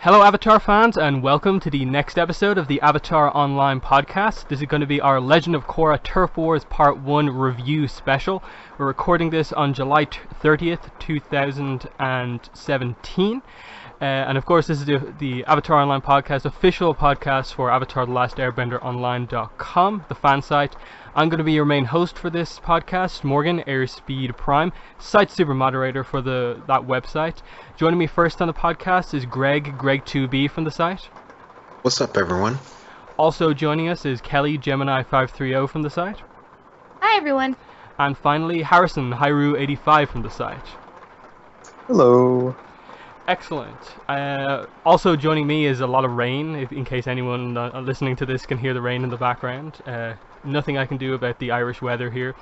Hello Avatar fans, and welcome to the next episode of the Avatar Online podcast. This is going to be our Legend of Korra Turf Wars Part 1 review special. We're recording this on July 30th, 2017. And of course, this is the Avatar Online podcast, official podcast for Avatar The Last Airbender Online.com, the fan site. I'm going to be your main host for this podcast, Morgan, Airspeed Prime, site super moderator for that website. Joining me first on the podcast is Greg2B from the site. What's up, everyone? Also joining us is Kelly, Gemini530 from the site. Hi, everyone. And finally, Harrison, Hyru85 from the site. Hello. Excellent. Also joining me is a lot of rain, in case anyone listening to this can hear the rain in the background. Nothing I can do about the Irish weather here.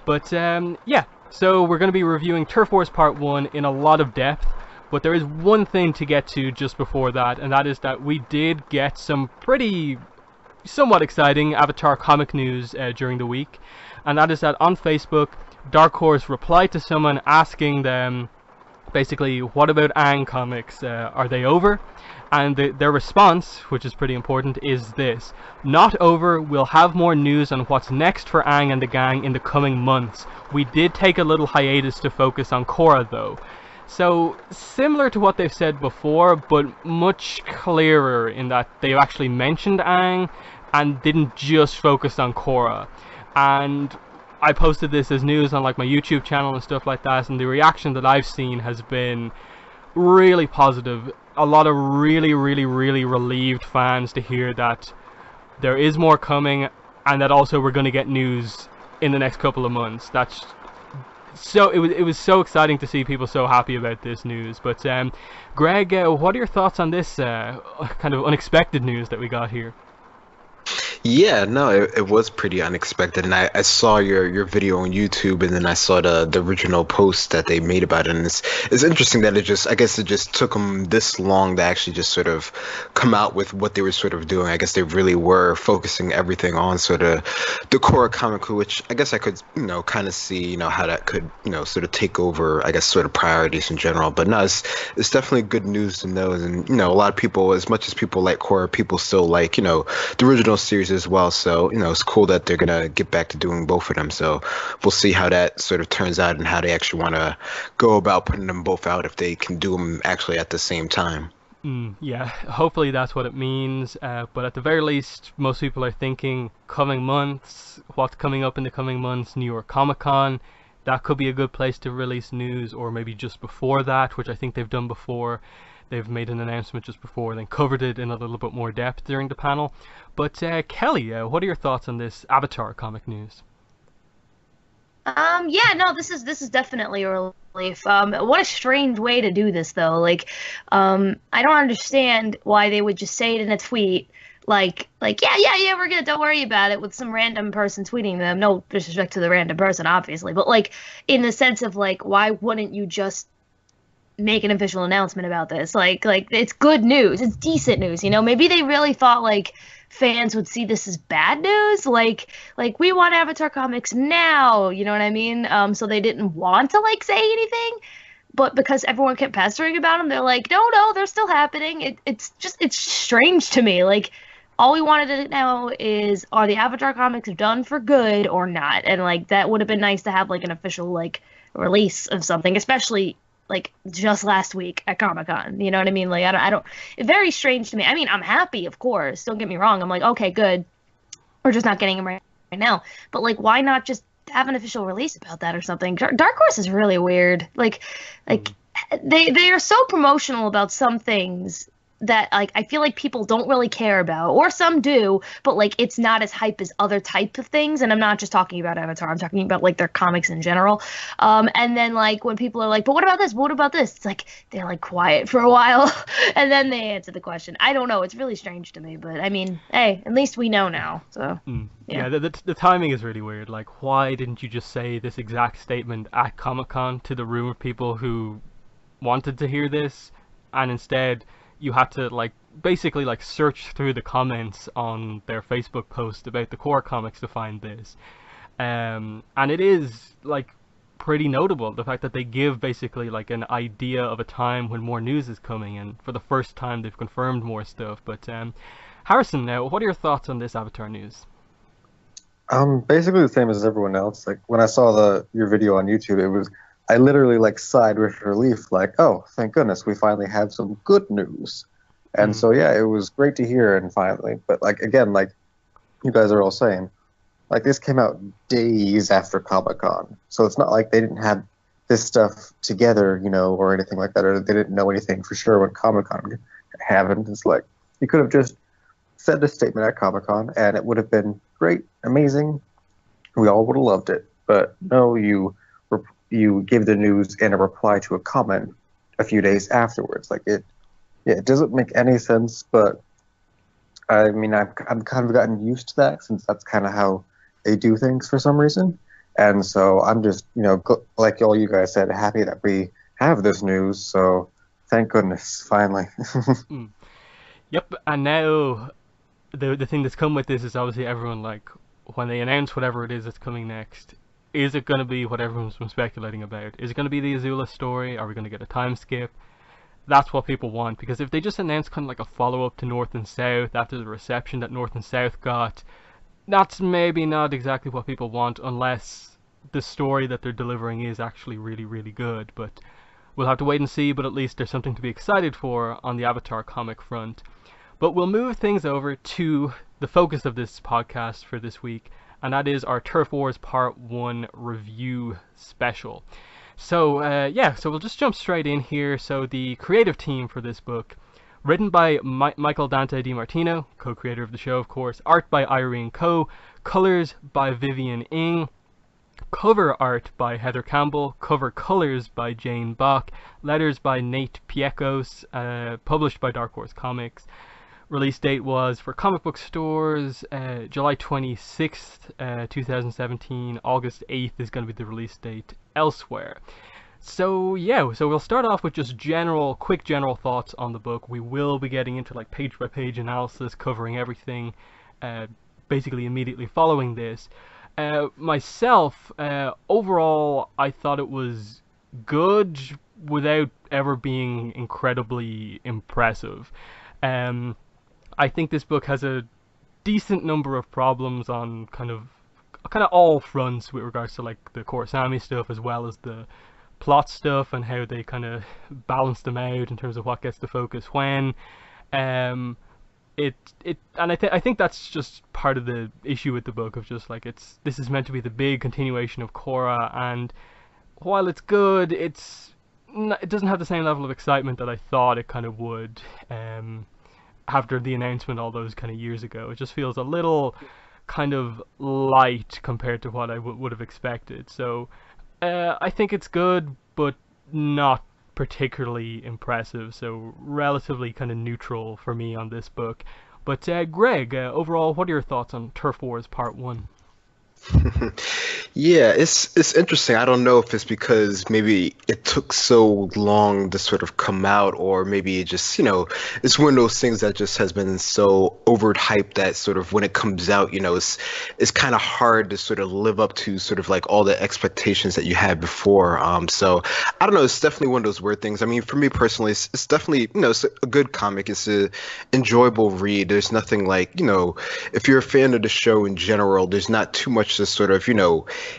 But yeah, so we're going to be reviewing Turf Wars Part 1 in a lot of depth. But there is one thing to get to just before that, and that is that we did get some somewhat exciting Avatar comic news during the week. And that is that on Facebook, Dark Horse replied to someone asking them, basically, what about Aang comics? Are they over? And their response, which is pretty important, is this: not over. We'll have more news on what's next for Aang and the gang in the coming months. We did take a little hiatus to focus on Korra, though. So, similar to what they've said before, but much clearer in that they've actually mentioned Aang and didn't just focus on Korra. And I posted this as news on like my YouTube channel and stuff like that, and the reaction that I've seen has been really positive. A lot of really relieved fans to hear that there is more coming, and that also we're going to get news in the next couple of months. That's so it was so exciting to see people so happy about this news. But Greg, what are your thoughts on this kind of unexpected news that we got here? Yeah, no, it was pretty unexpected, and I saw your video on YouTube, and then I saw the original post that they made about it, and it's interesting that I guess it just took them this long to actually just sort of come out with what they were sort of doing. I guess they really were focusing everything on sort of the Korra comic, which I guess I could, kind of see, how that could, sort of take over, I guess, sort of priorities in general. But no, it's definitely good news to know, and, a lot of people, as much as people like Korra, people still like, the original series as well. So, it's cool that they're going to get back to doing both of them. So we'll see how that sort of turns out and how they actually want to go about putting them both out, if they can do them actually at the same time. Yeah, hopefully that's what it means. But at the very least, most people are thinking coming months, what's coming up in the coming months, New York Comic Con. That could be a good place to release news, or maybe just before that, which I think they've done before. They've made an announcement just before, then covered it in a little bit more depth during the panel. But Kelly, what are your thoughts on this Avatar comic news? Yeah, no, this is definitely a relief. What a strange way to do this, though. Like, I don't understand why they would just say it in a tweet, like, yeah, we're good, don't worry about it, with some random person tweeting them. No disrespect to the random person, obviously, but like, in the sense of like, why wouldn't you just make an official announcement about this? Like it's good news, it's decent news, maybe they really thought like fans would see this as bad news, like we want Avatar comics now, you know what I mean? So they didn't want to like say anything, but because everyone kept pestering about them, they're like, no, they're still happening. It's strange to me. Like, all we wanted to know is, are the Avatar comics done for good or not? And like, that would have been nice to have like an official like release of something, especially like just last week at Comic-Con, you know what I mean? Like, I don't, it's very strange to me. I mean, I'm happy, of course, don't get me wrong. I'm like, okay, good. We're just not getting them right now. But like, why not just have an official release about that or something? Dark Horse is really weird. Like they are so promotional about some things that like I feel like people don't really care about, or some do, but like it's not as hype as other type of things. And I'm not just talking about Avatar, I'm talking about like their comics in general. And then like when people are like, but what about this, what about this, it's like they're like quiet for a while and then they answer the question. I don't know, it's really strange to me, but I mean, hey, at least we know now. So yeah, the timing is really weird. Like, why didn't you just say this exact statement at Comic-Con to the room of people who wanted to hear this, and instead you had to like basically like search through the comments on their Facebook post about the Korra comics to find this. And it is like pretty notable. The fact that they give basically like an idea of a time when more news is coming, and for the first time they've confirmed more stuff. But Harrison, now, what are your thoughts on this Avatar news? Basically the same as everyone else. Like when I saw your video on YouTube, I literally like sighed with relief, like, oh, thank goodness we finally have some good news. And so yeah, it was great to hear, and finally. But like again, like you guys are all saying, like this came out days after Comic-Con, so it's not like they didn't have this stuff together, you know, or anything like that, or they didn't know anything for sure when Comic-Con happened. It's like you could have just said a statement at Comic-Con, and it would have been great, amazing. We all would have loved it. But no, you give the news in a reply to a comment a few days afterwards. Like it doesn't make any sense. But I mean, I've kind of gotten used to that, since that's kind of how they do things for some reason. And so I'm just, you know, like all you guys said, happy that we have this news. So thank goodness, finally. Yep, and now the thing that's come with this is obviously everyone, like, when they announce whatever it is that's coming next, is it going to be what everyone's been speculating about? Is it going to be the Azula story? Are we going to get a time skip? That's what people want, because if they just announce kind of like a follow-up to North and South after the reception that North and South got, that's maybe not exactly what people want, unless the story that they're delivering is actually really, really good. But we'll have to wait and see, but at least there's something to be excited for on the Avatar comic front. But we'll move things over to the focus of this podcast for this week, and that is our Turf Wars Part 1 review special. So, so we'll just jump straight in here. So the creative team for this book, written by Michael Dante DiMartino, co-creator of the show, of course, art by Irene Coe, colors by Vivian Ing, cover art by Heather Campbell, cover colors by Jane Bach, letters by Nate Piekos, published by Dark Horse Comics. Release date was for comic book stores July 26th, 2017. August 8th is going to be the release date elsewhere. So yeah, so we'll start off with just quick general thoughts on the book. We will be getting into like page by page analysis, covering everything basically immediately following this. Myself, overall, I thought it was good without ever being incredibly impressive. I think this book has a decent number of problems on kind of all fronts with regards to like the core Asami stuff, as well as the plot stuff and how they kind of balance them out in terms of what gets the focus when. I think that's just part of the issue with the book, of just like this is meant to be the big continuation of Korra, and while it's good, it doesn't have the same level of excitement that I thought it kind of would after the announcement all those kind of years ago. It just feels a little kind of light compared to what I would have expected. So I think it's good, but not particularly impressive. So relatively kind of neutral for me on this book. But Greg, overall, what are your thoughts on Turf Wars Part 1? Yeah, it's interesting. I don't know if it's because maybe it took so long to sort of come out, or maybe it just, it's one of those things that just has been so overhyped that sort of when it comes out, it's kind of hard to sort of live up to sort of like all the expectations that you had before. So I don't know. It's definitely one of those weird things. I mean, for me personally, it's definitely, it's a good comic. It's a enjoyable read. There's nothing like, if you're a fan of the show in general, there's not too much to sort of,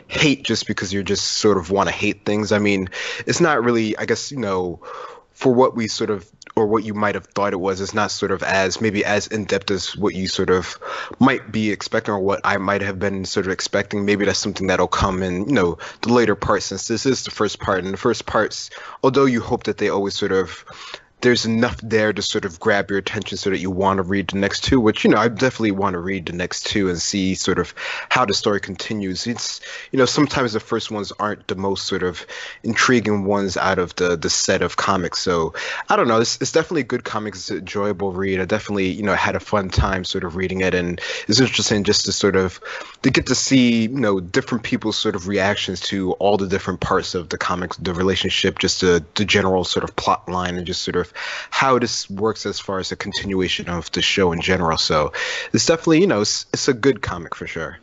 hate just because you just sort of want to hate things. I mean, it's not really, I guess, for what we sort of, or what you might have thought it was, it's not sort of maybe as in-depth as what you sort of might be expecting, or what I might have been sort of expecting. Maybe that's something that'll come in, the later parts, since this is the first part. And the first parts, although you hope that they always sort of, there's enough there to sort of grab your attention so that you want to read the next two, which, I definitely want to read the next two and see sort of how the story continues. It's, sometimes the first ones aren't the most sort of intriguing ones out of the set of comics. So I don't know. It's definitely a good comic. It's an enjoyable read. I definitely, had a fun time sort of reading it. And it's interesting just to sort of, to get to see, different people's sort of reactions to all the different parts of the comics, the relationship, just the general sort of plot line, and just sort of how this works as far as a continuation of the show in general. So it's definitely, it's a good comic for sure.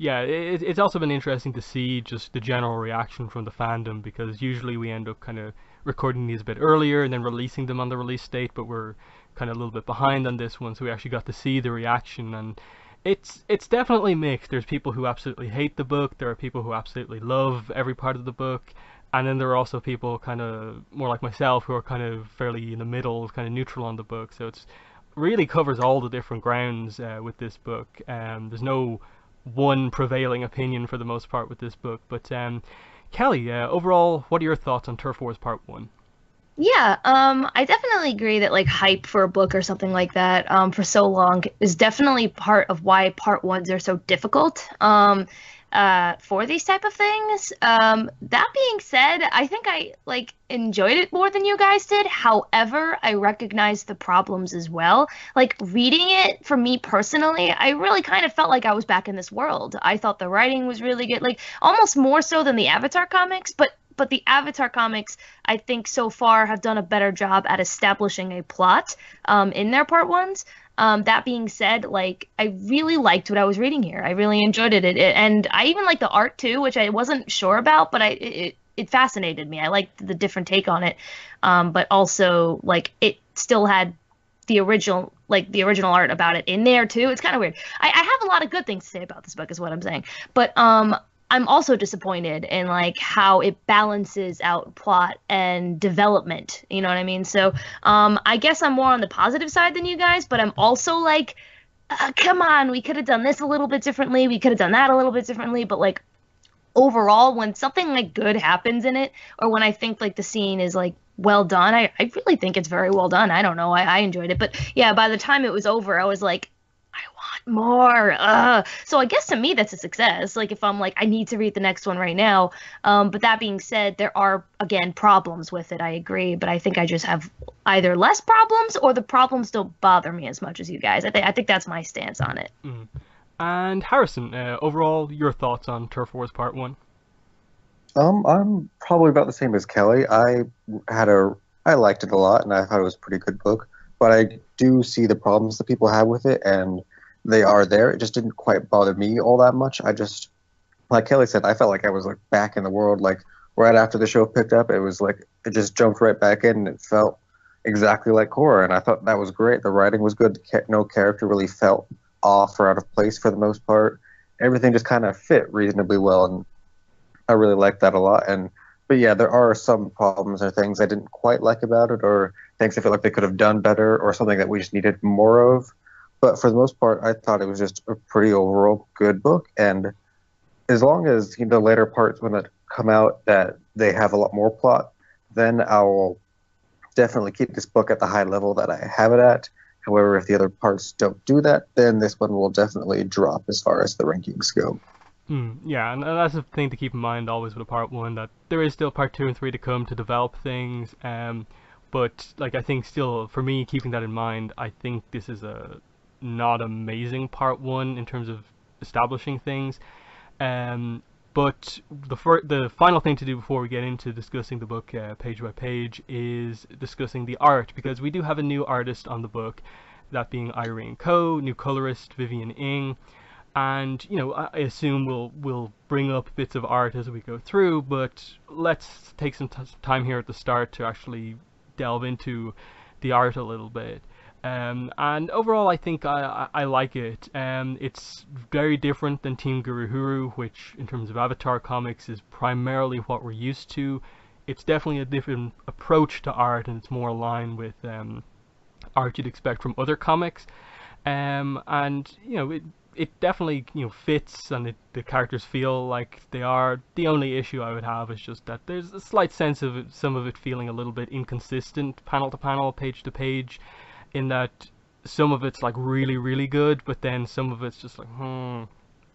Yeah, it's also been interesting to see just the general reaction from the fandom, because usually we end up kind of recording these a bit earlier and then releasing them on the release date, but we're kind of a little bit behind on this one, so we actually got to see the reaction, and it's definitely mixed. There's people who absolutely hate the book, there are people who absolutely love every part of the book, and then there are also people kind of more like myself who are kind of fairly in the middle, kind of neutral on the book. So it's really covers all the different grounds with this book. There's no one prevailing opinion for the most part with this book. But Kelly, overall, what are your thoughts on Turf Wars Part 1? Yeah, I definitely agree that like hype for a book or something like that for so long is definitely part of why part ones are so difficult for these type of things. That being said, I think I like enjoyed it more than you guys did. However, I recognize the problems as well. Like reading it for me personally, I really kind of felt like I was back in this world. I thought the writing was really good, like almost more so than the Avatar comics, but the Avatar comics, I think so far have done a better job at establishing a plot in their part ones. That being said, like I really liked what I was reading here. I really enjoyed it. And I even liked the art too, which I wasn't sure about, but it fascinated me. I liked the different take on it, but also like it still had the original art about it in there too. It's kind of weird. I have a lot of good things to say about this book, is what I'm saying. But I'm also disappointed in like how it balances out plot and development. You know what I mean? So I guess I'm more on the positive side than you guys, but I'm also like, come on, we could have done this a little bit differently. We could have done that a little bit differently. But like overall, when something like good happens in it, or when I think like the scene is like well done, I really think it's very well done. I don't know. I enjoyed it. But yeah, by the time it was over, I was like, I want more. So I guess to me that's a success. Like if I'm like I need to read the next one right now. But that being said, there are again problems with it. I agree, but I think I just have either less problems or the problems don't bother me as much as you guys. I think that's my stance on it. Mm. And Harrison, overall, your thoughts on Turf Wars Part 1? I'm probably about the same as Kelly. I liked it a lot, and I thought it was a pretty good book. But I do see the problems that people have with it, and they are there. It just didn't quite bother me all that much. I just, like Kelly said, I felt like I was like back in the world. Like right after the show picked up, it was like it just jumped right back in, and it felt exactly like Corrin. And I thought that was great. The writing was good. No character really felt off or out of place for the most part. Everything just kind of fit reasonably well, and I really liked that a lot. But yeah, there are some problems or things I didn't quite like about it, or things I feel like they could have done better, or something that we just needed more of. But for the most part, I thought it was just a pretty overall good book. And as long as the later parts when it come out that they have a lot more plot, then I'll definitely keep this book at the high level that I have it at. However, if the other parts don't do that, then this one will definitely drop as far as the rankings go. Yeah, and that's the thing to keep in mind always with a part 1, that there is still part 2 and 3 to come to develop things. But like I think still, for me, keeping that in mind, I think this is a not amazing part 1 in terms of establishing things. But the final thing to do before we get into discussing the book page by page is discussing the art, because we do have a new artist on the book, that being Irene Coe, new colorist Vivian Ing. And I assume we'll bring up bits of art as we go through, but let's take some time here at the start to actually delve into the art a little bit. And overall, I think I like it. It's very different than Team Guruhuru, which in terms of Avatar comics is primarily what we're used to. It's definitely a different approach to art, and it's more aligned with art you'd expect from other comics. It definitely fits, and the characters feel like they are. The only issue I would have is just that there's a slight sense of some of it feeling a little bit inconsistent, panel to panel, page to page, in that some of it's like really, really good, but then some of it's just like,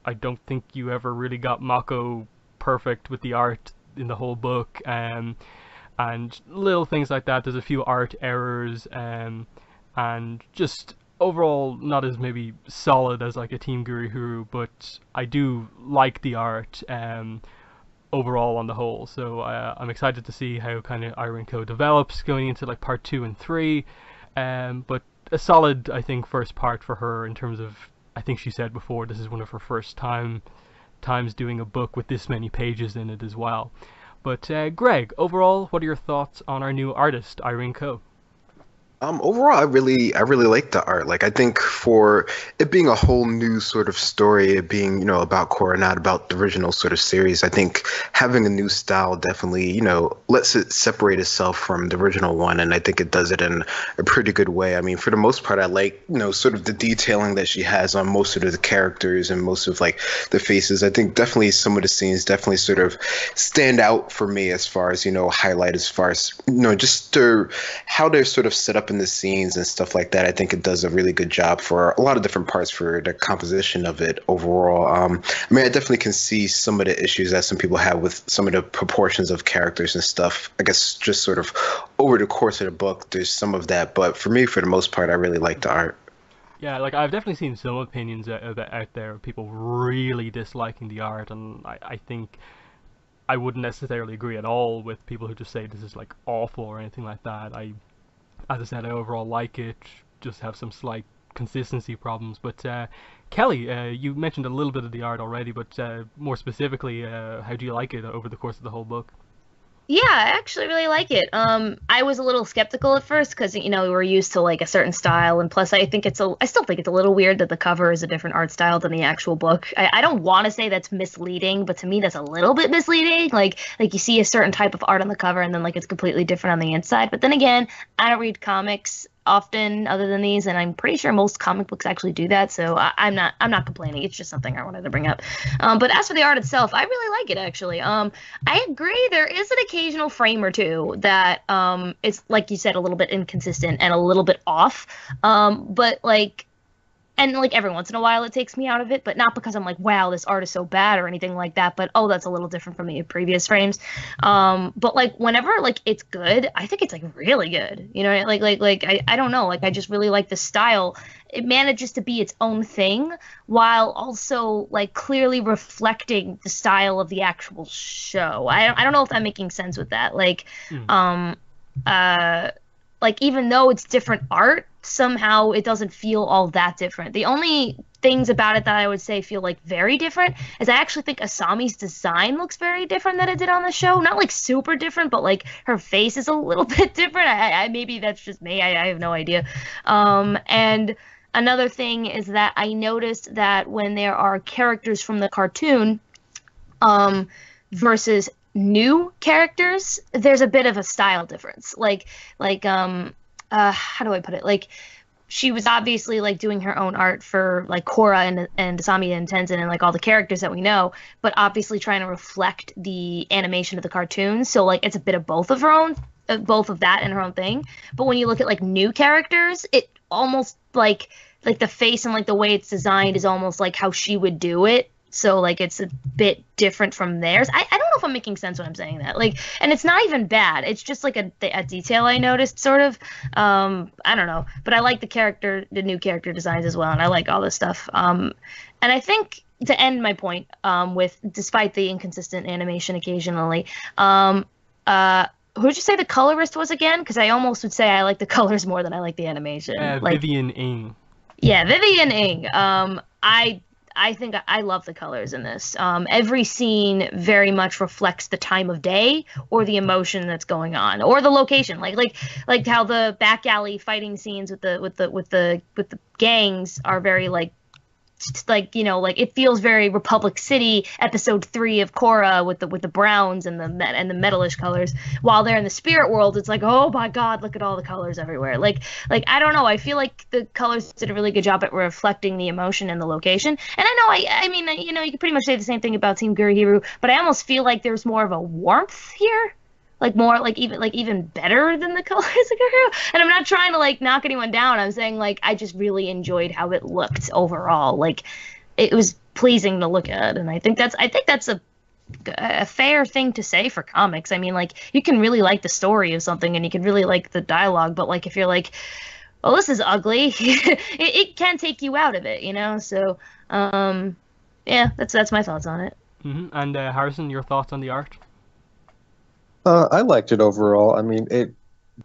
I don't think you ever really got Mako perfect with the art in the whole book, and little things like that. There's a few art errors, and just overall not as maybe solid as like a Team Guruhuru, but I do like the art overall on the whole. So I'm excited to see how kind of Irene Coe develops going into like part 2 and 3. But a solid, I think, first part for her in terms of, I think she said before, this is one of her first time times doing a book with this many pages in it as well. But Greg, overall, what are your thoughts on our new artist, Irene Coe? Overall, I really like the art. Like, I think for it being a whole new sort of story, it being, about Korra, not about the original sort of series, I think having a new style definitely, lets it separate itself from the original one. And I think it does it in a pretty good way. I mean, for the most part, I like, sort of the detailing that she has on most of the characters and most of like the faces. I think definitely some of the scenes definitely sort of stand out for me as far as, highlight as far as, just how they're sort of set up in the scenes and stuff like that. I think it does a really good job for a lot of different parts for the composition of it overall. I mean, I definitely can see some of the issues that some people have with some of the proportions of characters and stuff. I guess just sort of over the course of the book, there's some of that. But for me, for the most part, I really like the art. Yeah, like I've definitely seen some opinions out there of people really disliking the art, and I think I wouldn't necessarily agree at all with people who just say this is like awful or anything like that. As I said, I overall like it, just have some slight consistency problems. But Kelly, you mentioned a little bit of the art already, but more specifically, how do you like it over the course of the whole book? Yeah, I actually really like it. I was a little skeptical at first because we were used to like a certain style, and plus I still think it's a little weird that the cover is a different art style than the actual book. I don't want to say that's misleading, but to me that's a little bit misleading. Like you see a certain type of art on the cover, and then like it's completely different on the inside. But then again, I don't read comics often other than these, and I'm pretty sure most comic books actually do that, so I'm not complaining. It's just something I wanted to bring up. But as for the art itself, I really like it actually. I agree there is an occasional frame or two that it's like you said, a little bit inconsistent and a little bit off, but like every once in a while it takes me out of it, but not because I'm like, wow, this art is so bad or anything like that, but oh, that's a little different from the previous frames. But like whenever like it's good, I think it's like really good, I don't know, like I just really like the style. It manages to be its own thing while also like clearly reflecting the style of the actual show. I don't know if I'm making sense with that. Like even though it's different art, somehow it doesn't feel all that different. The only things about it that I would say feel like very different is I actually think Asami's design looks very different than it did on the show. Not like super different, but like her face is a little bit different. I maybe that's just me. I have no idea. And another thing is that I noticed that when there are characters from the cartoon versus new characters, there's a bit of a style difference. How do I put it? Like, she was obviously like doing her own art for like Korra and Asami and Tenzin and like all the characters that we know, but obviously trying to reflect the animation of the cartoons. So like it's a bit of both of her own, both of that and her own thing. But when you look at like new characters, it almost like the face and like the way it's designed is almost like how she would do it. So like it's a bit different from theirs. I don't know if I'm making sense when I'm saying that. Like, and it's not even bad. It's just like a detail I noticed, sort of. I don't know, but I like the new character designs as well, and I like all this stuff. And I think to end my point, with despite the inconsistent animation occasionally, who'd you say the colorist was again? Because I almost would say I like the colors more than I like the animation. Vivian Ing. Yeah, Vivian Ing. I think I love the colors in this. Every scene very much reflects the time of day or the emotion that's going on or the location. Like how the back alley fighting scenes with the gangs are very like it feels very Republic City episode 3 of Korra with the browns and the metalish colors, while they're in the spirit world it's like, oh my god, look at all the colors everywhere. Like I don't know, I feel like the colors did a really good job at reflecting the emotion and the location. And I mean you could pretty much say the same thing about Team Gurihiru, but I almost feel like there's more of a warmth here, like more like even better than the colors of Guru. And I'm not trying to like knock anyone down. I'm saying like I just really enjoyed how it looked overall. Like it was pleasing to look at, and I think that's a fair thing to say for comics. I mean, like you can really like the story of something and you can really like the dialogue, but like if you're like, well, this is ugly, it can take you out of it, So yeah, that's my thoughts on it. Mm-hmm. And Harrison, your thoughts on the art? I liked it overall. I mean, it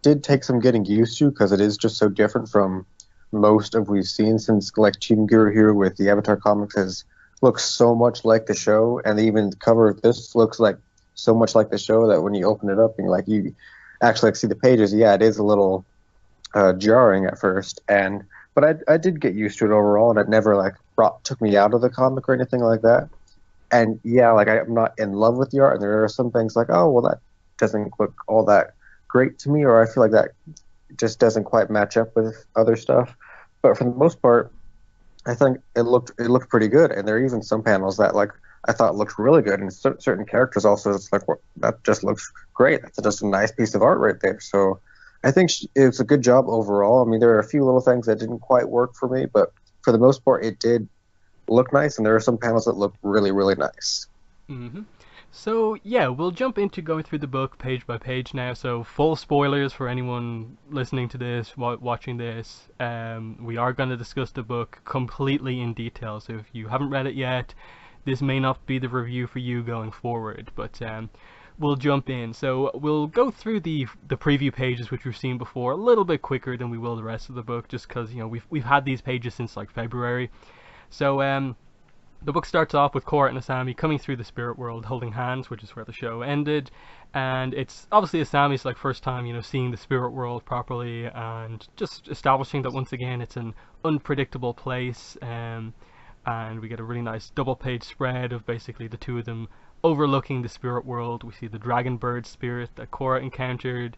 did take some getting used to because it is just so different from most of we've seen, since like Team Guru here with the Avatar comics has looks so much like the show, and even the cover of this looks like so much like the show that when you open it up and like you actually like see the pages, yeah, it is a little jarring at first, but I did get used to it overall, and it never like took me out of the comic or anything like that. And yeah, like I'm not in love with the art, and there are some things like, oh well, that doesn't look all that great to me, or I feel like that just doesn't quite match up with other stuff. But for the most part, I think it looked pretty good, and there are even some panels that like I thought looked really good, and certain characters also it's like, well, that just looks great. That's just a nice piece of art right there. So I think it's a good job overall. I mean, there are a few little things that didn't quite work for me, but for the most part, it did look nice, and there are some panels that look really, really nice. Mm-hmm. So yeah, we'll jump into going through the book page by page now. So full spoilers for anyone listening to this, watching this. We are going to discuss the book completely in detail. So if you haven't read it yet, this may not be the review for you going forward. But we'll jump in. So we'll go through the preview pages, which we've seen before, a little bit quicker than we will the rest of the book, just because we've had these pages since like February. So the book starts off with Corrin and Asami coming through the spirit world holding hands, which is where the show ended, and it's obviously Asami's like first time seeing the spirit world properly, and just establishing that once again it's an unpredictable place, and we get a really nice double page spread of basically the two of them overlooking the spirit world. We see the dragon bird spirit that Corrin encountered.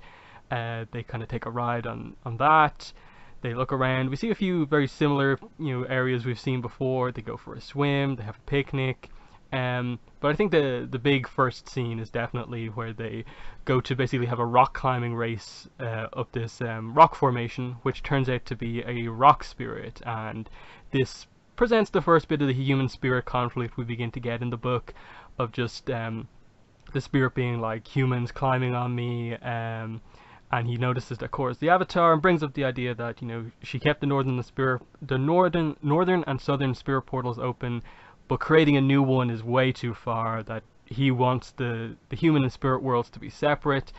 They kind of take a ride on that. They look around. We see a few very similar, areas we've seen before. They go for a swim. They have a picnic. But I think the big first scene is definitely where they go to basically have a rock climbing race up this rock formation, which turns out to be a rock spirit. And this presents the first bit of the human spirit conflict we begin to get in the book, of just the spirit being like, humans climbing on me. And he notices that Korra's the Avatar, and brings up the idea that she kept the northern and southern spirit portals open, but creating a new one is way too far. That he wants the human and spirit worlds to be separate,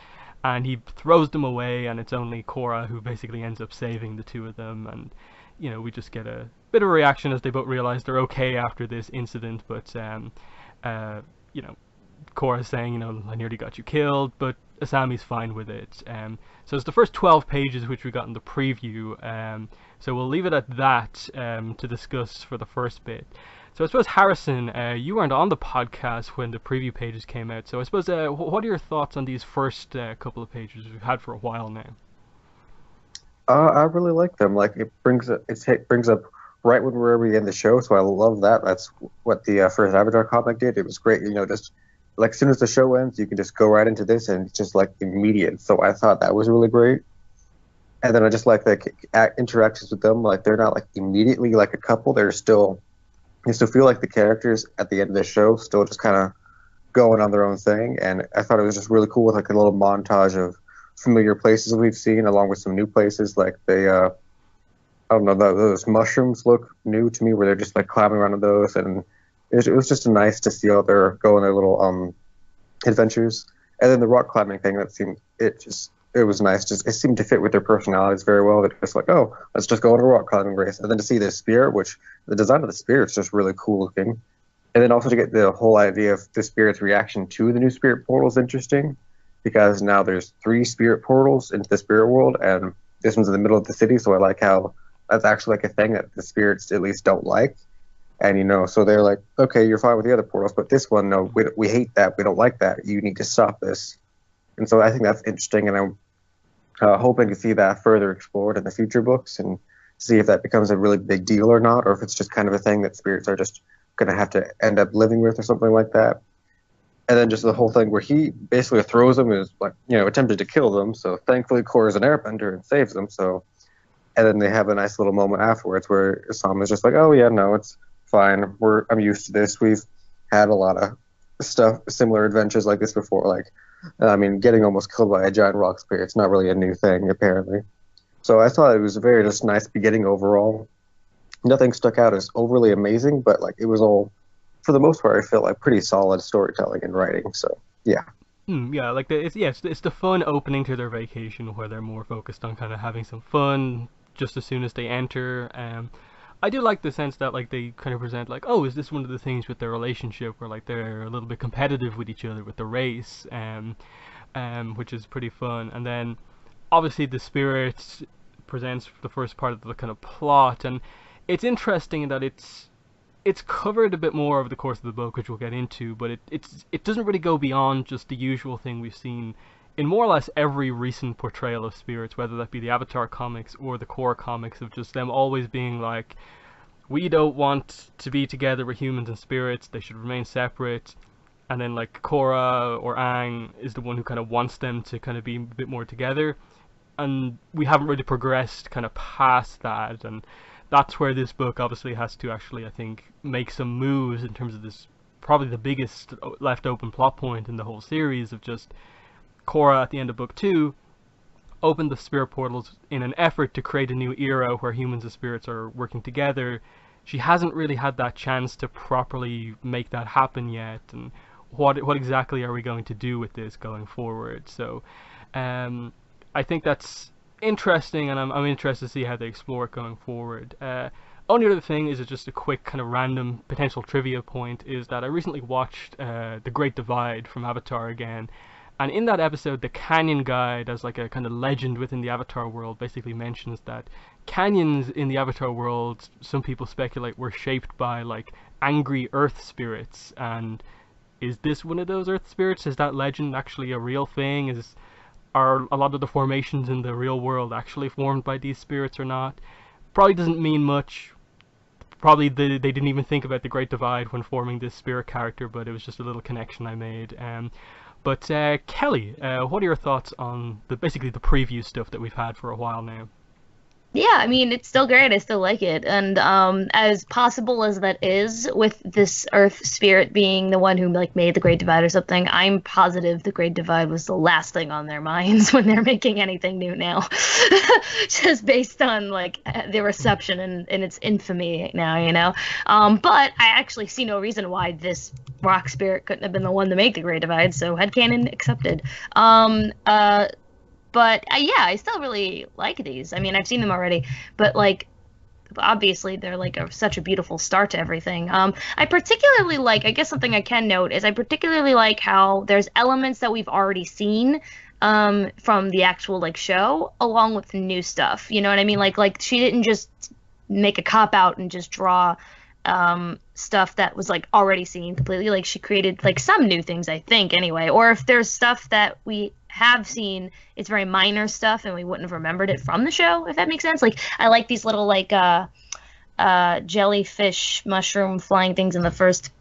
and he throws them away. And it's only Korra who basically ends up saving the two of them. And we just get a bit of a reaction as they both realize they're okay after this incident. But Korra's saying, I nearly got you killed, but Asami's fine with it. So it's the first 12 pages which we got in the preview. So we'll leave it at that to discuss for the first bit. So I suppose, Harrison, you weren't on the podcast when the preview pages came out. So I suppose, what are your thoughts on these first couple of pages we've had for a while now? I really like them. Like it brings up right when we're already in the show. So I love that. That's what the first Avatar comic did. It was great. Just like as soon as the show ends, you can just go right into this, and it's just like immediate. So I thought that was really great. And then I just like the interactions with them. Like they're not like immediately like a couple. You still feel like the characters at the end of the show still just kind of going on their own thing. And I thought it was just really cool with like a little montage of familiar places we've seen, along with some new places. Like they, I don't know, those mushrooms look new to me, where they're just like climbing around on those, and it was just nice to see how they're going their little adventures. And then the rock climbing thing, it was nice. Just it seemed to fit with their personalities very well. They're just like, oh, let's just go on a rock climbing race. And then to see the spirit, which the design of the spirit is just really cool looking. And then also to get the whole idea of the spirit's reaction to the new spirit portal is interesting, because now there's 3 spirit portals into the spirit world, and this one's in the middle of the city. So I like how that's actually like a thing that the spirits at least don't like. And so they're like, okay, you're fine with the other portals, but this one, no, we hate that. We don't like that. You need to stop this. And so I think that's interesting, and I'm hoping to see that further explored in the future books, and see if that becomes a really big deal or not, or if it's just kind of a thing that spirits are just going to have to end up living with or something like that. And then just the whole thing where he basically throws them, is like, attempted to kill them. So thankfully Korra's an airbender and saves them. So, and then they have a nice little moment afterwards where Asami's just like, oh yeah, no, it's fine. I'm used to this. We've had a lot of similar adventures like this before. Like, getting almost killed by a giant rock spirit, it's not really a new thing, apparently. So I thought it was a very just nice beginning overall. Nothing stuck out as overly amazing, but like it was all, for the most part, I felt like pretty solid storytelling and writing. So yeah. Yeah, like it's the fun opening to their vacation, where they're more focused on kind of having some fun just as soon as they enter. I do like the sense that like they kind of present like, oh, is this one of the things with their relationship where like they're a little bit competitive with each other with the race, which is pretty fun. And then obviously the spirit presents the first part of the kind of plot, and it's interesting in that it's covered a bit more over the course of the book, which we'll get into, but it doesn't really go beyond just the usual thing we've seen in more or less every recent portrayal of spirits, whether that be the Avatar comics or the core comics, of just them always being like, we don't want to be together with humans and spirits, they should remain separate. And then like Korra or Aang is the one who kind of wants them to kind of be a bit more together. And we haven't really progressed kind of past that, and that's where this book obviously has to actually, I think, make some moves in terms of this, probably the biggest left open plot point in the whole series, of just Korra at the end of book 2 opened the spirit portals in an effort to create a new era where humans and spirits are working together. She hasn't really had that chance to properly make that happen yet, and what exactly are we going to do with this going forward? So I think that's interesting, and I'm interested to see how they explore it going forward. Only other thing is just a quick kind of random potential trivia point, is that I recently watched The Great Divide from Avatar again, and in that episode the canyon guide, as like a kind of legend within the Avatar world, basically mentions that canyons in the Avatar world, some people speculate, were shaped by like angry earth spirits. And is this one of those earth spirits? Is that legend actually a real thing? Are a lot of the formations in the real world actually formed by these spirits or not? Probably doesn't mean much. Probably they didn't even think about the Great Divide when forming this spirit character, but it was just a little connection I made. But Kelly, what are your thoughts on basically the preview stuff that we've had for a while now? Yeah, I mean, it's still great. I still like it. And as possible as that is, with this Earth spirit being the one who like made the Great Divide or something, I'm positive the Great Divide was the last thing on their minds when they're making anything new now. Just based on like the reception and its infamy now, you know. But I actually see no reason why this rock spirit couldn't have been the one to make the Great Divide, so headcanon accepted. But yeah, I still really like these. I mean, I've seen them already, but like, obviously they're like such a beautiful start to everything. I particularly like, I guess something I can note is I particularly like how there's elements that we've already seen from the actual like show, along with new stuff. You know what I mean? Like she didn't just make a cop out and just draw stuff that was like already seen completely. Like she created like some new things, I think, anyway. Or if there's stuff that we have seen, it's very minor stuff and we wouldn't have remembered it from the show, if that makes sense. Like I like these little like jellyfish mushroom flying things in the first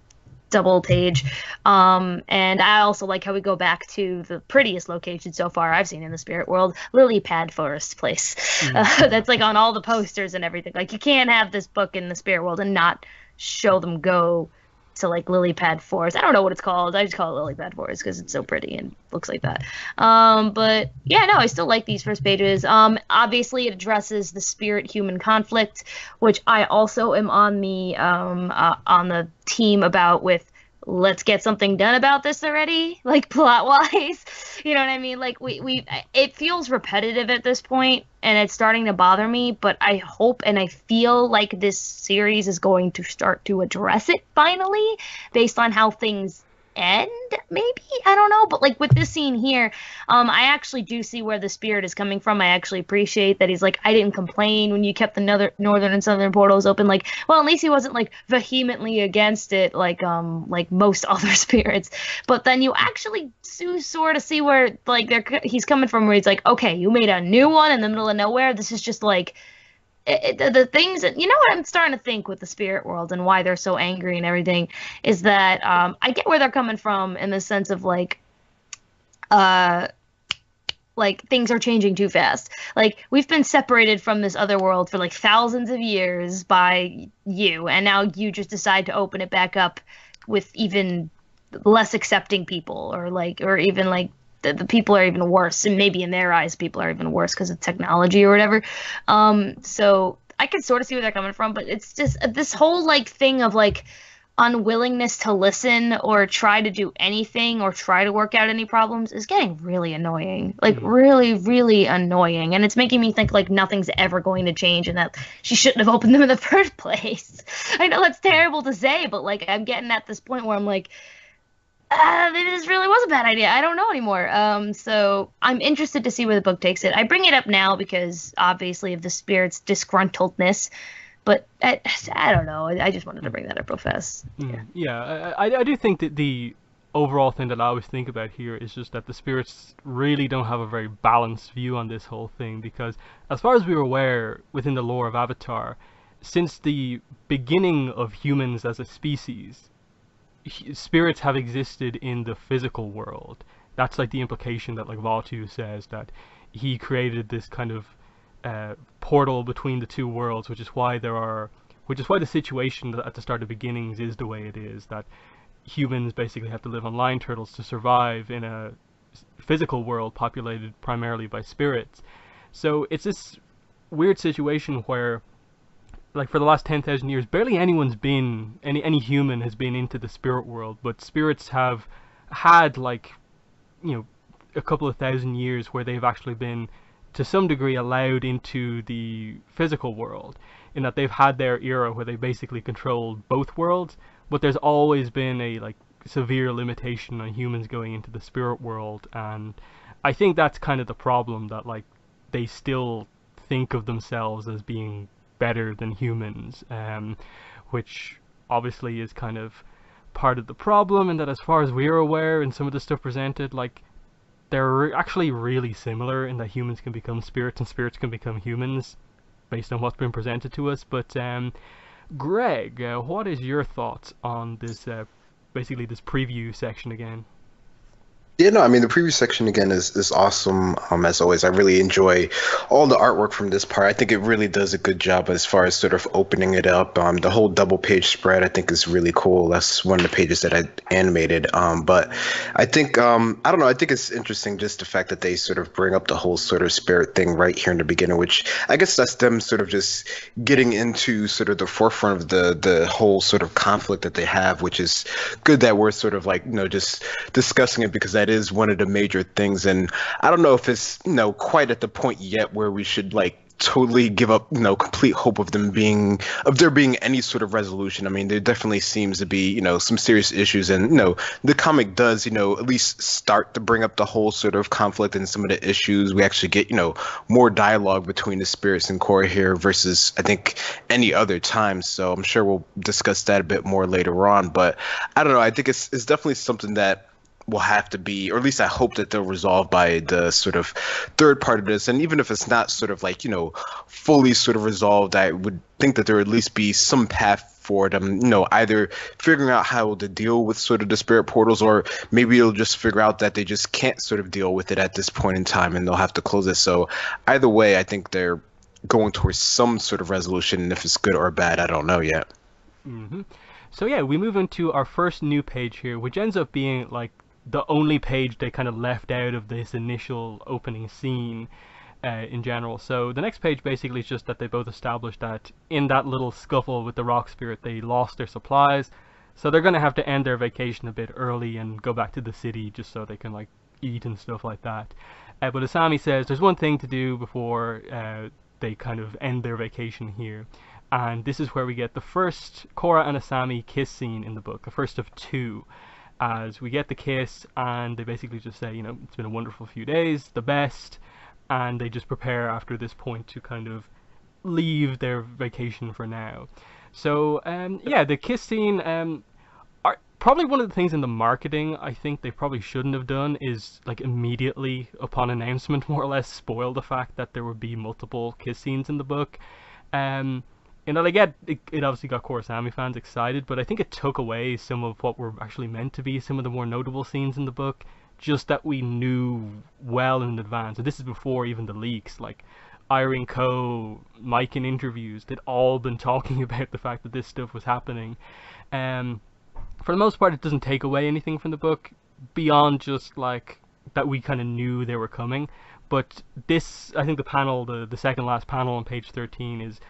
double page, and I also like how we go back to the prettiest location so far I've seen in the spirit world, Lily Pad Forest place. That's like on all the posters and everything. Like you can't have this book in the spirit world and not show them go to like Lily Pad Forest. I don't know what it's called. I just call it Lily Pad Forest because it's so pretty and looks like that. But yeah, no, I still like these first pages. Obviously it addresses the spirit human conflict, which I also am on the team about, with let's get something done about this already, like plot wise. You know what I mean? Like it feels repetitive at this point and it's starting to bother me, but I hope and I feel like this series is going to start to address it finally, based on how things end, maybe, I don't know. But like with this scene here, I actually do see where the spirit is coming from. I actually appreciate that he's like, I didn't complain when you kept the northern and southern portals open. Like, well, at least he wasn't like vehemently against it like most other spirits. But then you actually do sort of see where like he's coming from, where he's like, okay, you made a new one in the middle of nowhere. This is just like the things that, you know, what I'm starting to think with the spirit world and why they're so angry and everything is that I get where they're coming from in the sense of like things are changing too fast. Like we've been separated from this other world for like thousands of years by you, and now you just decide to open it back up with even less accepting people, or even like the people are even worse, and maybe in their eyes people are even worse because of technology or whatever. So I can sort of see where they're coming from, but it's just this whole like thing of like, unwillingness to listen or try to do anything or try to work out any problems is getting really annoying. Like really, really annoying. And it's making me think like nothing's ever going to change and that she shouldn't have opened them in the first place. I know that's terrible to say, but like I'm getting at this point where I'm like, maybe this really was a bad idea. I don't know anymore. So I'm interested to see where the book takes it. I bring it up now because obviously of the spirit's disgruntledness. But I don't know. I just wanted to bring that up real fast. Yeah, I do think that the overall thing that I always think about here is just that the spirits really don't have a very balanced view on this whole thing, because as far as we're aware within the lore of Avatar, since the beginning of humans as a species, spirits have existed in the physical world. That's like the implication that like Vaatu says, that he created this kind of portal between the two worlds, which is why the situation at the start of beginnings is the way it is, that humans basically have to live on lion turtles to survive in a physical world populated primarily by spirits. So it's this weird situation where, like, for the last 10,000 years, barely anyone's been, any human has been into the spirit world, but spirits have had, like, you know, a couple of thousand years where they've actually been to some degree allowed into the physical world, in that they've had their era where they basically controlled both worlds, but there's always been a like severe limitation on humans going into the spirit world. And I think that's kind of the problem, that like they still think of themselves as being better than humans, which obviously is kind of part of the problem, and that as far as we're aware and some of the stuff presented, like they're actually really similar in that humans can become spirits and spirits can become humans based on what's been presented to us. But Greg, what is your thoughts on this, basically this preview section again? Yeah, no, I mean, the preview section again is awesome. As always, I really enjoy all the artwork from this part. I think it really does a good job as far as sort of opening it up. The whole double page spread I think is really cool. That's one of the pages that I animated. But I think I don't know. I think it's interesting just the fact that they sort of bring up the whole sort of spirit thing right here in the beginning, which I guess that's them sort of just getting into sort of the forefront of the whole sort of conflict that they have, which is good that we're sort of like, you know, just discussing it, because that is one of the major things. And I don't know if it's, you know, quite at the point yet where we should like totally give up, you know, complete hope of there being any sort of resolution. I mean, there definitely seems to be, you know, some serious issues, and, you know, the comic does, you know, at least start to bring up the whole sort of conflict and some of the issues. We actually get, you know, more dialogue between the spirits and Korra here versus I think any other time. So I'm sure we'll discuss that a bit more later on. But I don't know. I think it's definitely something that will have to be, or at least I hope that they'll resolve by the sort of third part of this. And even if it's not sort of like, you know, fully sort of resolved, I would think that there would at least be some path for them, you know, either figuring out how to deal with sort of the spirit portals, or maybe they'll just figure out that they just can't sort of deal with it at this point in time and they'll have to close it. So either way, I think they're going towards some sort of resolution, and if it's good or bad, I don't know yet. So yeah, we move into our first new page here, which ends up being like the only page they kind of left out of this initial opening scene in general. So the next page basically is just that they both established that in that little scuffle with the rock spirit they lost their supplies, so they're going to have to end their vacation a bit early and go back to the city just so they can like eat and stuff like that. But Asami says there's one thing to do before they kind of end their vacation here, and this is where we get the first Korra and Asami kiss scene in the book, the first of two, as we get the kiss and they basically just say, you know, it's been a wonderful few days, the best, and they just prepare after this point to kind of leave their vacation for now. So yeah, the kiss scene, are probably one of the things in the marketing I think they probably shouldn't have done is like immediately upon announcement more or less spoil the fact that there would be multiple kiss scenes in the book. You know, like, it obviously got Korra fans excited, but I think it took away some of what were actually meant to be some of the more notable scenes in the book, just that we knew well in advance. And this is before even the leaks. Like, Irene Coe, Mike in interviews, they'd all been talking about the fact that this stuff was happening. For the most part, it doesn't take away anything from the book, beyond just, like, that we kind of knew they were coming. But this, I think the panel, the second last panel on page 13 is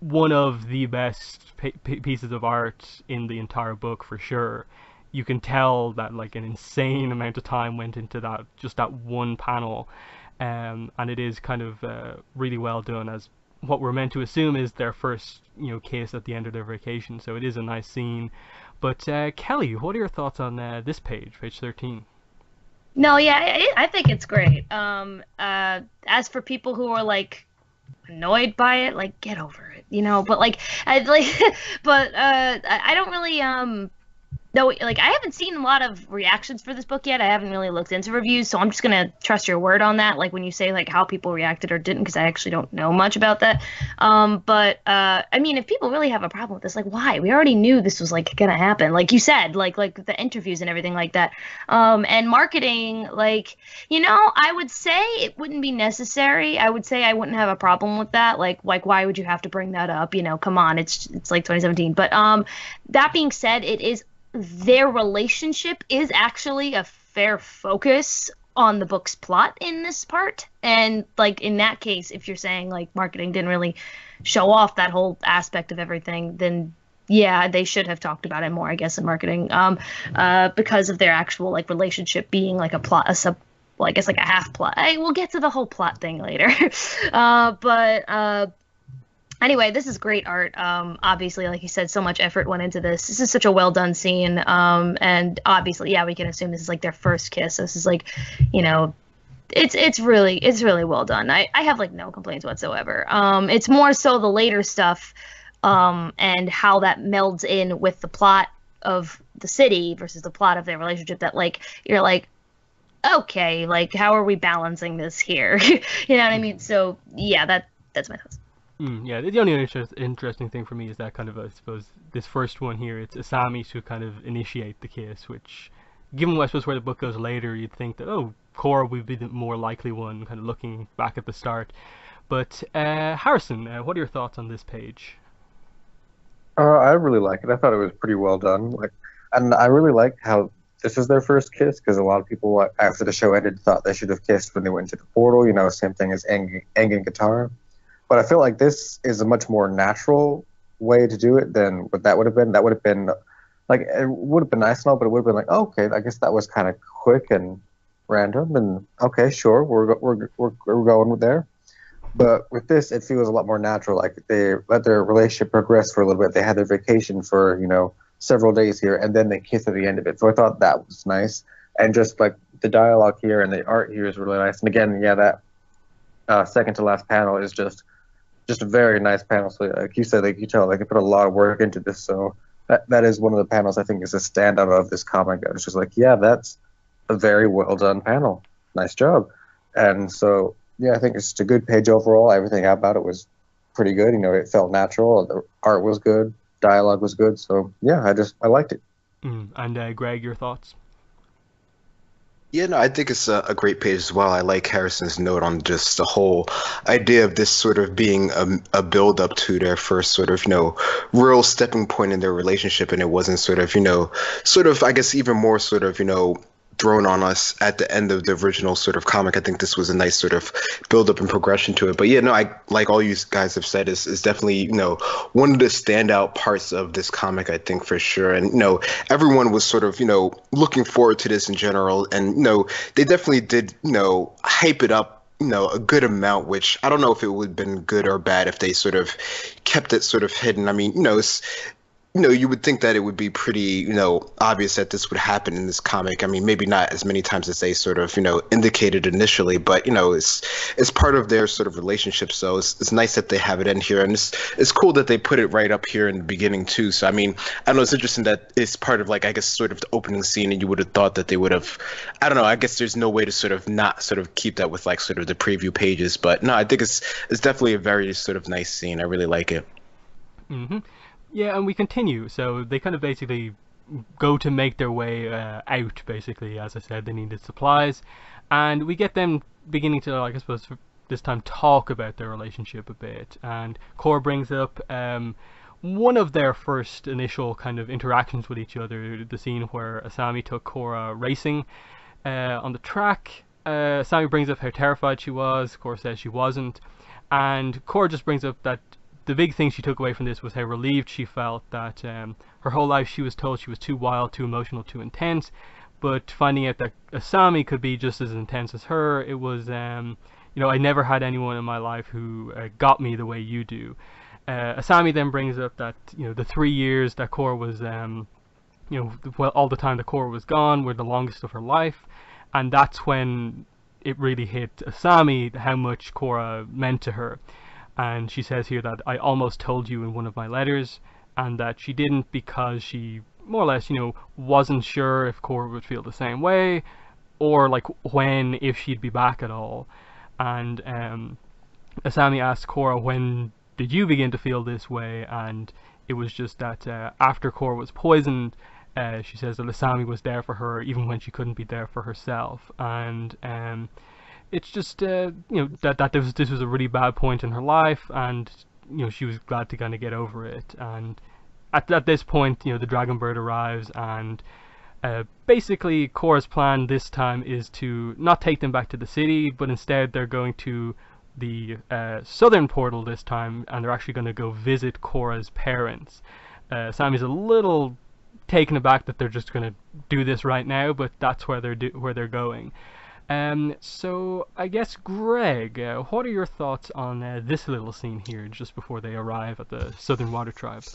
one of the best pieces of art in the entire book for sure. You can tell that like an insane amount of time went into that, just that one panel, and it is kind of really well done, as what we're meant to assume is their first, kiss at the end of their vacation. So it is a nice scene. But Kelly, what are your thoughts on this page 13? No, yeah, I think it's great. As for people who are like annoyed by it, like get over it, But like, I don't really no, like I haven't seen a lot of reactions for this book yet. I haven't really looked into reviews, so I'm just gonna trust your word on that. Like when you say like how people reacted or didn't, because I actually don't know much about that. I mean, if people really have a problem with this, like why? We already knew this was like gonna happen. Like you said, like the interviews and everything like that. And marketing, like I would say it wouldn't be necessary. I would say I wouldn't have a problem with that. Like why would you have to bring that up? Come on, it's like 2017. But that being said, it is. Their relationship is actually a fair focus on the book's plot in this part. And like in that case, if you're saying like marketing didn't really show off that whole aspect of everything, then yeah, they should have talked about it more, I guess, in marketing. Because of their actual like relationship being like a plot, I guess like a half plot. We'll get to the whole plot thing later. Anyway, this is great art. Obviously, like you said, so much effort went into this. This is such a well done scene. And obviously, yeah, we can assume this is like their first kiss. This is like, it's really well done. I have like no complaints whatsoever. It's more so the later stuff, and how that melds in with the plot of the city versus the plot of their relationship, that like you're like, okay, like how are we balancing this here? You know what I mean? So yeah, that's my thoughts. Yeah, the only interesting thing for me is that kind of, I suppose, this first one here, it's Asami to kind of initiate the kiss, which, given I suppose where the book goes later, you'd think that, Cora would be the more likely one, kind of looking back at the start. But Harrison, what are your thoughts on this page? I really like it. I thought it was pretty well done. And I really like how this is their first kiss, because a lot of people after the show ended thought they should have kissed when they went into the portal. Same thing as Aang and Katara. But I feel like this is a much more natural way to do it than what that would have been. That would have been like, it would have been nice and all, but it would have been like, oh, okay, I guess that was kind of quick and random, and okay, sure, we're going with there. But with this, it feels a lot more natural. Like they let their relationship progress for a little bit. They had their vacation for several days here, and then they kiss at the end of it. So I thought that was nice, and just like the dialogue here and the art here is really nice. And again, yeah, that second to last panel is just a very nice panel. So like you said, like you tell, like they put a lot of work into this. So that is one of the panels I think is a standout of this comic. It's just like, yeah, that's a very well done panel. Nice job. And so yeah, I think it's just a good page overall. Everything about it was pretty good. It felt natural. The art was good. Dialogue was good. So yeah, I liked it. And Greg, your thoughts? Yeah, no, I think it's a great page as well. I like Harrison's note on just the whole idea of this sort of being a build up to their first sort of, real stepping point in their relationship. And it wasn't sort of, I guess, even more sort of, thrown on us at the end of the original sort of comic. I think this was a nice sort of build up and progression to it. But yeah, no, I like all you guys have said is definitely, one of the standout parts of this comic, I think, for sure. And, everyone was sort of, looking forward to this in general. And, they definitely did, hype it up, a good amount, which I don't know if it would have been good or bad if they sort of kept it sort of hidden. I mean, it's, you would think that it would be pretty, obvious that this would happen in this comic. I mean, maybe not as many times as they sort of, indicated initially, but, it's part of their sort of relationship. So it's nice that they have it in here. And it's cool that they put it right up here in the beginning, too. So, I mean, I don't know, it's interesting that it's part of, like, I guess, sort of the opening scene, and you would have thought that they would have, I don't know, I guess there's no way to sort of not sort of keep that with, like, sort of the preview pages. But, no, I think it's definitely a very sort of nice scene. I really like it. Mm-hmm. Yeah, and we continue. So they kind of basically go to make their way out, basically. As I said, they needed supplies. And we get them beginning to, like, I suppose, this time talk about their relationship a bit. And Cora brings up one of their first initial kind of interactions with each other, the scene where Asami took Cora racing on the track. Asami brings up how terrified she was. Cora says she wasn't. And Cora just brings up that the big thing she took away from this was how relieved she felt that her whole life she was told she was too wild, too emotional, too intense, but finding out that Asami could be just as intense as her, it was, you know, I never had anyone in my life who got me the way you do. Asami then brings up that, you know, the 3 years that Korra was, you know, well, all the time that Korra was gone were the longest of her life, and that's when it really hit Asami how much Korra meant to her. And she says here that I almost told you in one of my letters, and that she didn't because she more or less, you know, wasn't sure if Korra would feel the same way, or like when, if she'd be back at all. And Asami asked Korra, when did you begin to feel this way? And it was just that after Korra was poisoned, she says that Asami was there for her even when she couldn't be there for herself. And it's just, you know, that this was a really bad point in her life, and, you know, she was glad to kind of get over it. And at this point, you know, the Dragon Bird arrives, and basically Korra's plan this time is to not take them back to the city, but instead they're going to the southern portal this time, and they're actually going to go visit Korra's parents. Sammy's a little taken aback that they're just going to do this right now, but that's where they're going. So I guess, Greg, what are your thoughts on this little scene here just before they arrive at the Southern Water Tribe?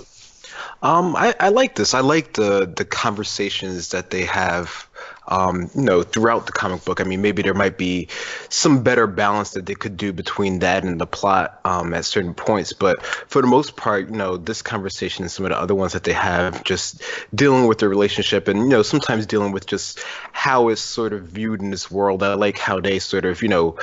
I like this. I like the conversations that they have, you know, throughout the comic book. I mean, maybe there might be some better balance that they could do between that and the plot at certain points. But for the most part, you know, this conversation and some of the other ones that they have, just dealing with the relationship and, you know, sometimes dealing with just how it's sort of viewed in this world. I like how they sort of, you know,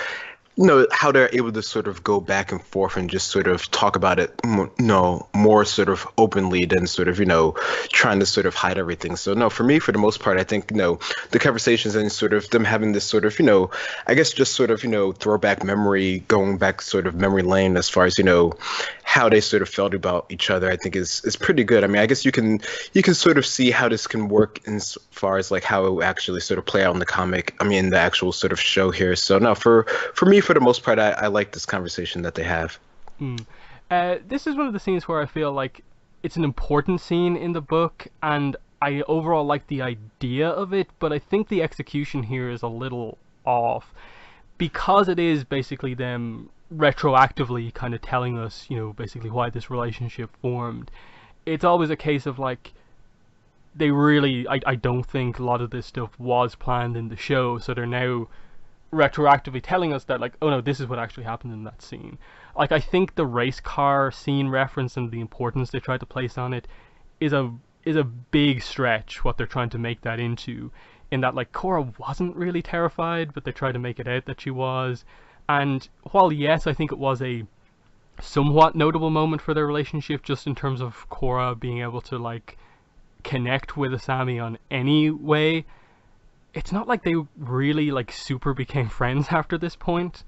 how they're able to sort of go back and forth and just sort of talk about it, you know, more sort of openly than sort of, you know, trying to sort of hide everything. So no, for me, for the most part, I think, you know, the conversations and sort of them having this sort of, you know, I guess just sort of, you know, throwback memory, going back sort of memory lane as far as, you know, how they sort of felt about each other, I think is pretty good. I mean, I guess you can sort of see how this can work as far as like how it will actually sort of play out in the comic. I mean, the actual sort of show here. So no, for me, for the most part, I like this conversation that they have. This is one of the scenes where I feel like it's an important scene in the book, and I overall like the idea of it, but I think the execution here is a little off, because it is basically them retroactively kind of telling us, you know, basically why this relationship formed. It's always a case of like, they really, I don't think a lot of this stuff was planned in the show, so they're now retroactively telling us that, like, oh no, this is what actually happened in that scene. Like, I think the race car scene reference and the importance they tried to place on it is a big stretch, what they're trying to make that into, in that, like, Korra wasn't really terrified, but they tried to make it out that she was. And while yes, I think it was a somewhat notable moment for their relationship, just in terms of Korra being able to, like, connect with Asami on any way, it's not like they really, like, super became friends after this point.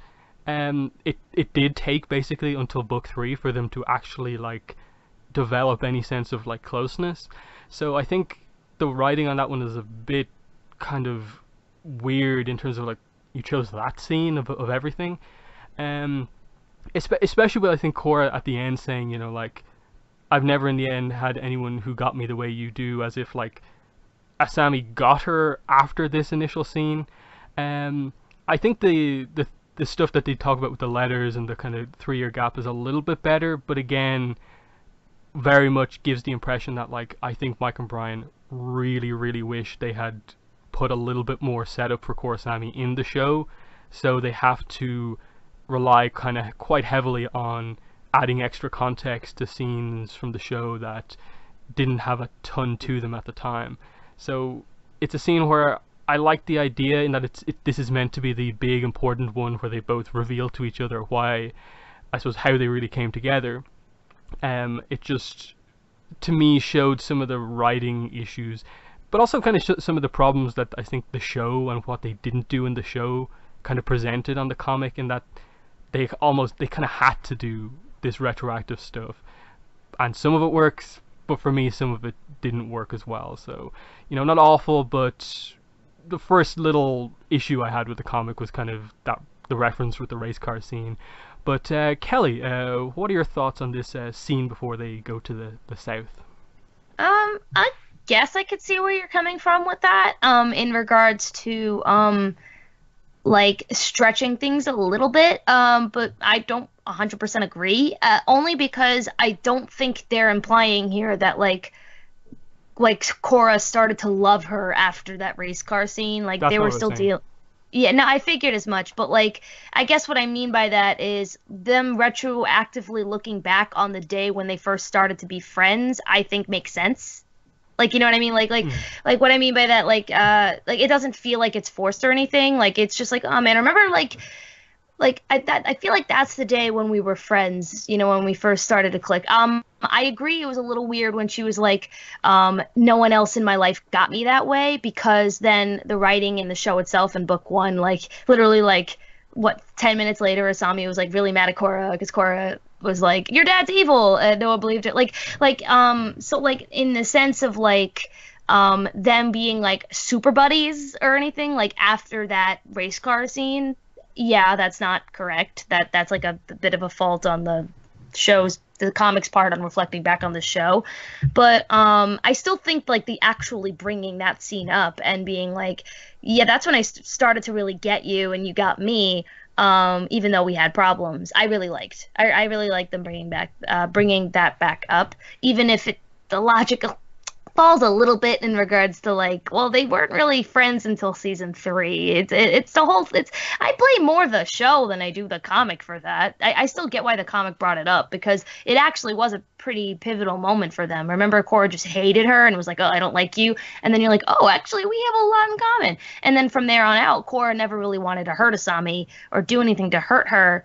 It did take basically until book 3 for them to actually, like, develop any sense of, like, closeness. So I think the writing on that one is a bit kind of weird in terms of, like, you chose that scene of everything. Especially with, I think, Korra at the end saying, you know, like, I've never in the end had anyone who got me the way you do, as if, like, Asami got her after this initial scene. I think the stuff that they talk about with the letters and the kind of 3-year gap is a little bit better, but again, very much gives the impression that, like, I think Mike and Brian really, really wish they had put a little bit more setup for Korrasami in the show, so they have to rely kind of quite heavily on adding extra context to scenes from the show that didn't have a ton to them at the time. So it's a scene where I like the idea in that this is meant to be the big important one where they both reveal to each other why, I suppose, how they really came together. It just, to me, showed some of the writing issues, but also kind of some of the problems that I think the show and what they didn't do in the show kind of presented on the comic, in that they kind of had to do this retroactive stuff, and some of it works, but for me some of it didn't work as well. So, you know, not awful, but the first little issue I had with the comic was kind of that, the reference with the race car scene. But Kelly, what are your thoughts on this scene before they go to the south? I guess I could see where you're coming from with that. In regards to like stretching things a little bit. But I don't 100% agree. Only because I don't think they're implying here that like Korra started to love her after that race car scene. Like That's they not were what I was still saying. dealing. Yeah, no, I figured as much, but like I guess what I mean by that is them retroactively looking back on the day when they first started to be friends, I think makes sense. Like, you know what I mean? Hmm. Like what I mean by that, like it doesn't feel like it's forced or anything. Like it's just like, oh man, I remember I feel like that's the day when we were friends, you know, when we first started to click. I agree it was a little weird when she was like, no one else in my life got me that way, because then the writing in the show itself in book one, like literally like what 10 minutes later, Asami was like really mad at Korra because Korra was like, your dad's evil, and no one believed it. So like in the sense of like them being like super buddies or anything like after that race car scene, yeah, that's not correct. That's like a bit of a fault on the comics part on reflecting back on the show. But I still think like the actually bringing that scene up and being like, yeah, that's when I started to really get you and you got me. Even though we had problems, I really liked. I really liked them bringing that back up, even if the logic falls a little bit in regards to like, well, they weren't really friends until season three. It's the whole. It's I play more the show than I do the comic for that. I still get why the comic brought it up, because it actually was a pretty pivotal moment for them. Remember, Korra just hated her and was like, oh, I don't like you, and then you're like, oh, actually, we have a lot in common. And then from there on out, Korra never really wanted to hurt Asami or do anything to hurt her.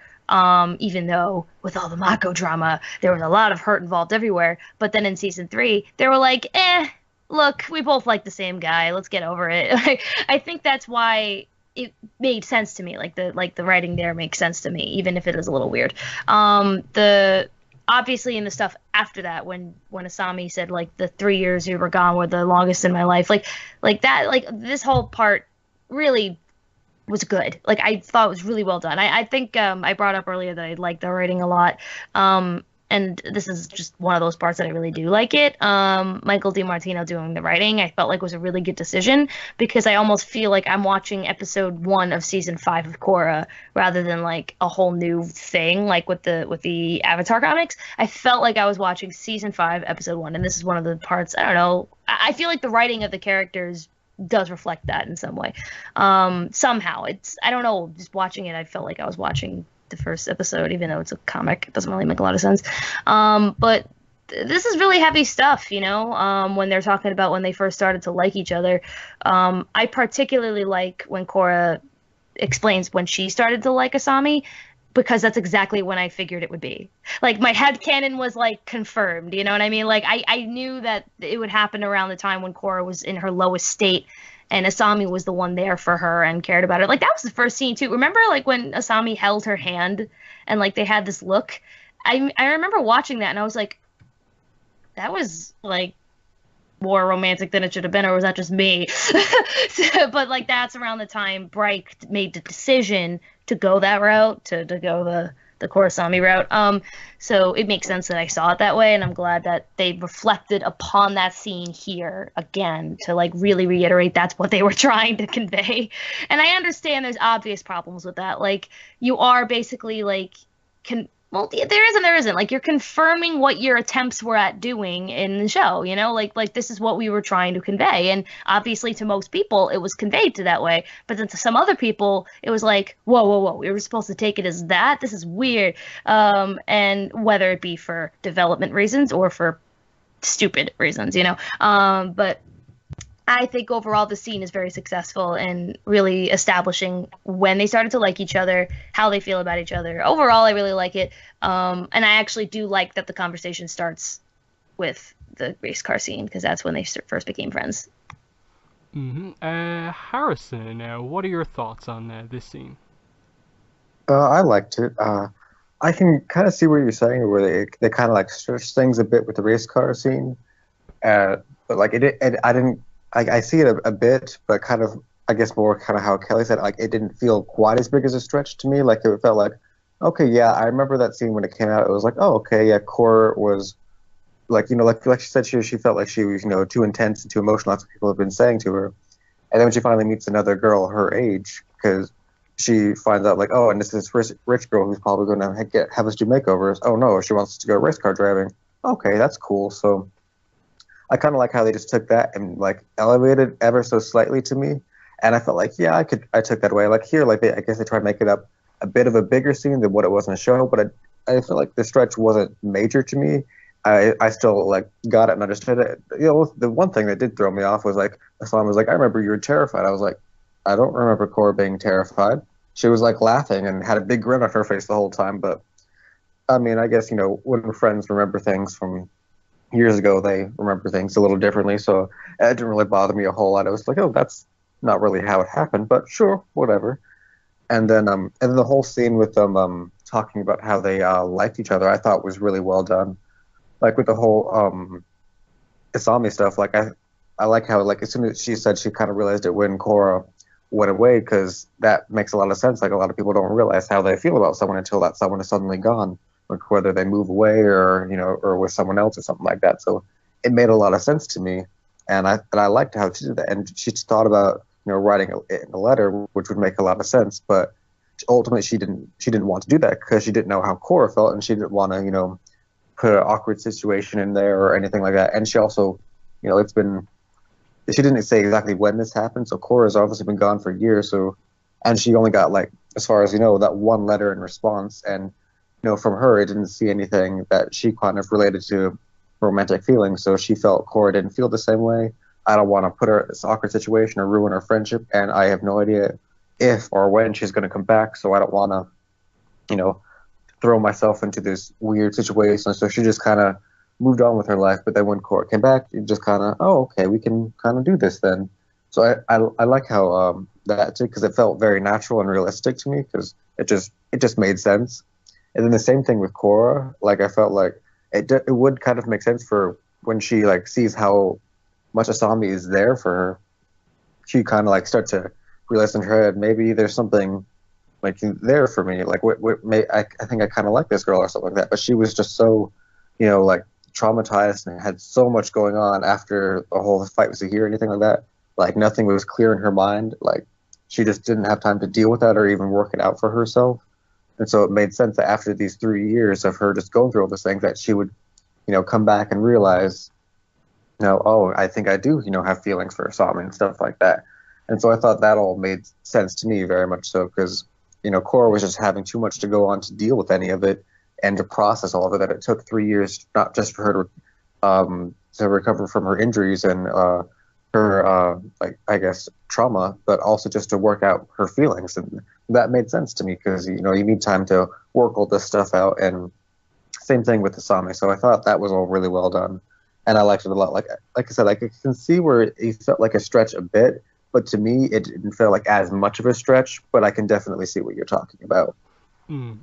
Even though with all the Mako drama, there was a lot of hurt involved everywhere. But then in season three, they were like, look, we both like the same guy. Let's get over it. I think that's why it made sense to me. Like the writing there makes sense to me, even if it is a little weird. The obviously in the stuff after that, when Asami said like the 3 years you were gone were the longest in my life, like that, like this whole part really was good. Like I thought it was really well done. I think I brought up earlier that I liked the writing a lot. And this is just one of those parts that I really do like it. Michael DiMartino doing the writing, I felt like was a really good decision, because I almost feel like I'm watching episode 1 of season 5 of Korra rather than like a whole new thing like with the Avatar comics. I felt like I was watching season 5 episode 1, and this is one of the parts. I don't know. I feel like the writing of the characters does reflect that in some way. Somehow I don't know, just watching it, I felt like I was watching the first episode, even though it's a comic. It doesn't really make a lot of sense. But this is really heavy stuff, you know, when they're talking about when they first started to like each other. I particularly like when Korra explains when she started to like Asami, because that's exactly when I figured it would be. Like my headcanon was like confirmed, you know what I mean? Like I knew that it would happen around the time when Korra was in her lowest state and Asami was the one there for her and cared about it. Like that was the first scene too. Remember like when Asami held her hand and like they had this look? I remember watching that and I was like, that was like more romantic than it should have been, or was that just me? But like that's around the time Bright made the decision to go that route, to go the Korrasami route. So it makes sense that I saw it that way, and I'm glad that they reflected upon that scene here again to like really reiterate that's what they were trying to convey. And I understand there's obvious problems with that. Like you are basically like well, there is and there isn't. Like you're confirming what your attempts were at doing in the show, you know, like this is what we were trying to convey. And obviously to most people it was conveyed to that way. But then to some other people it was like, whoa, we were supposed to take it as that. This is weird. And whether it be for development reasons or for stupid reasons, you know. But I think overall the scene is very successful in really establishing when they started to like each other, how they feel about each other. Overall, I really like it. And I actually do like that the conversation starts with the race car scene, because that's when they first became friends. Harrison, what are your thoughts on this scene? I liked it. I can kind of see what you're saying, where they kind of like stretch things a bit with the race car scene. But like I didn't. I see it a bit, but kind of, I guess more kind of how Kelly said, like it didn't feel quite as big as a stretch to me. Like it felt like, Okay, yeah, I remember that scene when it came out. It was like, oh, okay, yeah, Core was like, like she said, she felt like she was, too intense and too emotional. That's what people have been saying to her. And then when she finally meets another girl her age, because she finds out like, oh, and this is this rich girl who's probably going to have us do makeovers. Oh no, she wants us to go race car driving. Okay, that's cool. So I kind of like how they just took that and like elevated ever so slightly to me, and I felt like yeah, I took that away. Like here, like I guess they tried to make it up a bit of a bigger scene than what it was in the show, but I feel like the stretch wasn't major to me. I still like got it and understood it. The one thing that did throw me off was like Aslam was like, I remember you were terrified. I was like, I don't remember Cora being terrified. She was like laughing and had a big grin on her face the whole time. But I mean, I guess when friends remember things from years ago, they remember things a little differently. So it didn't really bother me a whole lot. It was like, oh, that's not really how it happened, but sure, whatever. And then the whole scene with them talking about how they liked each other, I thought was really well done. Like with the whole Asami stuff, like I like how like as soon as she said she kind of realized it when Korra went away, because that makes a lot of sense. Like a lot of people don't realize how they feel about someone until that someone is suddenly gone, like whether they move away or or with someone else or something like that. So it made a lot of sense to me, and I liked how she did that. And she thought about writing it in a letter, which would make a lot of sense, but ultimately she didn't want to do that because she didn't know how Korra felt, and she didn't want to put an awkward situation in there or anything like that. And she also, she didn't say exactly when this happened. So Cora's obviously been gone for years. So, and she only got like, as far as that one letter in response. And, from her, it didn't see anything that she kind of related to romantic feelings. So she felt Cora didn't feel the same way. I don't want to put her in this awkward situation or ruin her friendship. And I have no idea if or when she's going to come back. So I don't want to, throw myself into this weird situation. So she just kind of moved on with her life. But then when Cora came back, it just kind of, oh, okay, we can kind of do this then. So I like how that too, because it felt very natural and realistic to me, because it just made sense. And then the same thing with Cora, like I felt like it would kind of make sense for when she like sees how much Asami is there for her. She kind of like starts to realize in her head maybe there's something like there for me, like I think I kind of like this girl or something like that. But she was just so, like traumatized and had so much going on after the whole fight with Zahir or anything like that. Like nothing was clear in her mind. Like she just didn't have time to deal with that or even work it out for herself. And so it made sense that after these 3 years of her just going through all these things, that she would, come back and realize, oh, I think I do, have feelings for Asami and stuff like that. And so I thought that all made sense to me very much so, because Korra was just having too much to go on to deal with any of it and to process all of it. That it took 3 years, not just for her to recover from her injuries and her, like I guess, trauma, but also just to work out her feelings. And that made sense to me because you need time to work all this stuff out. And same thing with Asami. So I thought that was all really well done, and I liked it a lot. Like I said, I can see where it felt like a stretch a bit. But to me, it didn't feel like as much of a stretch, but I can definitely see what you're talking about.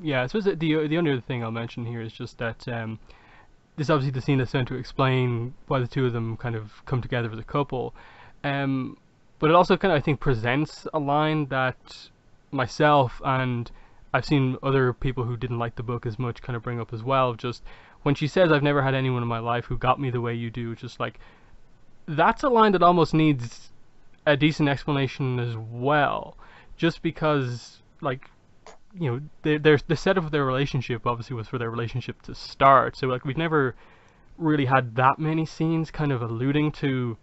Yeah, I suppose that the only other thing I'll mention here is just that this is obviously the scene that's meant to explain why the two of them kind of come together as a couple. But it also kind of, I think, presents a line that myself and I've seen other people who didn't like the book as much kind of bring up as well. Just when she says, I've never had anyone in my life who got me the way you do, just like, that's a line that almost needs a decent explanation as well, just because like the setup of their relationship obviously was for their relationship to start, so like we've never really had that many scenes kind of alluding to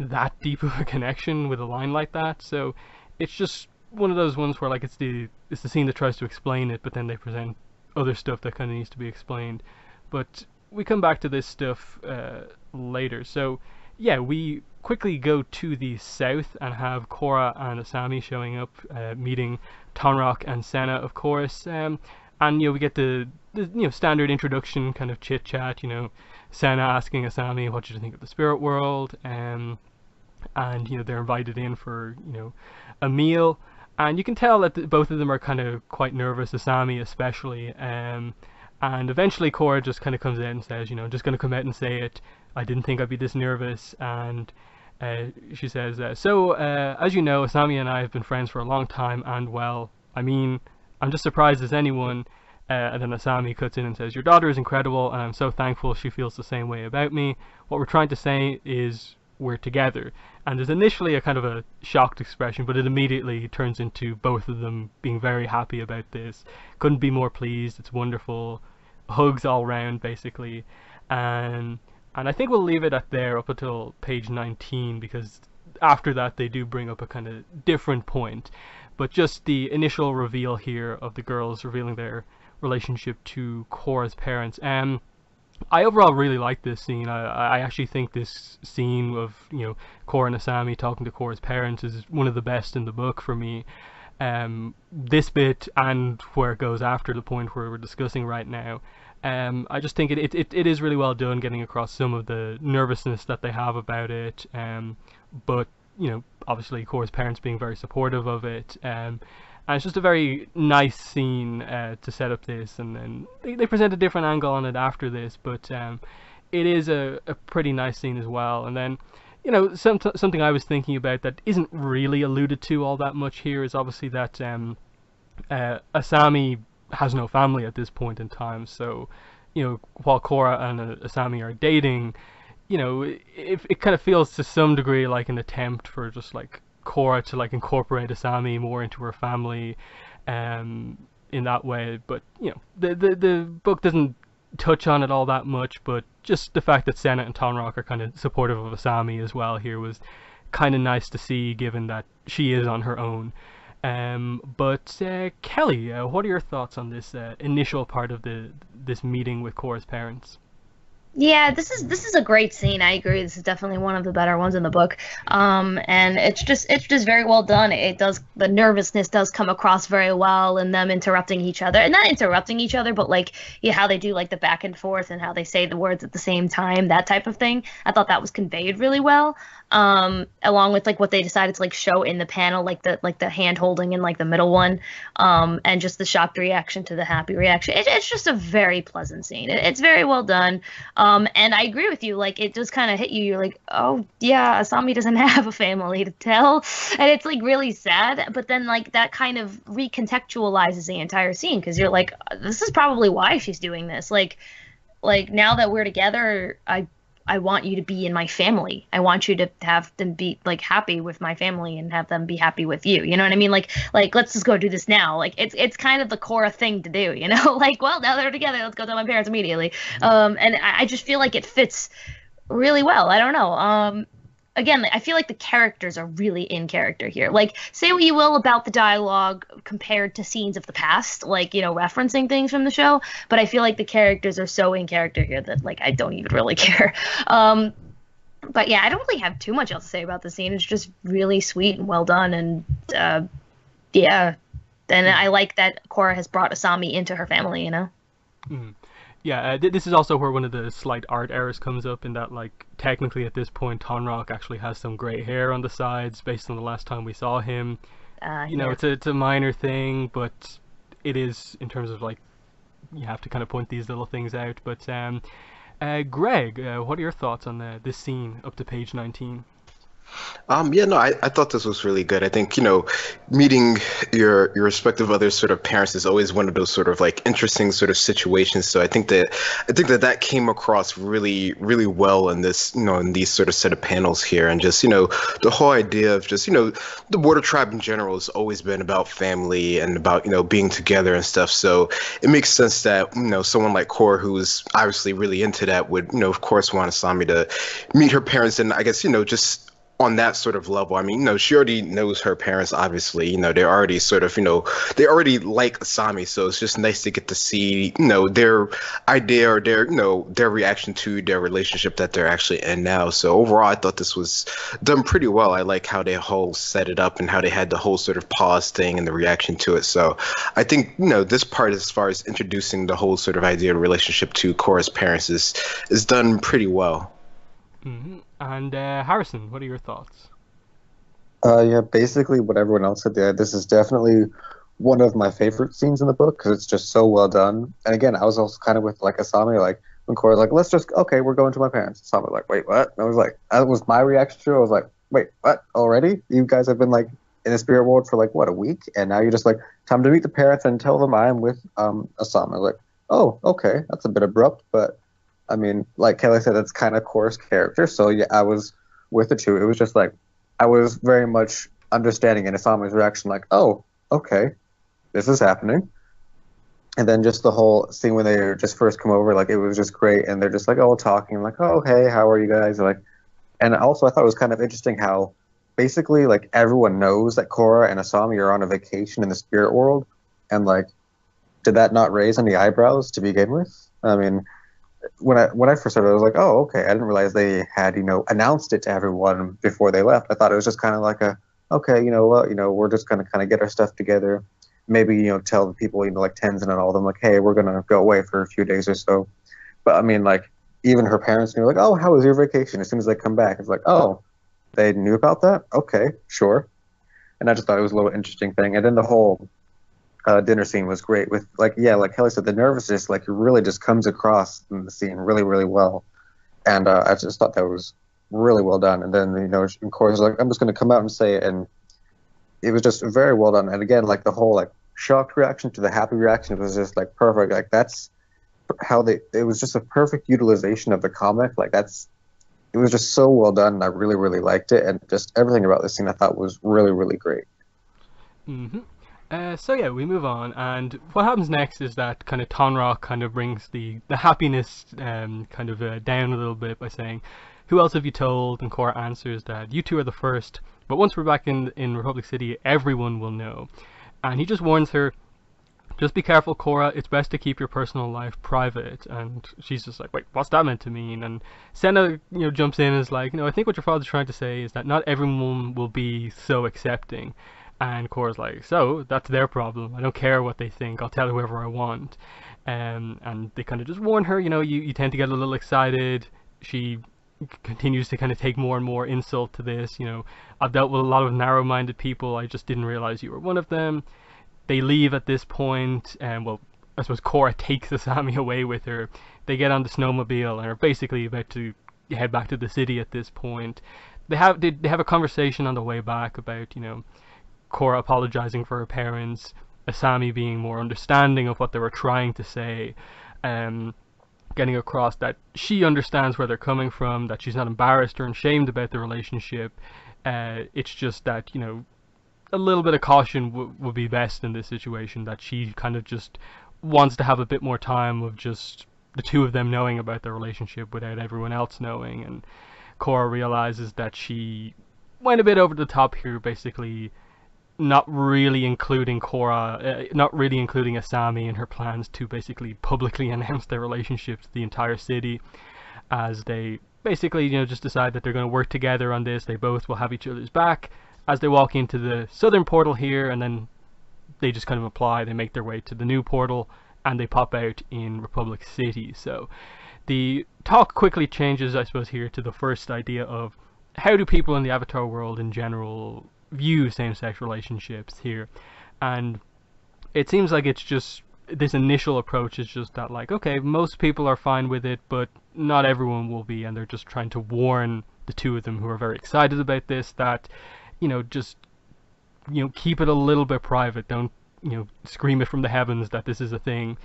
that deep of a connection with a line like that. So it's just one of those ones where like it's the scene that tries to explain it, but then they present other stuff that kind of needs to be explained. But we come back to this stuff later. So yeah, we quickly go to the south and have Korra and Asami showing up, meeting Tonrock and Senna, of course. And we get the standard introduction kind of chit chat. Senna asking Asami, "What did you think of the spirit world?" And they're invited in for a meal, and you can tell that both of them are kind of quite nervous. Asami especially. And eventually Korra just kind of comes in and says, just going to come out and say it. I didn't think I'd be this nervous. And she says, so as you know, Asami and I have been friends for a long time, and well, I I'm just surprised as anyone. And then Asami cuts in and says, "Your daughter is incredible, and I'm so thankful she feels the same way about me. What we're trying to say is we're together." And there's initially a kind of a shocked expression, but it immediately turns into both of them being very happy about this. Couldn't be more pleased. It's wonderful. Hugs all round, basically. And I think we'll leave it at there up until page 19, because after that they do bring up a kind of different point. But just the initial reveal here of the girls revealing their relationship to Korra's parents. I overall really like this scene. I actually think this scene of, Korra and Asami talking to Korra's parents is one of the best in the book for me. This bit and where it goes after the point where we're discussing right now. I just think it is really well done, getting across some of the nervousness that they have about it. But obviously Korra's parents being very supportive of it. And it's just a very nice scene to set up this, and then they present a different angle on it after this, but it is a pretty nice scene as well. And then, something I was thinking about that isn't really alluded to all that much here is obviously that Asami has no family at this point in time, so, while Korra and Asami are dating, it kind of feels to some degree like an attempt for just like Korra to like incorporate Asami more into her family in that way. But the book doesn't touch on it all that much, but just the fact that Senna and Tonrock are kind of supportive of Asami as well here was kind of nice to see, given that she is on her own. But Kelly, what are your thoughts on this initial part of this meeting with Korra's parents? Yeah, this is a great scene. I agree. This is definitely one of the better ones in the book. And it's just very well done. The nervousness does come across very well, and them interrupting each other, and not interrupting each other, but like how they do like the back and forth and how they say the words at the same time, that type of thing. I thought that was conveyed really well. Along with like what they decided to like show in the panel, like the hand holding in like the middle one, and just the shocked reaction to the happy reaction. It's just a very pleasant scene. It's very well done. And I agree with you. Like, it just kind of hit you. You're like, oh yeah, Asami doesn't have a family to tell, and it's like really sad. But then like that kind of recontextualizes the entire scene, because you're like, this is probably why she's doing this. Like now that we're together, I want you to be in my family. I want you to have them be like happy with my family and have them be happy with you. You know what I mean? Like let's just go do this now. Like it's kind of the Korra thing to do, like, well, now they're together, let's go tell my parents immediately. And I just feel like it fits really well. I don't know. Again, I feel like the characters are really in character here. Like, say what you will about the dialogue compared to scenes of the past, like, referencing things from the show, but I feel like the characters are so in character here that, like, I don't even really care. But yeah, I don't really have too much else to say about the scene. It's just really sweet and well done, and yeah. And I like that Korra has brought Asami into her family, Mm. Yeah, this is also where one of the slight art errors comes up, in that, like, technically at this point Tonrock actually has some grey hair on the sides based on the last time we saw him. Yeah. It's a minor thing, but it is, in terms of, like, you have to kind of point these little things out. But Greg, what are your thoughts on this scene up to page 19? Yeah, no, I thought this was really good. I think, meeting your respective other sort of parents is always one of those sort of like interesting sort of situations. So I think that came across really, really well in this, in these sort of set of panels here. And just, the whole idea of just, the Border Tribe in general has always been about family and about, being together and stuff. So it makes sense that, someone like Korra, who is obviously really into that, would, of course want Asami to meet her parents. And I guess, just on that sort of level. I mean, she already knows her parents, obviously. They're already sort of, they already like Asami, so it's just nice to get to see, their idea or their reaction to their relationship that they're actually in now. So overall, I thought this was done pretty well. I like how they whole set it up and how they had the whole sort of pause thing and the reaction to it. So I think, this part, as far as introducing the whole sort of idea of relationship to Korra's parents, is done pretty well. Mm-hmm. And Harrison, what are your thoughts? Yeah, basically what everyone else said there. This is definitely one of my favorite scenes in the book, because it's just so well done. And again, I was also kind of with like Asami, like when Korra's like, we're going to my parents. Asami was like, wait, what? And I was like, that was my reaction to it. I was like, wait, what? Already? You guys have been like in the spirit world for like what, a week, and now you're just like, time to meet the parents and tell them I am with Asami. I was like, oh, okay, that's a bit abrupt, but I mean, like Kelly said, that's kind of Korra's character, so yeah, I was with it too. It was just like I was very much understanding in Asami's reaction, like, oh, okay, this is happening. And then just the whole scene when they just first come over, like it was just great, and they're just like all talking, like, oh, hey, how are you guys? Like, and also I thought it was kind of interesting how basically like everyone knows that Korra and Asami are on a vacation in the spirit world, and like, did that not raise any eyebrows to begin with? I mean, when I first started, I was like, oh, okay, I didn't realize they had announced it to everyone before they left. I thought it was just kind of like a, okay, you know what, we're just gonna kind of get our stuff together. Maybe tell the people like Tenzin and all of them like, hey, we're gonna go away for a few days or so. But I mean, like even her parents knew like, oh, how was your vacation? As soon as they come back, it's like, oh, they knew about that. Okay, sure. And I just thought it was a little interesting thing. And then the whole dinner scene was great with like Kelly said, the nervousness like really just comes across in the scene really really well. And I just thought that was really well done. And then of course like, I'm just gonna come out and say it, and it was just very well done. And again, like the whole like shocked reaction to the happy reaction was just like perfect. Like that's how it was just a perfect utilization of the comic. Like it was just so well done, and I really really liked it, and just everything about this scene I thought was really really great. So yeah, we move on, and what happens next is that kind of Tonrock kind of brings the happiness down a little bit by saying, who else have you told? And Korra answers that you two are the first, but once we're back in Republic City, everyone will know. And he just warns her, just be careful, Korra, it's best to keep your personal life private. And she's just like, wait, what's that meant to mean? And Senna, jumps in and is like, I think what your father's trying to say is that not everyone will be so accepting. And Korra's like, so that's their problem. I don't care what they think. I'll tell whoever I want. And they kind of just warn her, you tend to get a little excited. She continues to kind of take more and more insult to this. I've dealt with a lot of narrow-minded people. I just didn't realize you were one of them. They leave at this point, and well, I suppose Korra takes Asami away with her. They get on the snowmobile and are basically about to head back to the city at this point. They have a conversation on the way back about Korra apologizing for her parents, Asami being more understanding of what they were trying to say, getting across that she understands where they're coming from, that she's not embarrassed or ashamed about the relationship. It's just that, a little bit of caution would be best in this situation, that she kind of just wants to have a bit more time of just the two of them knowing about their relationship without everyone else knowing. And Korra realizes that she went a bit over the top here, basically not really including Asami in her plans to basically publicly announce their relationship to the entire city, as they basically, just decide that they're going to work together on this. They both will have each other's back as they walk into the southern portal here, and then they just kind of apply. They make their way to the new portal, and they pop out in Republic City. So the talk quickly changes, I suppose, here to the first idea of how do people in the Avatar world in general view same-sex relationships here. And it seems like it's just, this initial approach is just that, like, okay, most people are fine with it, but not everyone will be, and they're just trying to warn the two of them who are very excited about this that, just, keep it a little bit private. Don't, scream it from the heavens that this is a thing.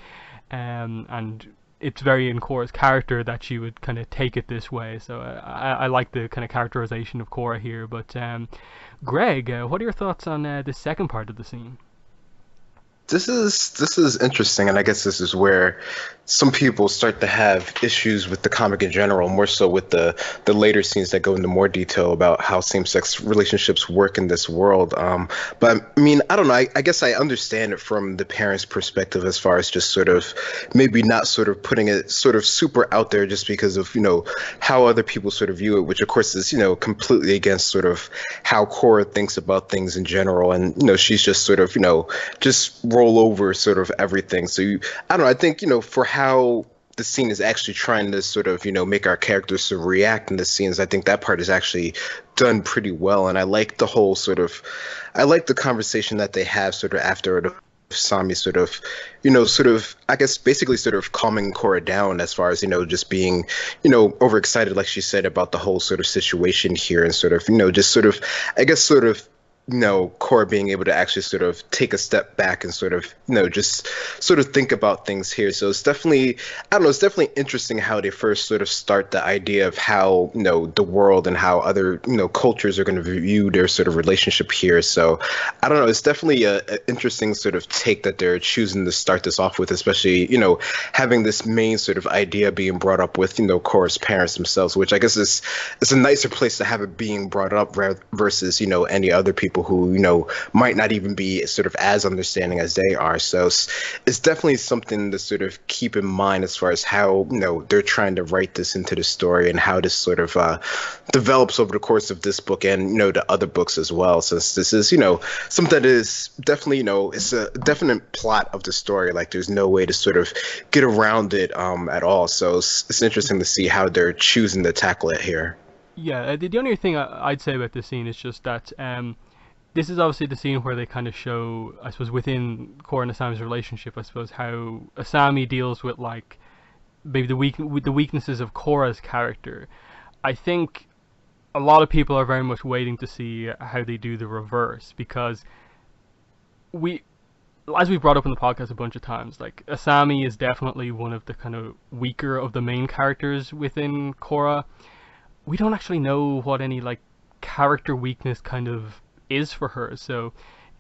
And it's very in Korra's character that she would kind of take it this way. So I like the kind of characterization of Korra here. But Greg, what are your thoughts on the second part of the scene? This is interesting, and I guess this is where some people start to have issues with the comic in general, more so with the later scenes that go into more detail about how same-sex relationships work in this world. But I mean, I don't know. I guess I understand it from the parents' perspective, as far as just sort of maybe not sort of putting it sort of super out there just because of how other people sort of view it, which of course is completely against sort of how Korra thinks about things in general, and she's just sort of just roll over sort of everything. So I don't know, I think for how the scene is actually trying to sort of make our characters sort of react in the scenes, I think that part is actually done pretty well. And I like the whole I like the conversation that they have sort of after Sami sort of I guess basically sort of calming Korra down, as far as just being overexcited, like she said, about the whole sort of situation here, and sort of just sort of I guess sort of Korra being able to actually sort of take a step back and sort of, just sort of think about things here. So it's definitely, I don't know, it's definitely interesting how they first sort of start the idea of how, the world and how other, cultures are going to view their sort of relationship here. So I don't know, it's definitely a interesting sort of take that they're choosing to start this off with, especially, having this main sort of idea being brought up with, Korra's parents themselves, which I guess is a nicer place to have it being brought up versus, any other people who, might not even be sort of as understanding as they are. So it's definitely something to sort of keep in mind as far as how, they're trying to write this into the story and how this sort of develops over the course of this book and, the other books as well. Since this is, something that is definitely, it's a definite plot of the story. Like there's no way to sort of get around it at all. So it's interesting to see how they're choosing to tackle it here. Yeah, the only thing I'd say about this scene is just that this is obviously the scene where they kind of show, I suppose, within Korra and Asami's relationship, I suppose, how Asami deals with, like, maybe the weaknesses of Korra's character. I think a lot of people are very much waiting to see how they do the reverse, because as we brought up in the podcast a bunch of times, like, Asami is definitely one of the kind of weaker of the main characters within Korra. We don't actually know what any, like, character weakness kind of is for her, so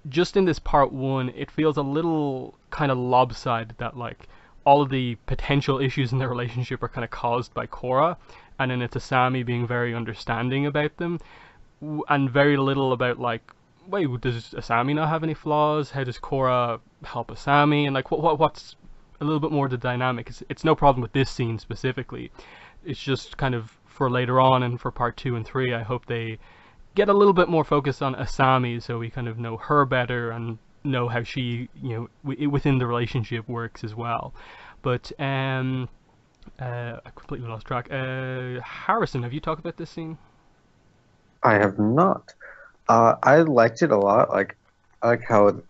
just in this part one, it feels a little kind of lopsided that, like, all of the potential issues in their relationship are kind of caused by Korra, and then it's Asami being very understanding about them, and very little about, like, wait, does Asami not have any flaws? How does Korra help Asami? And, like, what's a little bit more the dynamic? It's no problem with this scene specifically. It's just kind of for later on and for part 2 and 3, I hope they get a little bit more focused on Asami, so we kind of know her better and know how she, within the relationship works as well. But I completely lost track. Harrison, have you talked about this scene? I have not. I liked it a lot. Like, I like how,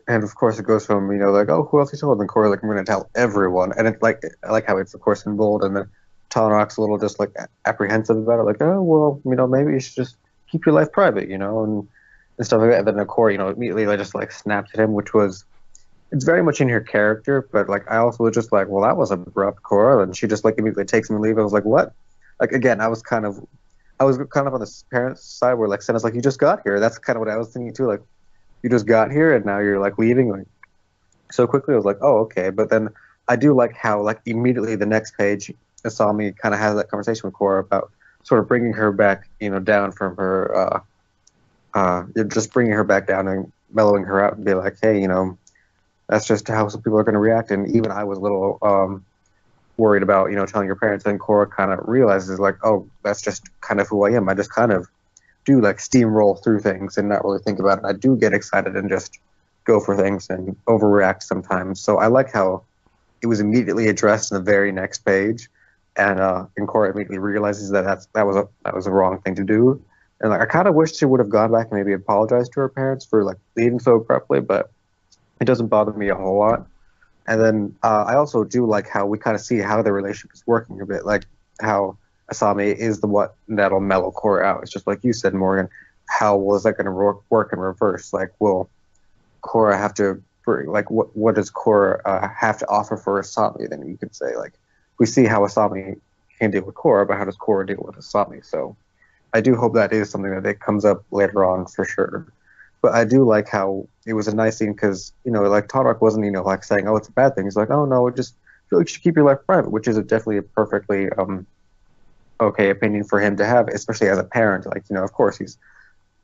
and of course it goes from, like, oh, who else you told? And Korra, like, I'm going to tell everyone. And it's like, I like how it's, of course, in bold, and then Talonrock's a little just, like, apprehensive about it. Like, oh, well, maybe you should just keep your life private, and stuff like that. And then Korra, immediately just, like, snapped at him, which was, it's very much in her character, but, like, I also was just like, well, that was abrupt, Korra. And she just, like, immediately takes him and leaves. I was like, what? Like, again, I was kind of on the parents' side where, like, Senna's like, you just got here. That's kind of what I was thinking too. Like, you just got here and now you're, like, leaving, like, so quickly. I was like, oh, okay. But then I do like how, like, immediately the next page, Asami kind of has that conversation with Korra about sort of bringing her back, down from her, just bringing her back down and mellowing her out and be like, hey, that's just how some people are going to react. And even I was a little worried about, telling your parents. And Korra kind of realizes, like, oh, that's just kind of who I am. I just kind of do, like, steamroll through things and not really think about it. I do get excited and just go for things and overreact sometimes. So I like how it was immediately addressed in the very next page. And Korra immediately realizes that that was a wrong thing to do. And, like, I kind of wish she would have gone back and maybe apologized to her parents for, like, leaving so abruptly, but it doesn't bother me a whole lot. And then I also do like how we kind of see how the relationship is working a bit, like how Asami is the one that'll mellow Korra out. It's just like you said, Morgan. How was that going to work in reverse? Like, will Korra have to, like, what does Korra have to offer for Asami? Then you could say, like, we see how Asami can deal with Korra, but how does Korra deal with Asami? So I do hope that is something that comes up later on for sure. But I do like how it was a nice scene because, like, Todoroki wasn't, like, saying, oh, it's a bad thing. He's like, oh, no, just feel like you should keep your life private, which is definitely a perfectly okay opinion for him to have, especially as a parent. Like, of course,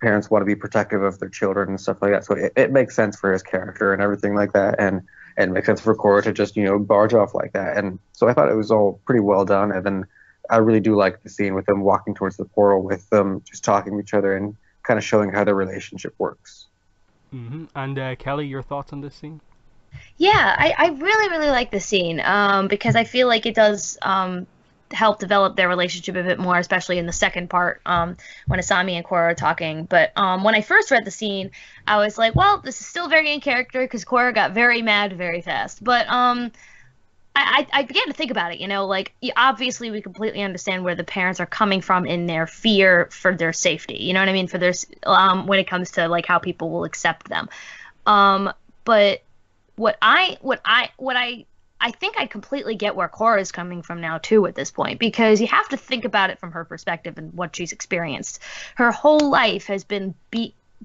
parents want to be protective of their children and stuff like that. So it makes sense for his character and everything like that. And it makes sense for Korra to just, barge off like that. And so I thought it was all pretty well done. And then I really do like the scene with them walking towards the portal with them just talking to each other and kind of showing how their relationship works. Mm-hmm. And Kelly, your thoughts on this scene? Yeah, I really, really like this scene because I feel like it does help develop their relationship a bit more, especially in the second part when Asami and Korra are talking. But when I first read the scene, I was like, well, this is still very in character because Korra got very mad very fast. But I began to think about it, like obviously we completely understand where the parents are coming from in their fear for their safety. You know what I mean? For their when it comes to like how people will accept them. But I think I completely get where Cora is coming from now too at this point, because you have to think about it from her perspective and what she's experienced. Her whole life has been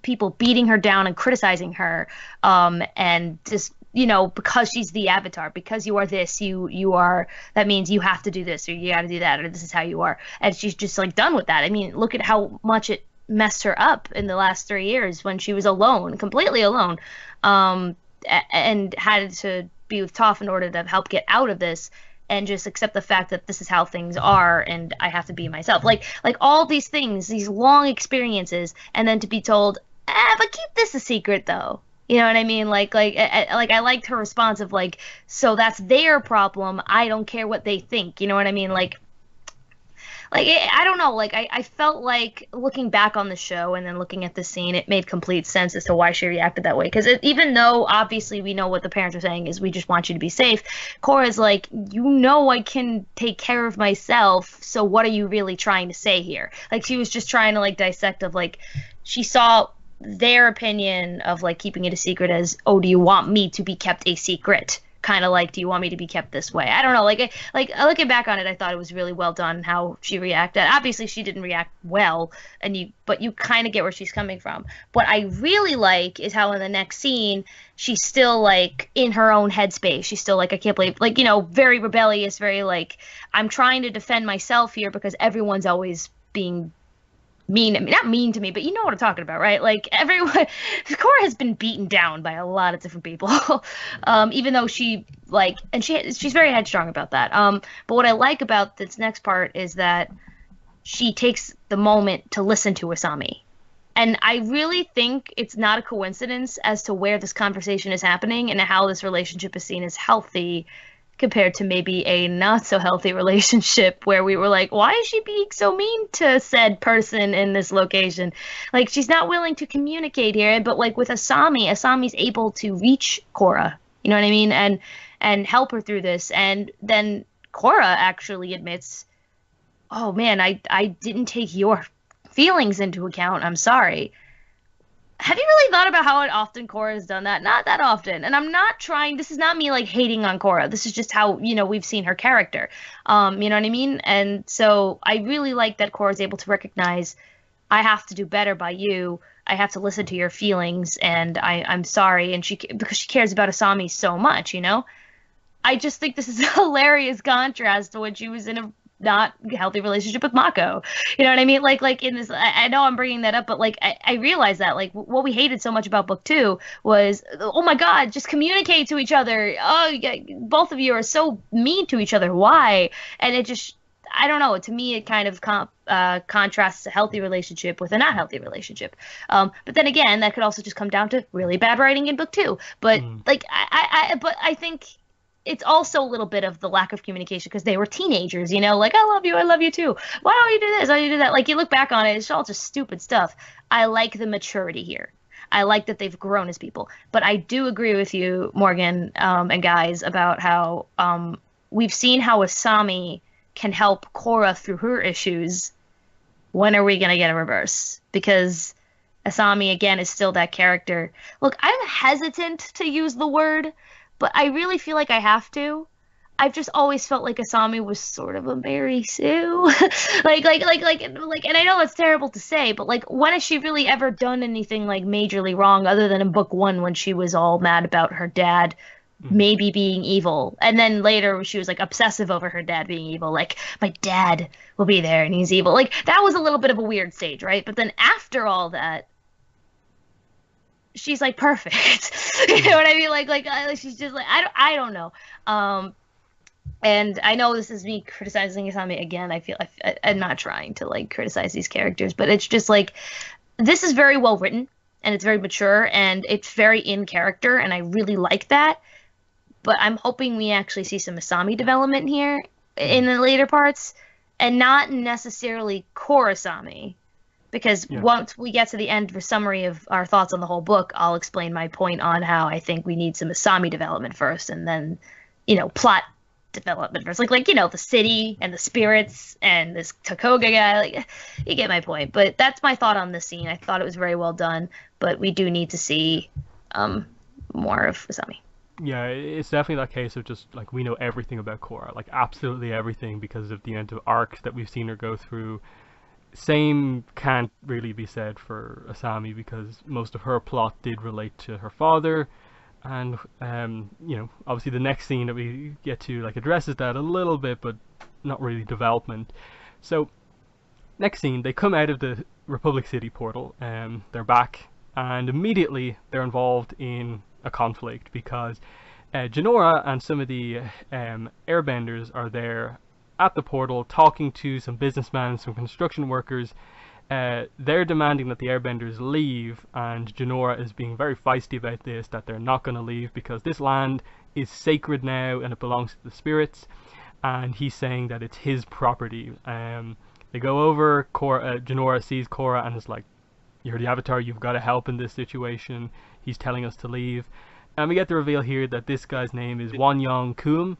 people beating her down and criticizing her, and just because she's the Avatar, because you are this, you are, that means you have to do this or you got to do that or this is how you are, and she's just like done with that. I mean, look at how much it messed her up in the last 3 years when she was alone, completely alone, and had to be with Toph in order to help get out of this and just accept the fact that this is how things are and I have to be myself. Like all these things, these long experiences, and then to be told, but keep this a secret though. You know what I mean? Like I liked her response of like, so that's their problem. I don't care what they think. You know what I mean? Like I don't know. Like I felt like looking back on the show and then looking at the scene, it made complete sense as to why she reacted that way. Because even though obviously we know what the parents are saying is we just want you to be safe, Cora's like, I can take care of myself. So what are you really trying to say here? Like she was just trying to like dissect of like, she saw their opinion of like keeping it a secret as, oh, do you want me to be kept a secret? Kind of like, do you want me to be kept this way? I don't know. Like looking back on it, I thought it was really well done how she reacted. Obviously, she didn't react well, but you kind of get where she's coming from. What I really like is how in the next scene, she's still like in her own headspace. She's still like, I can't believe, like, very rebellious, very like, I'm trying to defend myself here because everyone's always being not mean to me, but you know what I'm talking about, right? Like everyone, Cora has been beaten down by a lot of different people, even though she's very headstrong about that. But what I like about this next part is that she takes the moment to listen to Asami. And I really think it's not a coincidence as to where this conversation is happening and how this relationship is seen as healthy compared to maybe a not so healthy relationship where we were like, why is she being so mean to said person in this location? Like, she's not willing to communicate here. But like with Asami's able to reach Cora, you know what I mean? And help her through this. And then Cora actually admits, oh man, I didn't take your feelings into account. I'm sorry. Have you really thought about how often Cora has done that? Not that often. And I'm not trying, this is not me like hating on Cora. This is just how, we've seen her character. You know what I mean? And so I really like that Cora's able to recognize, I have to do better by you. I have to listen to your feelings and I'm sorry. And because she cares about Asami so much, I just think this is a hilarious contrast to when she was in a not healthy relationship with Mako. You know what I mean? Like in this, I know I'm bringing that up, but like I realized that like what we hated so much about book 2 was, oh my God, just communicate to each other. Oh, both of you are so mean to each other. Why? And it just, I don't know. To me, it kind of contrasts a healthy relationship with a not healthy relationship. But then again, that could also just come down to really bad writing in book 2. But but I think it's also a little bit of the lack of communication because they were teenagers, like, I love you too. Why don't you do this? Why don't you do that? Like, you look back on it, it's all just stupid stuff. I like the maturity here. I like that they've grown as people. But I do agree with you, Morgan, and guys, about how we've seen how Asami can help Cora through her issues. When are we going to get a reverse? Because Asami, again, is still that character. Look, I'm hesitant to use the word, but I really feel like I have to. I've just always felt like Asami was sort of a Mary Sue. like, and I know it's terrible to say, but like, when has she really ever done anything like majorly wrong other than in book 1 when she was all mad about her dad maybe being evil, and then later she was like obsessive over her dad being evil, like, my dad will be there and he's evil. Like, that was a little bit of a weird stage, right? But then after all that, she's like perfect. You know what I mean? Like she's just like, I don't know. And I know this is me criticizing Asami again. I feel I'm not trying to like criticize these characters, but it's just like, this is very well written and it's very mature and it's very in character, and I really like that. But I'm hoping we actually see some Asami development here in the later parts, and not necessarily core Asami. Because once we get to the end of a summary of our thoughts on the whole book, I'll explain my point on how I think we need some Asami development first, and then, plot development first. Like you know, the city and the spirits and this Takoga guy. Like, you get my point. But that's my thought on this scene. I thought it was very well done, but we do need to see more of Asami. Yeah, it's definitely that case of just like we know everything about Korra, like absolutely everything because of the amount of arcs that we've seen her go through. Same can't really be said for Asami because most of her plot did relate to her father, and you know, obviously the next scene that we get to like addresses that a little bit, but not really development. So next scene, they come out of the Republic City portal, they're back, and immediately they're involved in a conflict because Jinora and some of the airbenders are there at the portal talking to some businessmen, some construction workers. They're demanding that the airbenders leave, and Jinora is being very feisty about this, that they're not going to leave because this land is sacred now and it belongs to the spirits, and he's saying that it's his property. They go over, Jinora sees Korra and is like, "You're the Avatar, you've got to help in this situation. He's telling us to leave." And we get the reveal here that this guy's name is Wanyang Kum,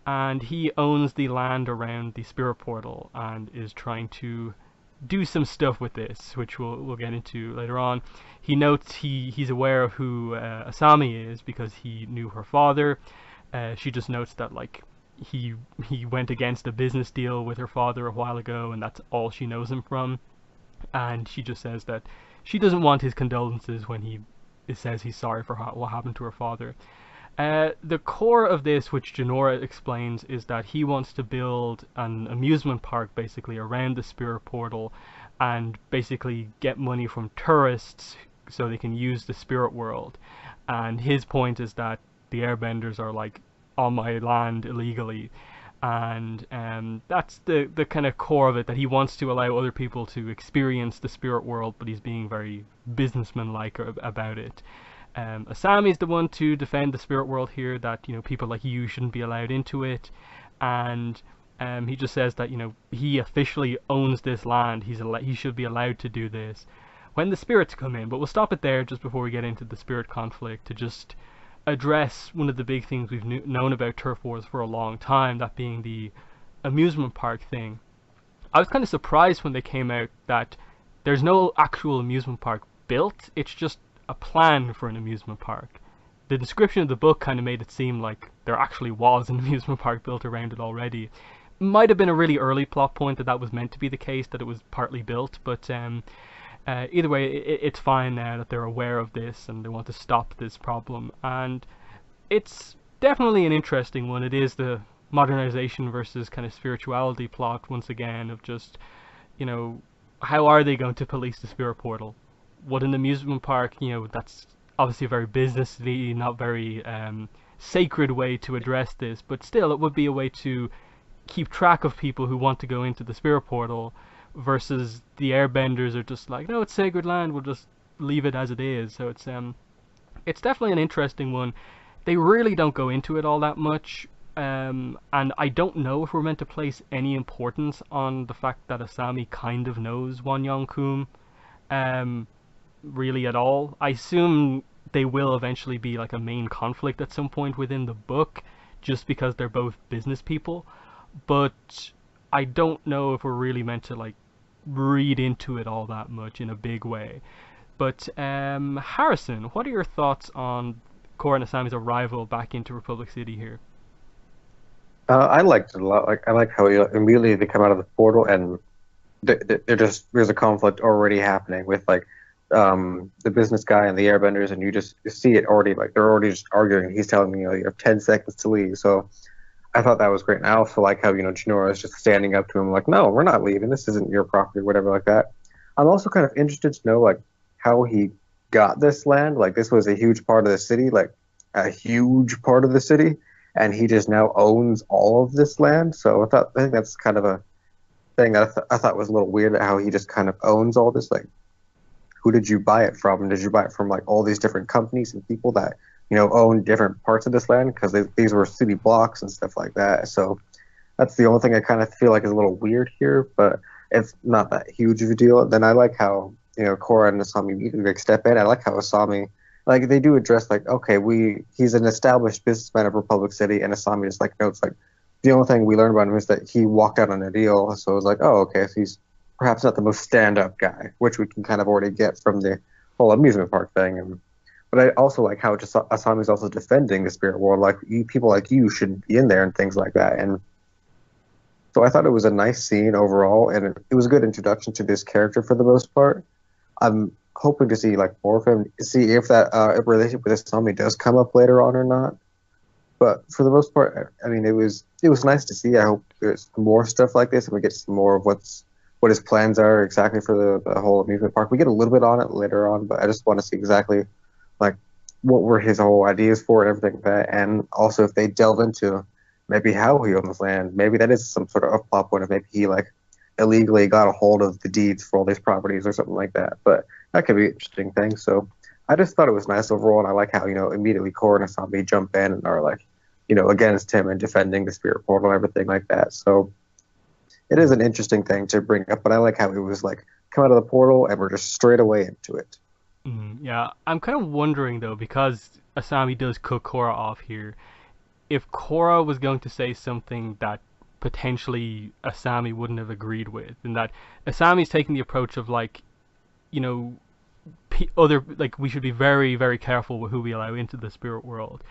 and he owns the land around the spirit portal and is trying to do some stuff with this, which we'll get into later on. He notes he's aware of who Asami is because he knew her father. She just notes that like he went against a business deal with her father a while ago, and that's all she knows him from. And she just says that she doesn't want his condolences when he says he's sorry for what happened to her father. The core of this, which Jinora explains, is that he wants to build an amusement park basically around the spirit portal and basically get money from tourists so they can use the spirit world. And his point is that the airbenders are like on my land illegally, and that's the kind of core of it, that he wants to allow other people to experience the spirit world, but he's being very businessman-like about it. Asami is the one to defend the spirit world here, that you know people like you shouldn't be allowed into it, and he just says that you know he officially owns this land. He should be allowed to do this when the spirits come in. But we'll stop it there just before we get into the spirit conflict to just address one of the big things we've known about Turf Wars for a long time, that being the amusement park thing. I was kind of surprised when they came out that there's no actual amusement park built. It's just a plan for an amusement park. The description of the book kind of made it seem like there actually was an amusement park built around it already. Might have been a really early plot point that was meant to be the case, that it was partly built, but either way, it's fine now that they're aware of this and they want to stop this problem. And it's definitely an interesting one. It is the modernization versus kind of spirituality plot once again, of just, you know, how are they going to police the spirit portal? What an amusement park, you know, that's obviously a very businessy, not very sacred way to address this, but still it would be a way to keep track of people who want to go into the spirit portal, versus the airbenders are just like, no, it's sacred land, we'll just leave it as it is. So it's definitely an interesting one. They really don't go into it all that much, and I don't know if we're meant to place any importance on the fact that Asami kind of knows Wanyang Kum really at all. I assume they will eventually be like a main conflict at some point within the book, just because they're both business people, but I don't know if we're really meant to like read into it all that much in a big way. But Harrison, what are your thoughts on Korra and Asami's arrival back into Republic City here? I liked it a lot. Like I like how immediately they come out of the portal and there's a conflict already happening with like the business guy and the airbenders, and you see it already, like they're already just arguing. He's telling me, you know, you have 10 seconds to leave. So I thought that was great. And I also like how, you know, Jinora is just standing up to him like, no, we're not leaving. This isn't your property, whatever like that. I'm also kind of interested to know like how he got this land. Like this was a huge part of the city, like a huge part of the city, and he just now owns all of this land. So I think that's kind of a thing that I thought was a little weird, how he just kind of owns all this. Like, who did you buy it from? And did you buy it from like all these different companies and people that, you know, own different parts of this land? Because these were city blocks and stuff like that. So that's the only thing I kind of feel like is a little weird here, but it's not that huge of a deal. Then I like how, you know, Korra and Asami immediately like step in. I like how Asami, like they do address like, okay, he's an established businessman of Republic City, and Asami just like notes like, the only thing we learned about him is that he walked out on a deal. So it was like, oh, okay, so he's perhaps not the most stand-up guy, which we can kind of already get from the whole amusement park thing. And but I also like how just Asami's also defending the spirit world, like people like you shouldn't be in there and things like that. And so I thought it was a nice scene overall, and it was a good introduction to this character for the most part. I'm hoping to see like more of him, see if that relationship with Asami does come up later on or not. But for the most part, I mean, it was nice to see. I hope there's more stuff like this, and we get some more of what his plans are exactly for the whole amusement park. We get a little bit on it later on, but I just want to see exactly like what were his whole ideas for it, everything like that, and also if they delve into maybe how he owned this land. Maybe that is some sort of plot point of maybe he like illegally got a hold of the deeds for all these properties or something like that. But that could be an interesting thing. So I just thought it was nice overall, and I like how, immediately Corrin and Asami jump in and are like, against him and defending the spirit portal and everything like that. So it is an interesting thing to bring up, but I like how it was like come out of the portal and we're just straight away into it. Yeah, I'm kind of wondering though, because Asami does cook Korra off here, if Korra was going to say something that potentially Asami wouldn't have agreed with, and that Asami's taking the approach of like, we should be very, very careful with who we allow into the spirit world,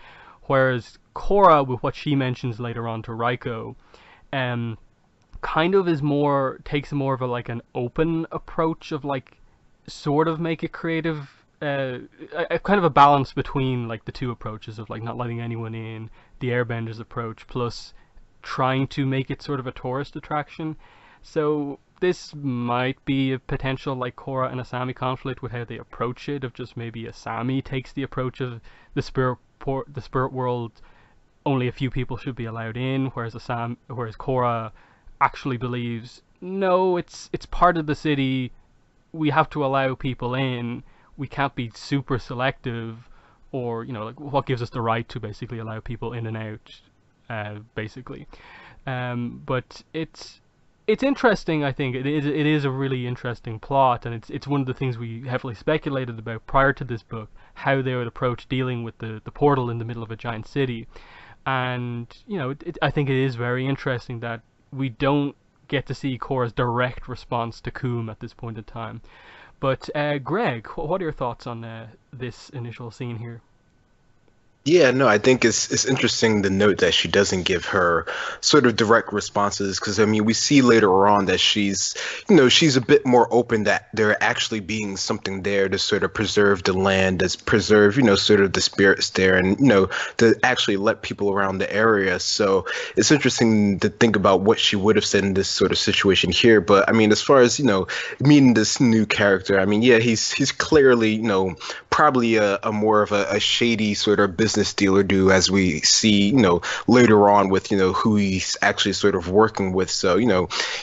whereas Korra, with what she mentions later on to Raiko, kind of takes more of an open approach of like sort of make it creative, a kind of a balance between like the two approaches of like not letting anyone in, the airbenders approach, plus trying to make it sort of a tourist attraction. So this might be a potential like Korra and Asami conflict with how they approach it, of just maybe Asami takes the approach of the spirit world, only a few people should be allowed in, whereas Korra actually believes, no, it's part of the city, we have to allow people in, we can't be super selective, or like what gives us the right to basically allow people in and out, basically. But it's interesting. I think it is a really interesting plot, and it's one of the things we heavily speculated about prior to this book, how they would approach dealing with the portal in the middle of a giant city. And I think it is very interesting that we don't get to see Korra's direct response to Coom at this point in time. But Greg, what are your thoughts on this initial scene here? Yeah, no, I think it's interesting to note that she doesn't give her sort of direct responses, because I mean we see later on that she's a bit more open that there actually being something there to sort of preserve the land, that's preserve sort of the spirits there, and to actually let people around the area. So it's interesting to think about what she would have said in this sort of situation here. But I mean, as far as meeting this new character, I mean, yeah, he's clearly probably a more of a shady sort of business dealer do, as we see later on with who he's actually sort of working with. So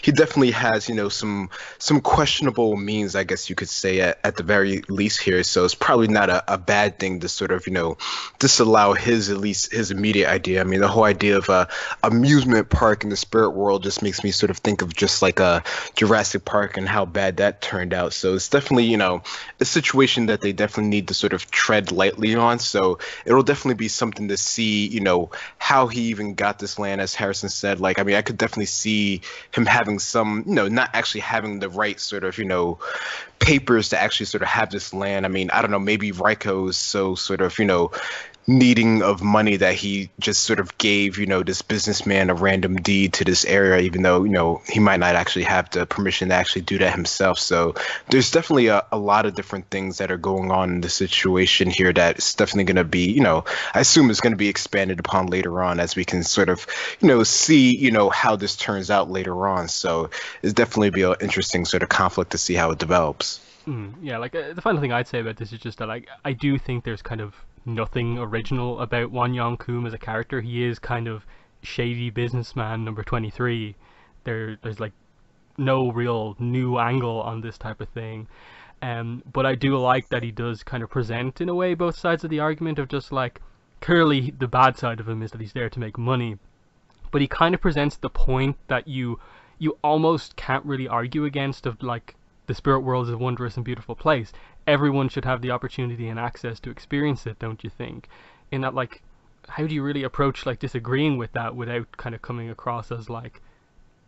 he definitely has some questionable means, I guess you could say, at the very least here. So it's probably not a bad thing to sort of disallow at least his immediate idea. I mean, the whole idea of a amusement park in the spirit world just makes me sort of think of just like a Jurassic Park and how bad that turned out. So it's definitely a situation that they definitely need to sort of tread lightly on. So it'll definitely be something to see, how he even got this land, as Harrison said. Like, I mean, I could definitely see him having some, not actually having the right sort of, papers to actually sort of have this land. I mean, I don't know, maybe Raiko is so sort of, needing of money that he just sort of gave, this businessman a random deed to this area, even though, he might not actually have the permission to actually do that himself. So there's definitely a lot of different things that are going on in the situation here that is definitely going to be, I assume it's going to be expanded upon later on, as we can sort of, see, how this turns out later on. So it's definitely be an interesting sort of conflict to see how it develops. Yeah, like the final thing I'd say about this is just that, like, I do think there's kind of nothing original about Won-Young Coom as a character. He is kind of shady businessman number 23. There's like no real new angle on this type of thing. But I do like that he does kind of present, in a way, both sides of the argument of just like, clearly the bad side of him is that he's there to make money, but he kind of presents the point that you almost can't really argue against, of like, the spirit world is a wondrous and beautiful place. Everyone should have the opportunity and access to experience it, don't you think? In that, like, how do you really approach like disagreeing with that without kind of coming across as like,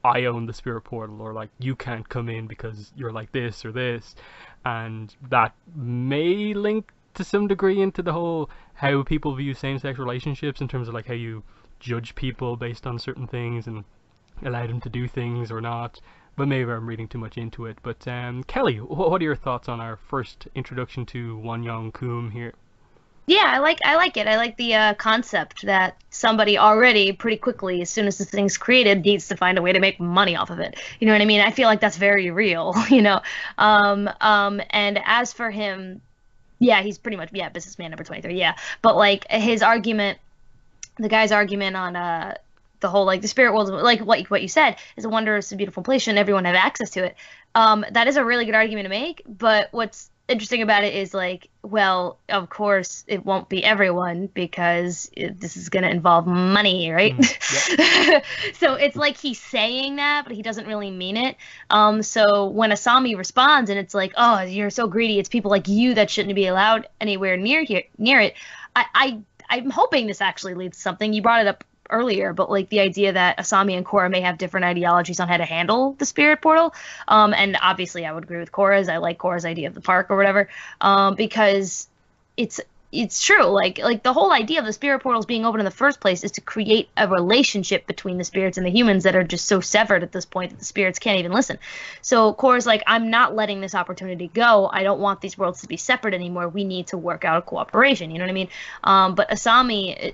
I own the spirit portal, or like, you can't come in because you're like this or this. And that may link to some degree into the whole how people view same-sex relationships, in terms of like how you judge people based on certain things and allow them to do things or not. But maybe I'm reading too much into it. But Kelly, what are your thoughts on our first introduction to Wonyoung Kum here? Yeah, I like it. I like the concept that somebody already pretty quickly, as soon as the thing's created, needs to find a way to make money off of it. You know what I mean? I feel like that's very real, you know. And as for him, yeah, he's pretty much, yeah, businessman number 23, yeah. But like his argument, the guy's argument on the whole like the spirit world, like what you said, is a wondrous and beautiful place and everyone have access to it. That is a really good argument to make, but what's interesting about it is like, well, of course it won't be everyone because this is going to involve money, right? Yep. So it's like he's saying that, but he doesn't really mean it. So when Asami responds and it's like, oh, you're so greedy, it's people like you that shouldn't be allowed anywhere near it. I'm hoping this actually leads to something. You brought it up earlier, but like the idea that Asami and Korra may have different ideologies on how to handle the spirit portal. And obviously I would agree with Korra's. I like Korra's idea of the park or whatever, because it's true. Like the whole idea of the spirit portals being open in the first place is to create a relationship between the spirits and the humans that are just so severed at this point that the spirits can't even listen. So Korra's like, I'm not letting this opportunity go. I don't want these worlds to be separate anymore. We need to work out a cooperation. You know what I mean? But Asami,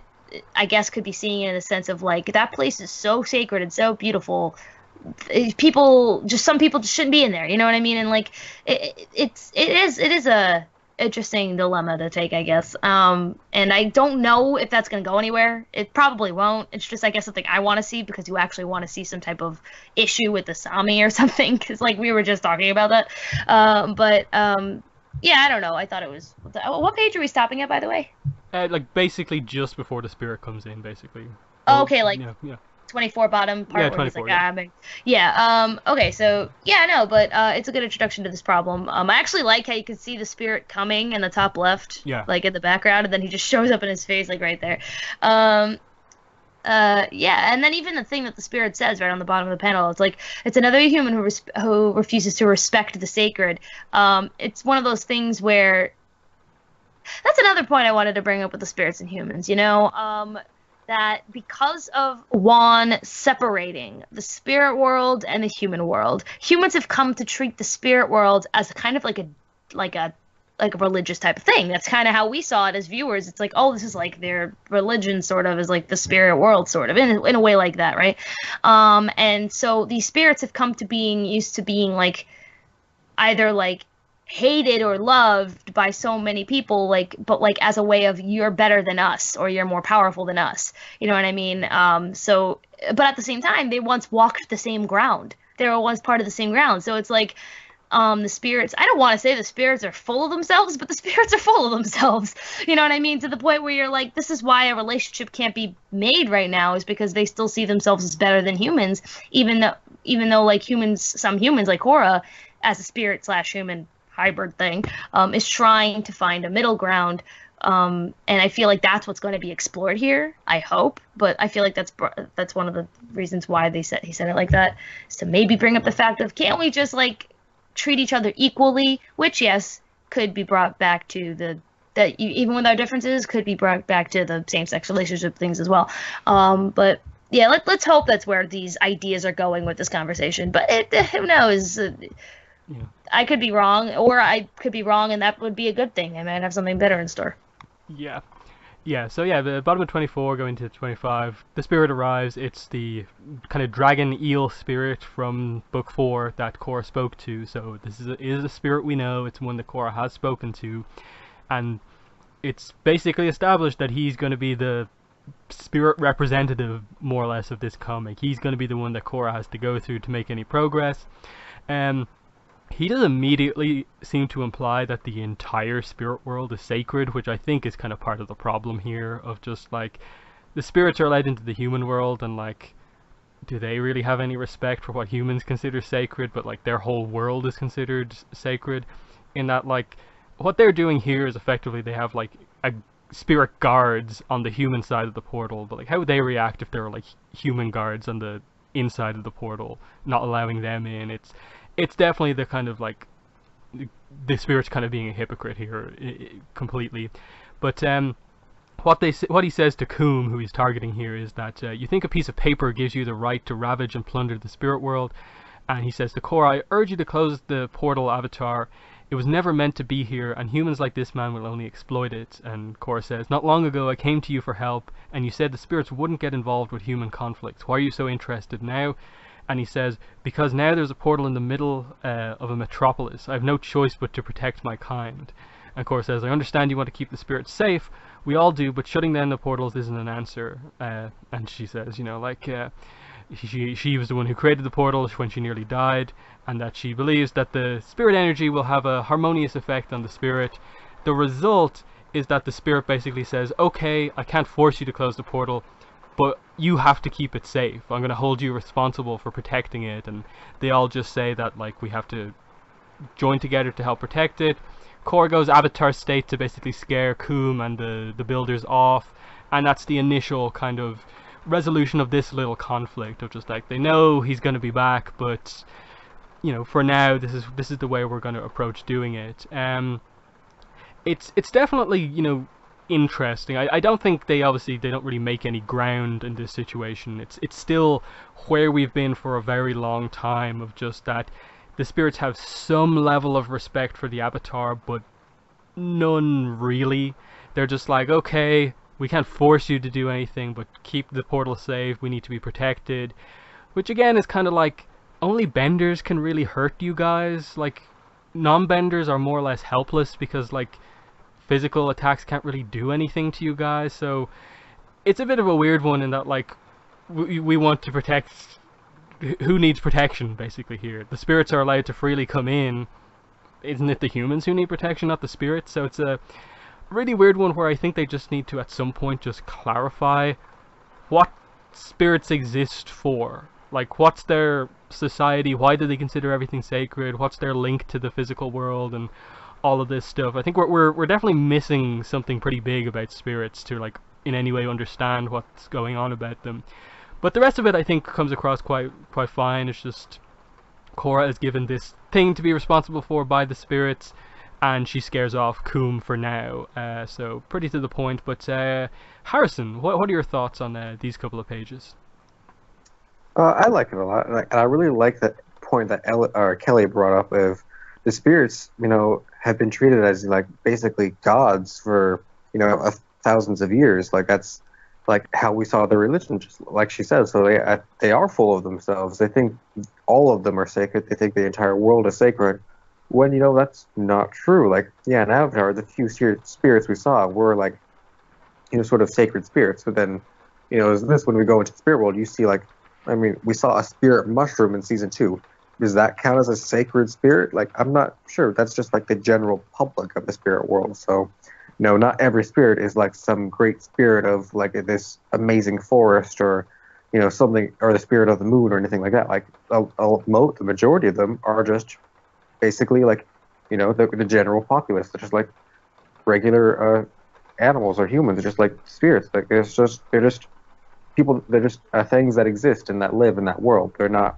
I guess, could be seeing it in a sense of like, that place is so sacred and so beautiful. Some people just shouldn't be in there. You know what I mean? And like, it is a interesting dilemma to take, I guess. And I don't know if that's going to go anywhere. It probably won't. It's just, I guess, something I want to see, because you actually want to see some type of issue with Asami or something. Because like we were just talking about that. Yeah, I don't know. I thought it was. What page are we stopping at, by the way? Like basically just before the spirit comes in, basically. Oh, okay, like yeah. 24 bottom part. Yeah, where he's 24. Like, yeah. Okay, so yeah, no, but it's a good introduction to this problem. I actually like how you can see the spirit coming in the top left, yeah, like in the background, and then he just shows up in his face, like right there. Yeah, and then even the thing that the spirit says right on the bottom of the panel, it's like, it's another human who refuses to respect the sacred. It's one of those things where, that's another point I wanted to bring up with the spirits and humans, you know, that because of Juan separating the spirit world and the human world, humans have come to treat the spirit world as kind of like a religious type of thing. That's kind of how we saw it as viewers. It's like, oh, this is like their religion, sort of, is like the spirit world, sort of, in a way like that, right? And so these spirits have come to being used to being like either like hated or loved by so many people, like, but like as a way of, you're better than us or you're more powerful than us, you know what I mean? So but at the same time, they once walked the same ground. They were once part of the same ground. So it's like, the spirits, I don't want to say the spirits are full of themselves, but the spirits are full of themselves, you know what I mean? To the point where you're like, this is why a relationship can't be made right now, is because they still see themselves as better than humans, even though like some humans like Korra, as a spirit / human hybrid thing, is trying to find a middle ground. And I feel like that's what's going to be explored here, I hope. But I feel like that's one of the reasons why he said it like that, is to maybe bring up the fact of, can't we just like treat each other equally, which, yes, could be brought back to that even with our differences, could be brought back to the same-sex relationship things as well. But yeah, let's hope that's where these ideas are going with this conversation. But who knows? Yeah. I could be wrong, or I could be wrong, and that would be a good thing. I might have something better in store. Yeah. Yeah, so yeah, the bottom of 24 going to 25, the spirit arrives. It's the kind of dragon eel spirit from book 4 that Korra spoke to. So this is a spirit we know. It's one that Korra has spoken to, and it's basically established that he's going to be the spirit representative, more or less, of this comic. He's going to be the one that Korra has to go through to make any progress. He does immediately seem to imply that the entire spirit world is sacred, which I think is kind of part of the problem here, of just like, the spirits are allowed into the human world, and like, do they really have any respect for what humans consider sacred, but like their whole world is considered sacred, in that like, what they're doing here is effectively they have like a spirit guards on the human side of the portal, but like how would they react if there were like human guards on the inside of the portal, not allowing them in? It's definitely the kind of like the spirit's kind of being a hypocrite here, completely. But what he says to Coom, who he's targeting here, is that you think a piece of paper gives you the right to ravage and plunder the spirit world, and he says to Korra, I urge you to close the portal, Avatar. It was never meant to be here, and humans like this man will only exploit it. And Korra says, not long ago I came to you for help, and you said the spirits wouldn't get involved with human conflicts. Why are you so interested now? And he says, because now there's a portal in the middle of a metropolis. I have no choice but to protect my kind. And Korra says, I understand you want to keep the spirits safe. We all do, but shutting down the portals isn't an answer. And she says, you know, like, she was the one who created the portal when she nearly died, and that she believes that the spirit energy will have a harmonious effect on the spirit. The result is that the spirit basically says, okay, I can't force you to close the portal, but you have to keep it safe. I'm going to hold you responsible for protecting it. And they all just say that, like, we have to join together to help protect it. Korra goes Avatar state to basically scare Coom and the builders off, and that's the initial kind of resolution of this little conflict of just like, they know he's going to be back, but you know, for now this is the way we're going to approach doing it. It's definitely, you know, interesting. I don't think they don't really make any ground in this situation. It's still where we've been for a very long time, of just that the spirits have some level of respect for the Avatar, but none really. They're just like, okay, we can't force you to do anything, but keep the portal safe, we need to be protected. Which again is kind of like, only benders can really hurt you guys. Like, non-benders are more or less helpless because, like, physical attacks can't really do anything to you guys. So it's a bit of a weird one in that, like, we want to protect who needs protection, basically. Here the spirits are allowed to freely come in. Isn't it the humans who need protection, not the spirits? So it's a really weird one where I think they just need to at some point just clarify what spirits exist for. Like, what's their society, why do they consider everything sacred, what's their link to the physical world, and all of this stuff. I think we're definitely missing something pretty big about spirits to, like, in any way understand what's going on about them. But the rest of it, I think, comes across quite fine. It's just Korra is given this thing to be responsible for by the spirits, and she scares off Coom for now. So pretty to the point. But Harrison, what are your thoughts on these couple of pages? I like it a lot, and I really like that point that Kelly brought up of the spirits, you know, have been treated as, like, basically gods for, you know, thousands of years. Like, that's like how we saw the religion, just like she said. So they are full of themselves. They think all of them are sacred. They think the entire world is sacred, when, you know, that's not true. Like, yeah, in Avatar, the few spirits we saw were, like, you know, sort of sacred spirits. But then, you know, when we go into the spirit world, you see, like, I mean, we saw a spirit mushroom in season 2. Does that count as a sacred spirit? Like, I'm not sure. That's just like the general public of the spirit world. So, you know, not every spirit is like some great spirit of, like, this amazing forest, or, you know, something, or the spirit of the moon or anything like that. Like, the majority of them are just basically, like, you know, the general populace. They're just like regular animals or humans. They're just like spirits. Like, they're just people. They're just things that exist and that live in that world. They're not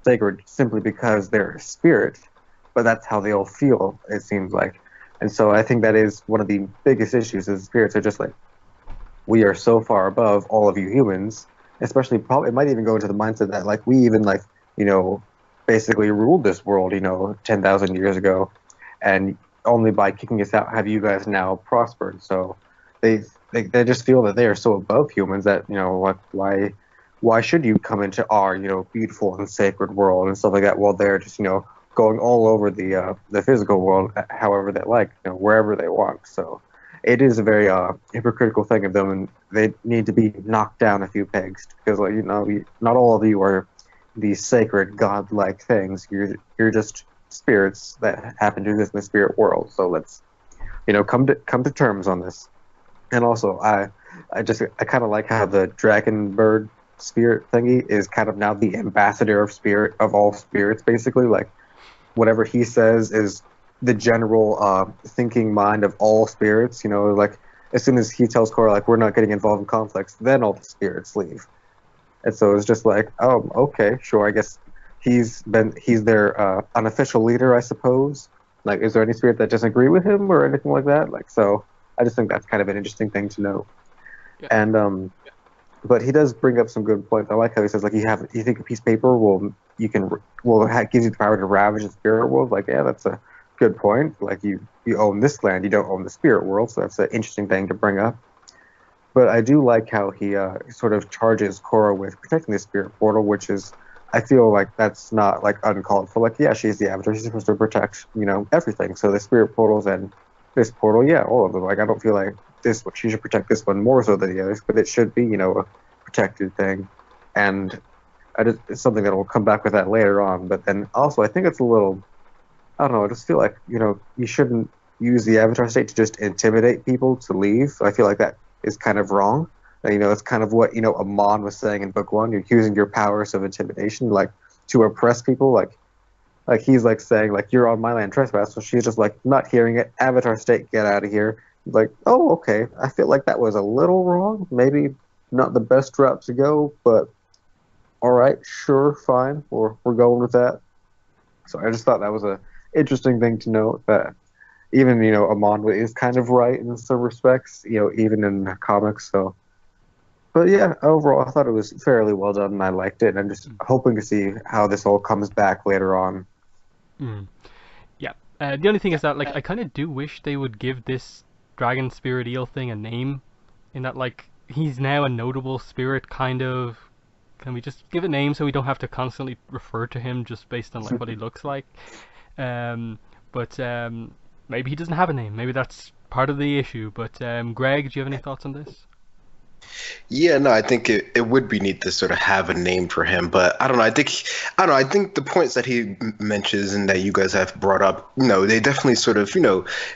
sacred simply because they're a spirit, but that's how they all feel, it seems like. And so I think that is one of the biggest issues, is spirits are just like, we are so far above all of you humans, especially, probably it might even go into the mindset that, like, we even, like, you know, basically ruled this world, you know, 10,000 years ago, and only by kicking us out have you guys now prospered. So they just feel that they are so above humans that, you know, what, why should you come into our, you know, beautiful and sacred world and stuff like that, while they're just, you know, going all over the physical world however they like, you know, wherever they want. So it is a very hypocritical thing of them, and they need to be knocked down a few pegs, because, like, you know, not all of you are these sacred godlike things. You're just spirits that happen to exist in the spirit world. So let's, you know, come to terms on this. And also, I kind of like how the dragon bird spirit thingy is kind of now the ambassador of all spirits, basically. Like, whatever he says is the general thinking mind of all spirits. You know, like, as soon as he tells Korra, like, we're not getting involved in conflicts, then all the spirits leave. And so it's just like, oh, okay, sure, I guess he's their unofficial leader, I suppose. Like, is there any spirit that doesn't agree with him or anything like that? Like, so I just think that's kind of an interesting thing to know. Yeah. And but he does bring up some good points. I like how he says, like, you think a piece of paper gives you the power to ravage the spirit world. Like, yeah, that's a good point. Like, you own this land, you don't own the spirit world, so that's an interesting thing to bring up. But I do like how he sort of charges Korra with protecting the spirit portal, which is, I feel like that's not like uncalled for. Like, yeah, she's the Avatar, she's supposed to protect, everything. So the spirit portals and this portal, yeah, all of them. Like, I don't feel like she should protect this one more so than the others, but it should be, a protected thing. And it's something that will come back with that later on. But then also, I think it's a little, I don't know, I just feel like, you shouldn't use the Avatar state to just intimidate people to leave. I feel like that is kind of wrong. It's kind of what, Amon was saying in book 1. You're using your powers of intimidation, like, to oppress people. Like he's like saying, like, you're on my land, trespass. So she's just like not hearing it. Avatar state, get out of here. Like, oh, okay. I feel like that was a little wrong. Maybe not the best route to go, but all right, sure, fine. We're going with that. So I just thought that was a interesting thing to note, that even, Amon is kind of right in some respects, even in the comics. So, but yeah, overall, I thought it was fairly well done, and I liked it. And I'm just hoping to see how this all comes back later on. Yeah. The only thing is that, like, I kind of do wish they would give this dragon spirit eel thing a name, in that, like, he's now a notable spirit, kind of. Can we just give a name so we don't have to constantly refer to him just based on, like, what he looks like? But maybe he doesn't have a name. Maybe that's part of the issue. But Greg, do you have any thoughts on this? Yeah, no, I think it would be neat to sort of have a name for him, but I don't know. I think the points that he mentions and that you guys have brought up, they definitely sort of,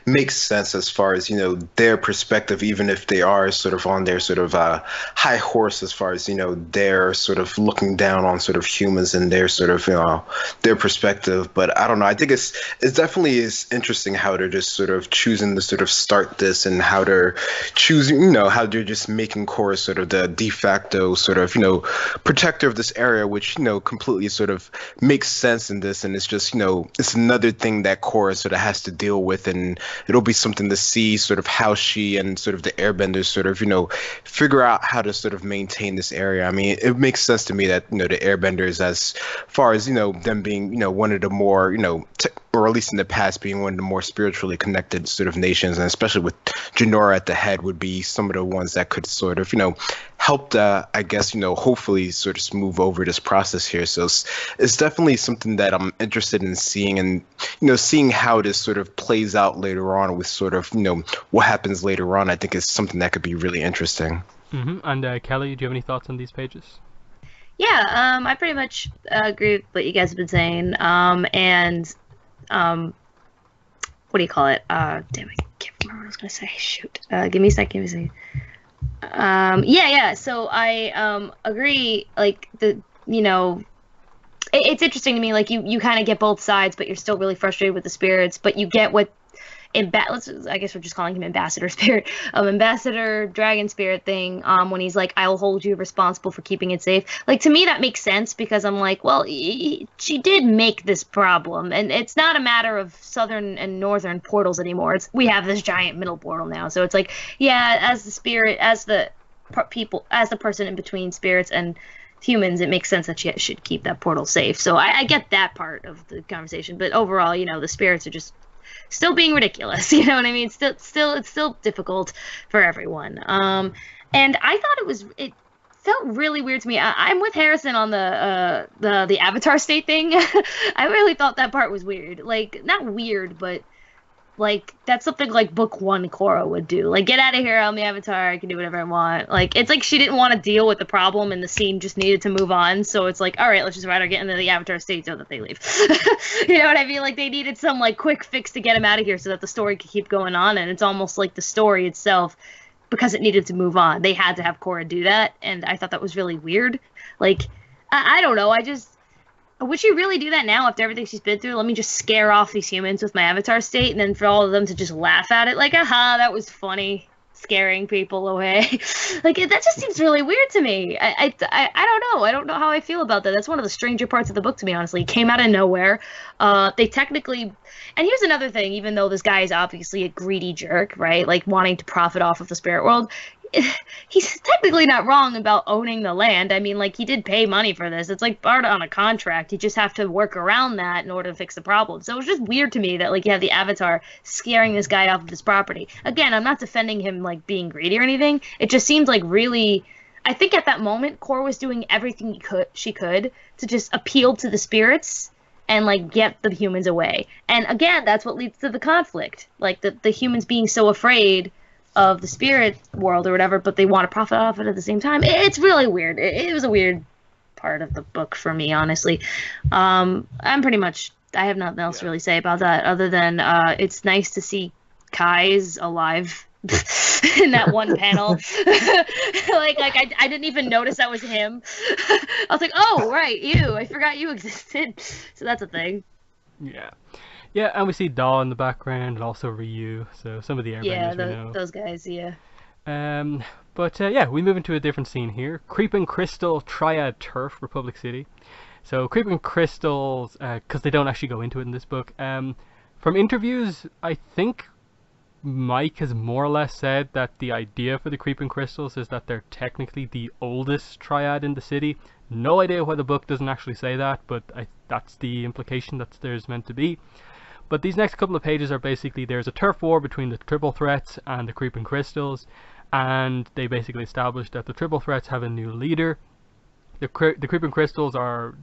make sense as far as, their perspective, even if they are sort of on their sort of high horse as far as, they're sort of looking down on sort of humans and their sort of, their perspective. But I don't know. I think it's definitely is interesting how they're just sort of choosing to sort of start this, and how they're choosing, how they're just making Korra sort of the de facto sort of, protector of this area, which, completely sort of makes sense in this. And it's just, it's another thing that Korra sort of has to deal with, and it'll be something to see sort of how she and sort of the airbenders sort of, figure out how to sort of maintain this area. I mean, it makes sense to me that, the airbenders, as far as, them being, one of the more, or at least in the past, being one of the more spiritually connected sort of nations, and especially with Jinora at the head, would be some of the ones that could sort of, help I guess, hopefully sort of smooth over this process here. So it's definitely something that I'm interested in seeing, and, seeing how this sort of plays out later on with sort of, what happens later on, I think is something that could be really interesting. And Kelly, do you have any thoughts on these pages? Yeah, I pretty much agree with what you guys have been saying. And what do you call it? Damn, I can't remember what I was gonna say. Shoot. Give me a second. Yeah. So I agree. Like, it's interesting to me. Like, you kind of get both sides, but you're still really frustrated with the spirits. But you get what I guess we're just calling him Ambassador Spirit, Ambassador Dragon Spirit thing, when he's like, I'll hold you responsible for keeping it safe. Like, to me, that makes sense, because I'm like, well, she did make this problem, and it's not a matter of southern and northern portals anymore. We have this giant middle portal now, so it's like, yeah, as the spirit, as the person in between spirits and humans, it makes sense that she should keep that portal safe. So I get that part of the conversation, but overall, the spirits are just still being ridiculous, you know what I mean? It's still difficult for everyone. And I thought it felt really weird to me. I'm with Harrison on the Avatar state thing. I really thought that part was weird. Like, not weird, but like, that's something like book 1 Korra would do. Like, get out of here, I'm the Avatar, I can do whatever I want. Like, it's like she didn't want to deal with the problem, and the scene just needed to move on. So it's like, all right, let's just write her get into the Avatar state so that they leave. You know what I mean? Like, they needed some, like, quick fix to get him out of here so that the story could keep going on. And it's almost like the story itself, because it needed to move on, they had to have Korra do that. And I thought that was really weird. Like, I don't know, would she really do that now after everything she's been through? Let me just scare off these humans with my Avatar state, and then for all of them to just laugh at it like, aha, that was funny. scaring people away. Like that just seems really weird to me. I don't know. I don't know how I feel about that. That's one of the stranger parts of the book to me, honestly. It came out of nowhere. They technically, and here's another thing. Even though this guy is obviously a greedy jerk, right? Like wanting to profit off of the spirit world, he's technically not wrong about owning the land. I mean, like, he did pay money for this. It's like part on a contract. You just have to work around that in order to fix the problem. So it was just weird to me that, like, you have the Avatar scaring this guy off of his property. Again, I'm not defending him, like, being greedy or anything. It just seems like really... I think at that moment, Korra was doing everything she could to just appeal to the spirits and, like, get the humans away. And, again, that's what leads to the conflict. Like, the humans being so afraid of the spirit world or whatever, but they want to profit off it at the same time. It's really weird. It was a weird part of the book for me, honestly. I have nothing else to really say about that other than it's nice to see Kai's alive in that one panel. like I didn't even notice that was him. I was like, oh, right, you. I forgot you existed. So that's a thing. Yeah. Yeah, and we see Daw in the background, and also Ryu, so some of the airbenders we know. Those guys, yeah. Yeah, we move into a different scene here. Creeping Crystal Triad Turf, Republic City. So Creeping Crystals, because they don't actually go into it in this book. From interviews, I think Mike has more or less said that the idea for the Creeping Crystals is that they're technically the oldest triad in the city. No idea why the book doesn't actually say that, but that's the implication that there's meant to be. But these next couple of pages are basically, there's a turf war between the Triple Threats and the Creeping Crystals, and they basically establish that the Triple Threats have a new leader. The Creeping Crystals are,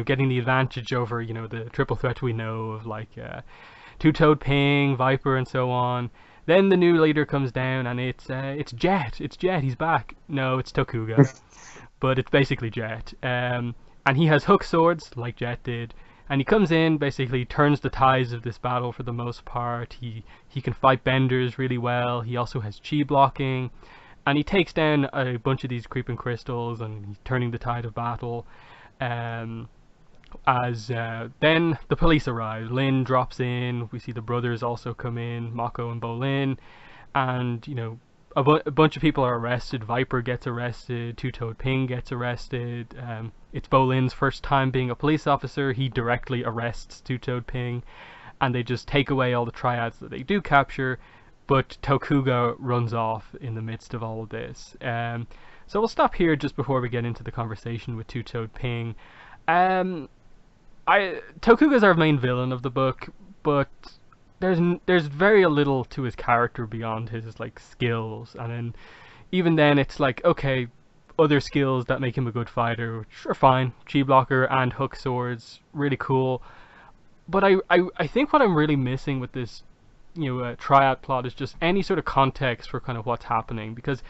getting the advantage over, the Triple Threats we know of, like Two-Toed Ping, Viper, and so on. Then the new leader comes down, and it's Jet. It's Jet. He's back. No, it's Tokuga, but it's basically Jet. And he has hook swords, like Jet did. And he comes in, basically turns the tides of this battle for the most part. He can fight benders really well. He also has chi blocking. And he takes down a bunch of these Creeping Crystals, and he's turning the tide of battle. Then the police arrive. Lin drops in. We see the brothers also come in, Mako and Bolin. And, a bunch of people are arrested. Viper gets arrested. Two-Toed Ping gets arrested. It's Bolin's first time being a police officer. He directly arrests Two-Toed Ping, and they just take away all the triads that they do capture. But Tokuga runs off in the midst of all of this. So we'll stop here just before we get into the conversation with Two-Toed Ping. Tokuga's our main villain of the book, but there's very little to his character beyond his like skills, and then even then it's like, okay, other skills that make him a good fighter, which are fine, chi blocker and hook swords, really cool. But I think what I'm really missing with this triad plot is just any sort of context for kind of what's happening, because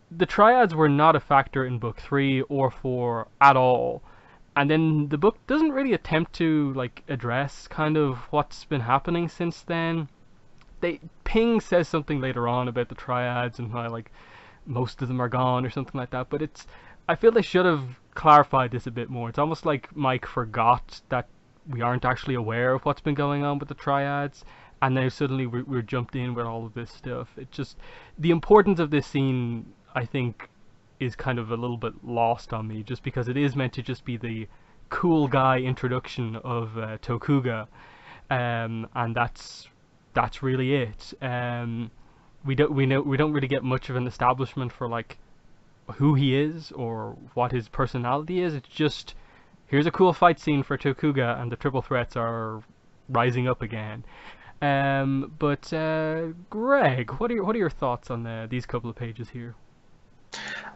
the triads were not a factor in book 3 or 4 at all. And then the book doesn't really attempt to like address kind of what's been happening since then. Ping says something later on about the triads and how like most of them are gone or something like that. But I feel they should have clarified this a bit more. It's almost like Mike forgot that we aren't actually aware of what's been going on with the triads, and now suddenly we're jumped in with all of this stuff. It just, the importance of this scene, I think, is kind of a little bit lost on me, just because it is meant to just be the cool guy introduction of Tokuga, and that's really it. We don't really get much of an establishment for like who he is or what his personality is. It's just, here's a cool fight scene for Tokuga, and the Triple Threats are rising up again. But Greg, what are your thoughts on these couple of pages here?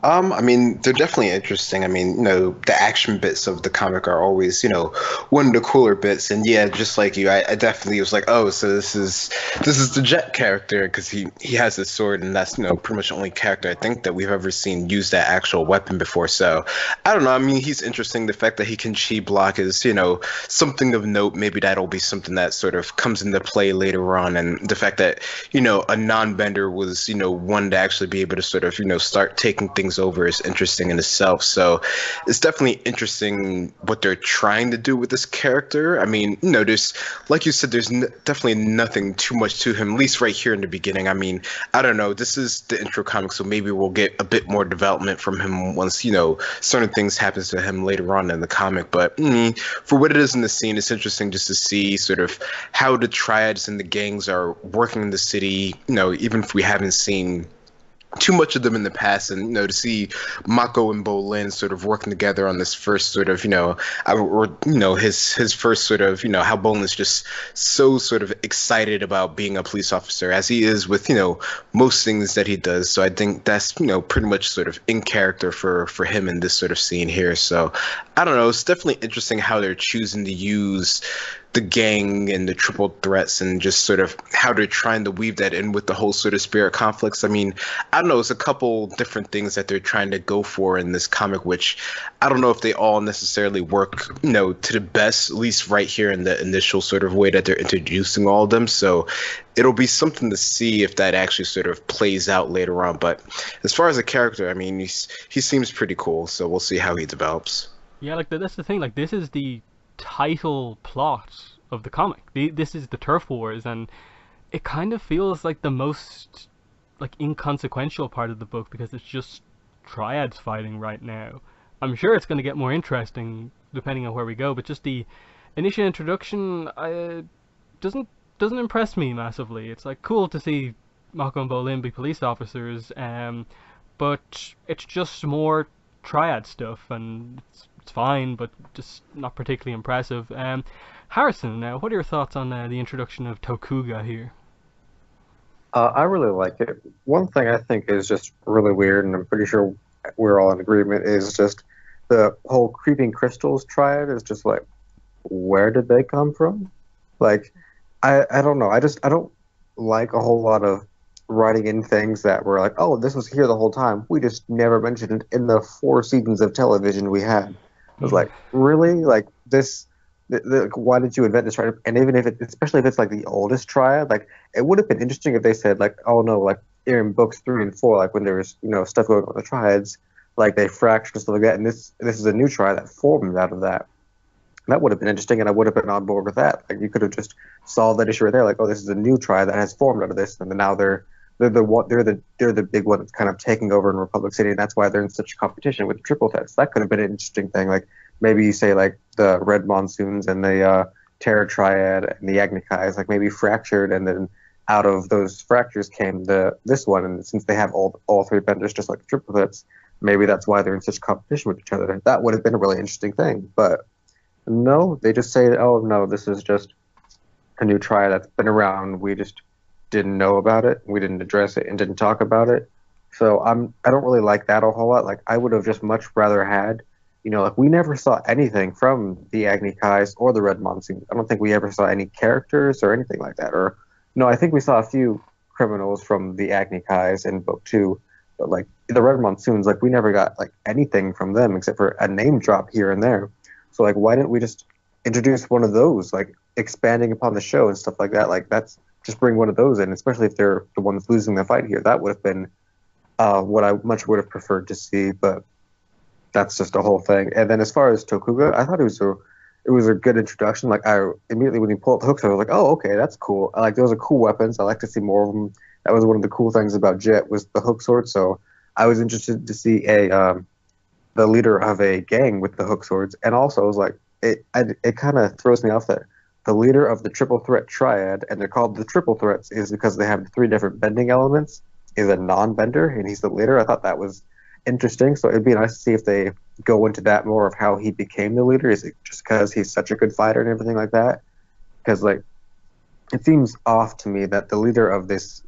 I mean, they're definitely interesting. I mean, the action bits of the comic are always, one of the cooler bits. And yeah, just like you, I definitely was like, oh, so this is the Jet character, because he has this sword, and that's pretty much the only character I think that we've ever seen use that actual weapon before. So I don't know. I mean, he's interesting. The fact that he can chi block is, something of note. Maybe that'll be something that sort of comes into play later on. And the fact that a non-bender was one to actually be able to sort of start taking things things over is interesting in itself. So it's definitely interesting what they're trying to do with this character. I mean, there's, like you said, there's definitely nothing too much to him, at least right here in the beginning. I mean, I don't know. This is the intro comic, so maybe we'll get a bit more development from him once, certain things happens to him later on in the comic. But for what it is in the scene, it's interesting just to see sort of how the triads and the gangs are working in the city, even if we haven't seen too much of them in the past, and to see Mako and Bolin sort of working together on this first sort of his first sort of how Bolin is just so sort of excited about being a police officer, as he is with most things that he does. So I think that's pretty much sort of in character for him in this sort of scene here. So I don't know, it's definitely interesting how they're choosing to use the gang and the triple threats, and just sort of how they're trying to weave that in with the whole sort of spirit conflicts. I mean, I don't know, it's a couple different things that they're trying to go for in this comic, which I don't know if they all necessarily work, to the best, at least right here in the initial sort of way that they're introducing all of them. So it'll be something to see if that actually sort of plays out later on. But as far as a character, I mean, he seems pretty cool, so we'll see how he develops. Yeah, like that's the thing. Like, this is the title plot of the comic. This is the turf wars, and it kind of feels like the most inconsequential part of the book, because it's just triads fighting right now. I'm sure it's going to get more interesting depending on where we go, but just the initial introduction doesn't impress me massively. It's like cool to see Mako and Bolin be police officers, but it's just more triad stuff, and it's fine, but just not particularly impressive. Harrison, now, what are your thoughts on the introduction of Tokuga here? I really like it. One thing I think is just really weird, and I'm pretty sure we're all in agreement, is just the whole creeping crystals triad is just like, where did they come from? Like, I don't know. I don't like a whole lot of writing in things that were like, oh, this was here the whole time. We just never mentioned it in the 4 seasons of television we had. I was like, really? Like, this, why did you invent this triad? And even if especially if it's like the oldest triad, like, it would have been interesting if they said, like, oh no, like in books 3 and 4, like when there was, stuff going on with the triads, like they fractured and stuff like that, and this is a new triad that formed out of that. That would have been interesting, and I would have been on board with that. Like, you could have just solved that issue right there, like, oh, this is a new triad that has formed out of this, and then now they're the big one that's kind of taking over in Republic City, and that's why they're in such competition with the triple threats. That could have been an interesting thing. Like, maybe you say like the Red Monsoons and the Terror Triad and the Agnikais, like maybe fractured, and then out of those fractures came this one. And since they have all 3 benders, just like the triple threats, maybe that's why they're in such competition with each other. That would have been a really interesting thing. But no, they just say, oh no, this is just a new triad that's been around. We just didn't know about it. We didn't address it and didn't talk about it. So I don't really like that a whole lot. Like, I would have just much rather had, like, we never saw anything from the Agni Kais or the Red Monsoon. I don't think we ever saw any characters or anything like that. Or no, I think we saw a few criminals from the Agni Kais in book 2, but like the Red Monsoons, like we never got like anything from them except for a name drop here and there. So like, why didn't we just introduce one of those, like expanding upon the show and stuff like that? Like, that's just bring one of those in, especially if they're the ones losing the fight here. That would have been what I much would have preferred to see, but that's just a whole thing. And then as far as Tokuga, I thought it was a good introduction. Like, I immediately, when he pulled the hooks, I was like, oh, okay, that's cool. Like, those are cool weapons. I like to see more of them. That was one of the cool things about Jet, was the hook sword. So I was interested to see the leader of a gang with the hook swords. And also, I was like, it kind of throws me off that the leader of the triple threat triad, and they're called the triple threats, is because they have 3 different bending elements, is a non-bender, and he's the leader. I thought that was interesting. So it'd be nice to see if they go into that more, of how he became the leader. Is it just because he's such a good fighter and everything like that? Because like, it seems off to me that the leader of this,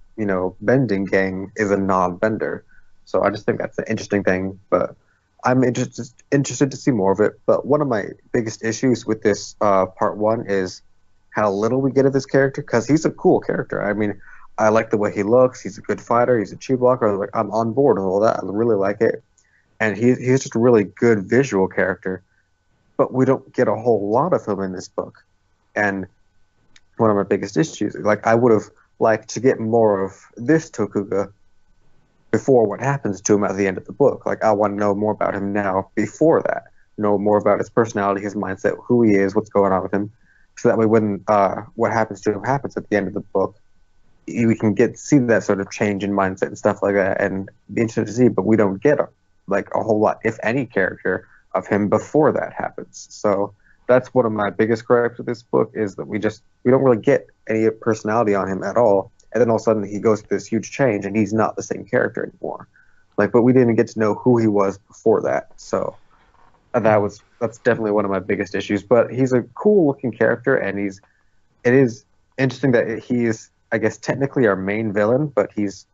bending gang is a non-bender. So I just think that's an interesting thing, but I'm interested to see more of it. But one of my biggest issues with this part 1 is how little we get of this character, because he's a cool character. I mean, I like the way he looks. He's a good fighter. He's a chi blocker. Like, I'm on board with all that. I really like it. And he's just a really good visual character. But we don't get a whole lot of him in this book. And one of my biggest issues, like, I would have liked to get more of this Tokuga before what happens to him at the end of the book. Like, I want to know more about him now before that, know more about his personality, his mindset, who he is, what's going on with him, so that way when what happens to him happens at the end of the book, we can see that sort of change in mindset and stuff like that, and be interested to see. But we don't get like a whole lot, if any, character of him before that happens. So that's one of my biggest gripes with this book, is that we don't really get any personality on him at all. And then all of a sudden he goes through this huge change and he's not the same character anymore. Like, but we didn't get to know who he was before that. So that's definitely one of my biggest issues. But he's a cool looking character, and it is interesting that he is, I guess, technically our main villain, but he's,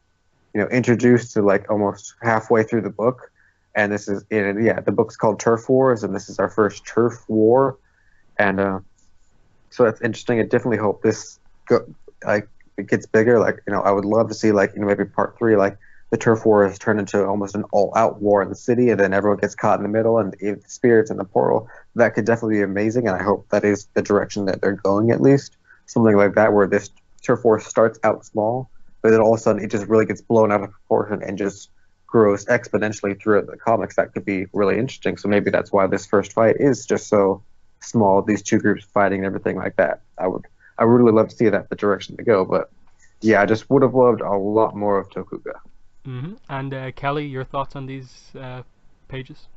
introduced to like almost halfway through the book. And this is, the book's called Turf Wars, and this is our first turf war. And so that's interesting. I definitely hope this it gets bigger. Like, I would love to see, like, maybe part 3, like the turf war has turned into almost an all-out war in the city, and then everyone gets caught in the middle, and the spirits in the portal. That could definitely be amazing, and I hope that is the direction that they're going, at least. Something like that, where this turf war starts out small, but then all of a sudden it just really gets blown out of proportion and just grows exponentially throughout the comics. That could be really interesting. So maybe that's why this first fight is just so small, these two groups fighting and everything like that. I would really love to see that the direction to go. But yeah, I just would have loved a lot more of Tokuga. Mm-hmm. And Kelly, your thoughts on these pages?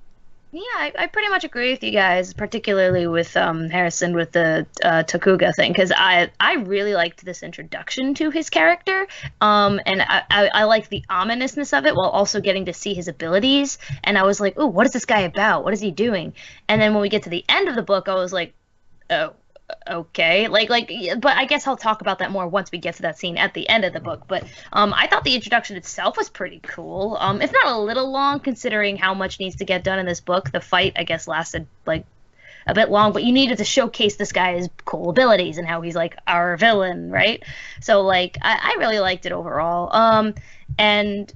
Yeah, I pretty much agree with you guys, particularly with Harrison with the Tokuga thing, because I really liked this introduction to his character, and I like the ominousness of it while also getting to see his abilities, and I was like, ooh, what is this guy about? What is he doing? And then when we get to the end of the book, I was like, oh, okay, but I guess I'll talk about that more once we get to that scene at the end of the book. But I thought the introduction itself was pretty cool. If not a little long, considering how much needs to get done in this book. The fight, I guess, lasted like a bit long, but you needed to showcase this guy's cool abilities and how he's like our villain, right? So like I really liked it overall. And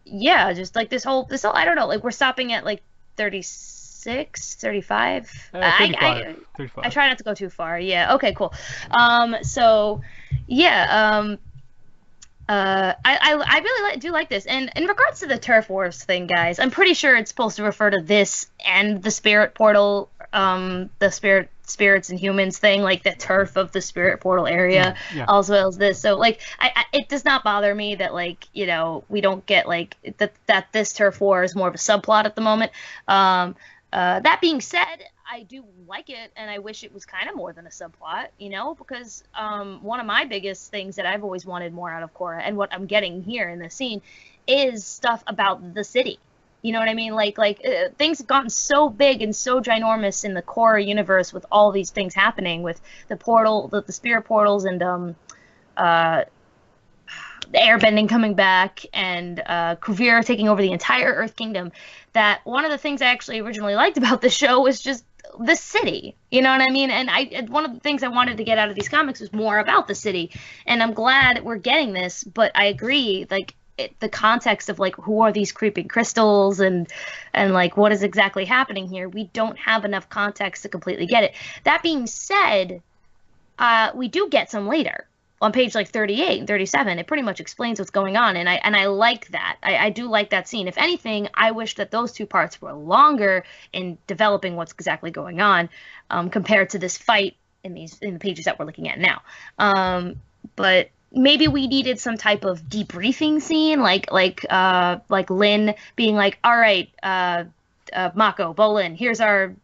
yeah, just like this whole I don't know, like we're stopping at like 36, 35. 35. I try not to go too far. Yeah. Okay. Cool. So, yeah. I really do like this. And in regards to the turf wars thing, guys, I'm pretty sure it's supposed to refer to this and the spirit portal, the spirits and humans thing, like the turf of the spirit portal area, as well as this. So like, it does not bother me that like, we don't get like that this turf war is more of a subplot at the moment. That being said, I do like it, and I wish it was kind of more than a subplot, because one of my biggest things that I've always wanted more out of Korra, and what I'm getting here in this scene, is stuff about the city. You know what I mean? Like things have gotten so big and so ginormous in the Korra universe with all these things happening with the portal, the spirit portals, and the airbending coming back, and Kuvira taking over the entire Earth Kingdom, that one of the things I actually originally liked about the show was just the city. You know what I mean? And one of the things I wanted to get out of these comics was more about the city, and I'm glad we're getting this. But I agree, like the context of like who are these creeping crystals and like what is exactly happening here, we don't have enough context to completely get it. That being said, we do get some later. On page like 38 and 37, it pretty much explains what's going on, and I like that. I do like that scene. If anything, I wish that those two parts were longer in developing what's exactly going on, compared to this fight in the pages that we're looking at now. But maybe we needed some type of debriefing scene, like Lin being like, all right, Mako, Bolin, here's our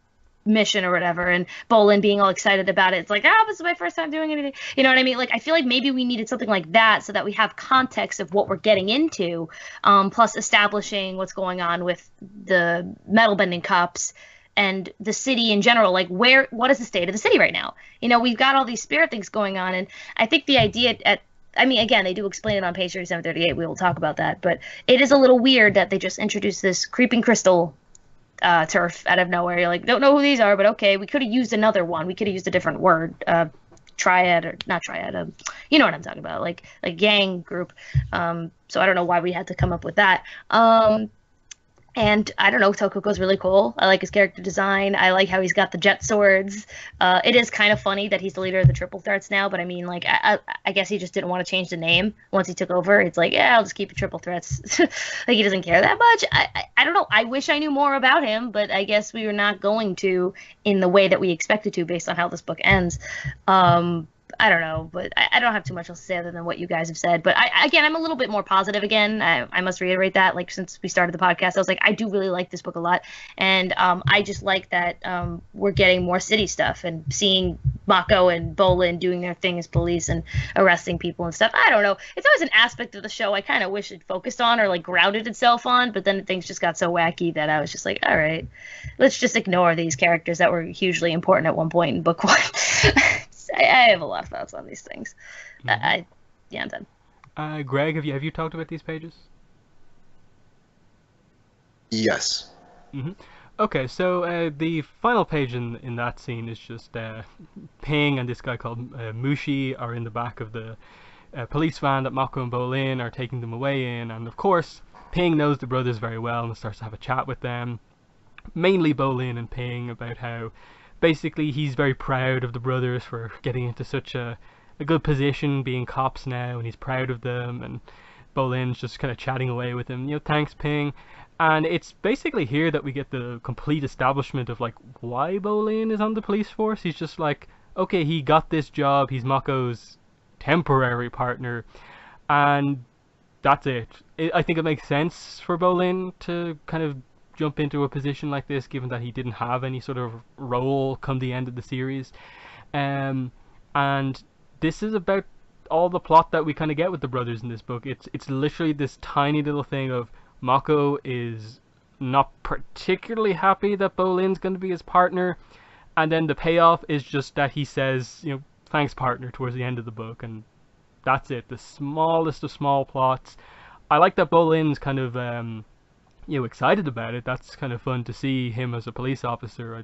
mission or whatever, and Bolin being all excited about it. It's like, this is my first time doing anything. You know what I mean? Like, I feel like maybe we needed something like that so that we have context of what we're getting into, plus establishing what's going on with the metal bending cops and the city in general. Like, what is the state of the city right now? We've got all these spirit things going on, and I think the idea again, they do explain it on page 37, 38. We will talk about that, but it is a little weird that they just introduced this creeping crystal turf out of nowhere. You're like, don't know who these are, but okay, we could have used another one. We could have used a different word, triad, or not triad. You know what I'm talking about, like gang group. So I don't know why we had to come up with that. And I don't know, Tokuko's really cool. I like his character design. I like how he's got the jet swords. It is kind of funny that he's the leader of the Triple Threats now, but I mean, like, I guess he just didn't want to change the name once he took over. It's like, yeah, I'll just keep it Triple Threats. Like, he doesn't care that much. I don't know. I wish I knew more about him, but I guess we were not going to in the way that we expected to based on how this book ends. I don't know, but I don't have too much else to say other than what you guys have said. But I'm a little bit more positive again. I must reiterate that. Like, since we started the podcast, I was like, I do really like this book a lot. And I just like that we're getting more city stuff and seeing Mako and Bolin doing their thing as police and arresting people and stuff. I don't know. It's always an aspect of the show I kind of wish it focused on or, like, grounded itself on. But then things just got so wacky that I was just like, all right, let's just ignore these characters that were hugely important at one point in book one. I have a lot of thoughts on these things. I'm done. Greg, have you talked about these pages? Yes. Mm-hmm. Okay, so the final page in that scene is just Ping and this guy called Mushi are in the back of the police van that Mako and Bolin are taking them away in, and of course Ping knows the brothers very well and starts to have a chat with them, mainly Bolin and Ping, about how basically he's very proud of the brothers for getting into such a good position, being cops now, and he's proud of them, and Bolin's just kind of chatting away with him, thanks Ping. And it's basically here that we get the complete establishment of, like, why Bolin is on the police force. He's just like, okay, he got this job, he's Mako's temporary partner, and that's it. I think it makes sense for Bolin to kind of jump into a position like this, given that he didn't have any sort of role come the end of the series. And this is about all the plot that we kind of get with the brothers in this book. It's literally this tiny little thing of Mako is not particularly happy that Bolin's going to be his partner, and then the payoff is just that he says, thanks partner, towards the end of the book, and that's it. The smallest of small plots. I like that Bolin's kind of excited about it. That's kind of fun to see him as a police officer.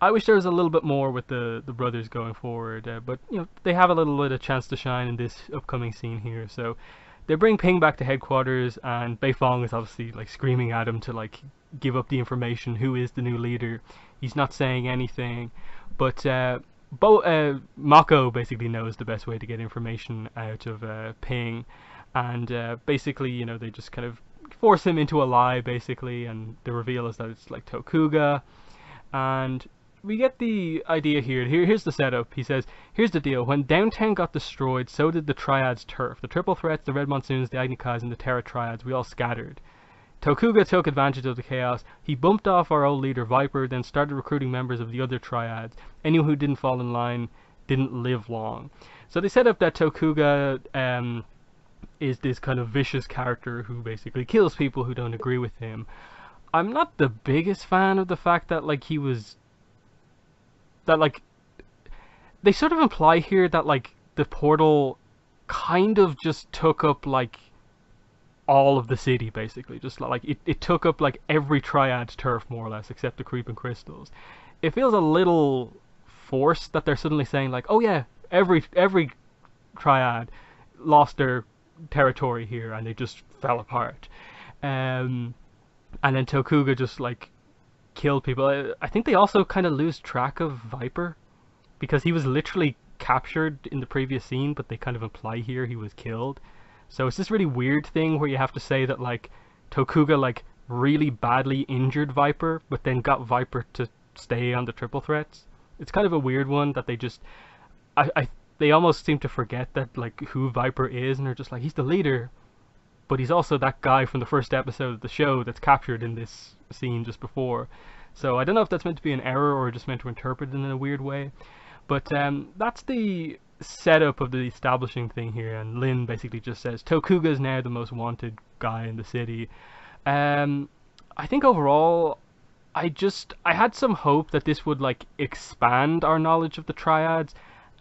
I wish there was a little bit more with the brothers going forward, but they have a little bit of chance to shine in this upcoming scene here. So they bring Ping back to headquarters, and Beifong is obviously, like, screaming at him to, like, give up the information. Who is the new leader? He's not saying anything, but Mako basically knows the best way to get information out of Ping, and basically, they just kind of force him into a lie, basically, and the reveal is that it's, like, Tokuga. And we get the idea here. Here's the setup. He says, here's the deal. When downtown got destroyed, so did the Triad's turf. The Triple Threats, the Red Monsoons, the Agni Kais, and the Terra Triads. We all scattered. Tokuga took advantage of the chaos. He bumped off our old leader, Viper, then started recruiting members of the other Triads. Anyone who didn't fall in line didn't live long. So they set up that Tokuga is this kind of vicious character who basically kills people who don't agree with him. I'm not the biggest fan of the fact that, like, they sort of imply here that, like, the portal kind of just took up, like, all of the city, basically. Just like it took up, like, every Triad's turf, more or less, except the Creeping Crystals. It feels a little forced that they're suddenly saying, like, oh yeah, every Triad lost their territory here and they just fell apart. And then Tokuga just, like, killed people. I think they also kind of lose track of Viper, because he was literally captured in the previous scene, but they kind of imply here he was killed. So it's this really weird thing where you have to say that, like, Tokuga, like, really badly injured Viper, but then got Viper to stay on the Triple Threats. It's kind of a weird one that they just... they almost seem to forget that, like, who Viper is, and they're just like, he's the leader, but he's also that guy from the first episode of the show that's captured in this scene just before. So I don't know if that's meant to be an error or just meant to interpret it in a weird way. But that's the setup of the establishing thing here, and Lin basically just says Tokuga is now the most wanted guy in the city. I think overall, I had some hope that this would, like, expand our knowledge of the Triads,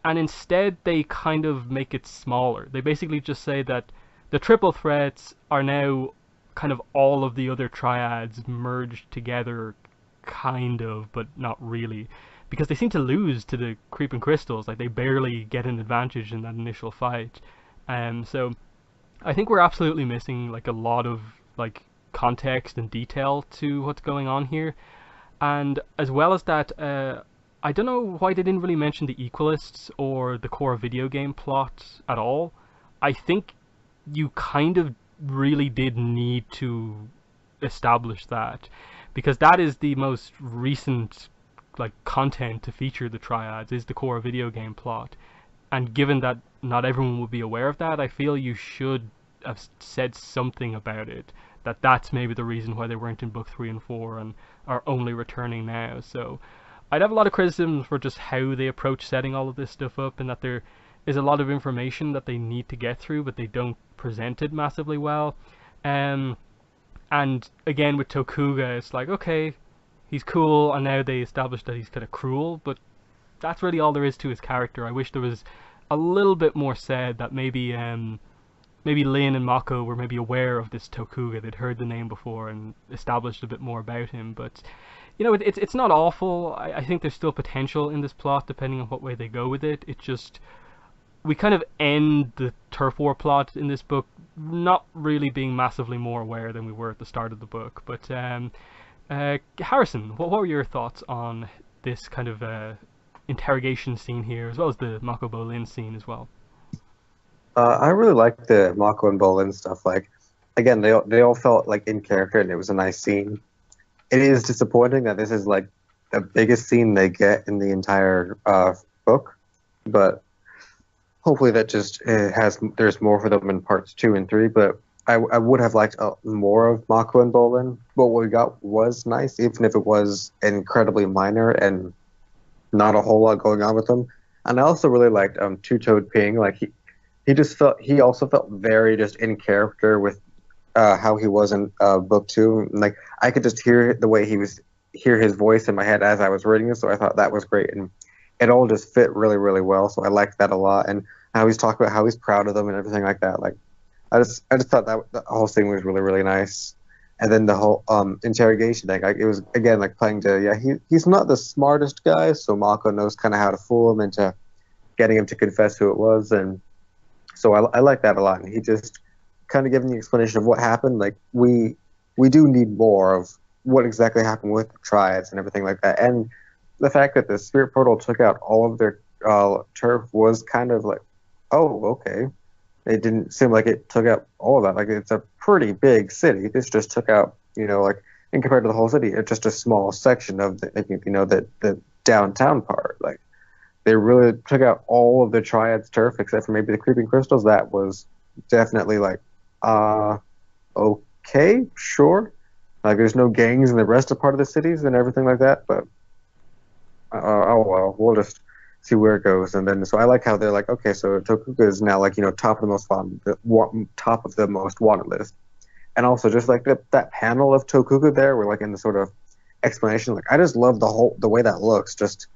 and instead they kind of make it smaller. They basically just say that the Triple Threats are now kind of all of the other Triads merged together, kind of, but not really, because they seem to lose to the Creeping Crystals. Like, they barely get an advantage in that initial fight. So I think we're absolutely missing, like, a lot of, like, context and detail to what's going on here. And as well as that, I don't know why they didn't really mention the Equalists or the core video game plot at all. I think you kind of really did need to establish that, because that is the most recent like content to feature the triads, is the core video game plot. And given that not everyone will be aware of that, I feel you should have said something about it, that that's maybe the reason why they weren't in book 3 and 4 and are only returning now. So I'd have a lot of criticisms for just how they approach setting all of this stuff up, and that there is a lot of information that they need to get through, but they don't present it massively well. And again, with Tokuga, it's like, okay, he's cool, and now they established that he's kind of cruel, but that's really all there is to his character. I wish there was a little bit more said, that maybe Lin and Mako were maybe aware of this Tokuga. They'd heard the name before and established a bit more about him. But you know, it's not awful. I think there's still potential in this plot depending on what way they go with it. It just, we kind of end the turf war plot in this book not really being massively more aware than we were at the start of the book. But Harrison, what were your thoughts on this kind of interrogation scene here, as well as the Mako Bolin scene as well? I really liked the Mako and Bolin stuff. Like, again, they all felt like in character, and it was a nice scene. It is disappointing that this is like the biggest scene they get in the entire book, but hopefully that just there's more for them in parts 2 and 3. But I would have liked more of Mako and Bolin. But what we got was nice, even if it was incredibly minor and not a whole lot going on with them. And I also really liked Two-Toed Ping. Like, he also felt very just in character with how he was in book 2. Like, I could just hear the way hear his voice in my head as I was reading it, so I thought that was great, and it all just fit really, really well. So I liked that a lot, and how he's talking about how he's proud of them and everything like that. Like, I just thought that the whole thing was really, really nice. And then the whole interrogation thing, like, it was again like playing to he's not the smartest guy, so Mako knows kind of how to fool him into getting him to confess who it was, and so I like that a lot. And he just kind of giving the explanation of what happened. Like, we do need more of what exactly happened with the triads and everything like that. And the fact that the spirit portal took out all of their turf was kind of like, oh, okay. It didn't seem like it took out all of that. Like, it's a pretty big city. This just took out, like, in compared to the whole city, it's just a small section of the downtown part. Like, they really took out all of the triads turf except for maybe the creeping crystals. That was definitely like, okay, sure. Like, there's no gangs in the rest of part of the cities and everything like that, but oh well, we'll just see where it goes. And then, so I like how they're like, okay, so Tokuga is now like, top of the most wanted list. And also just like that panel of Tokuga there, where like in the sort of explanation, like, I just love the way that looks, just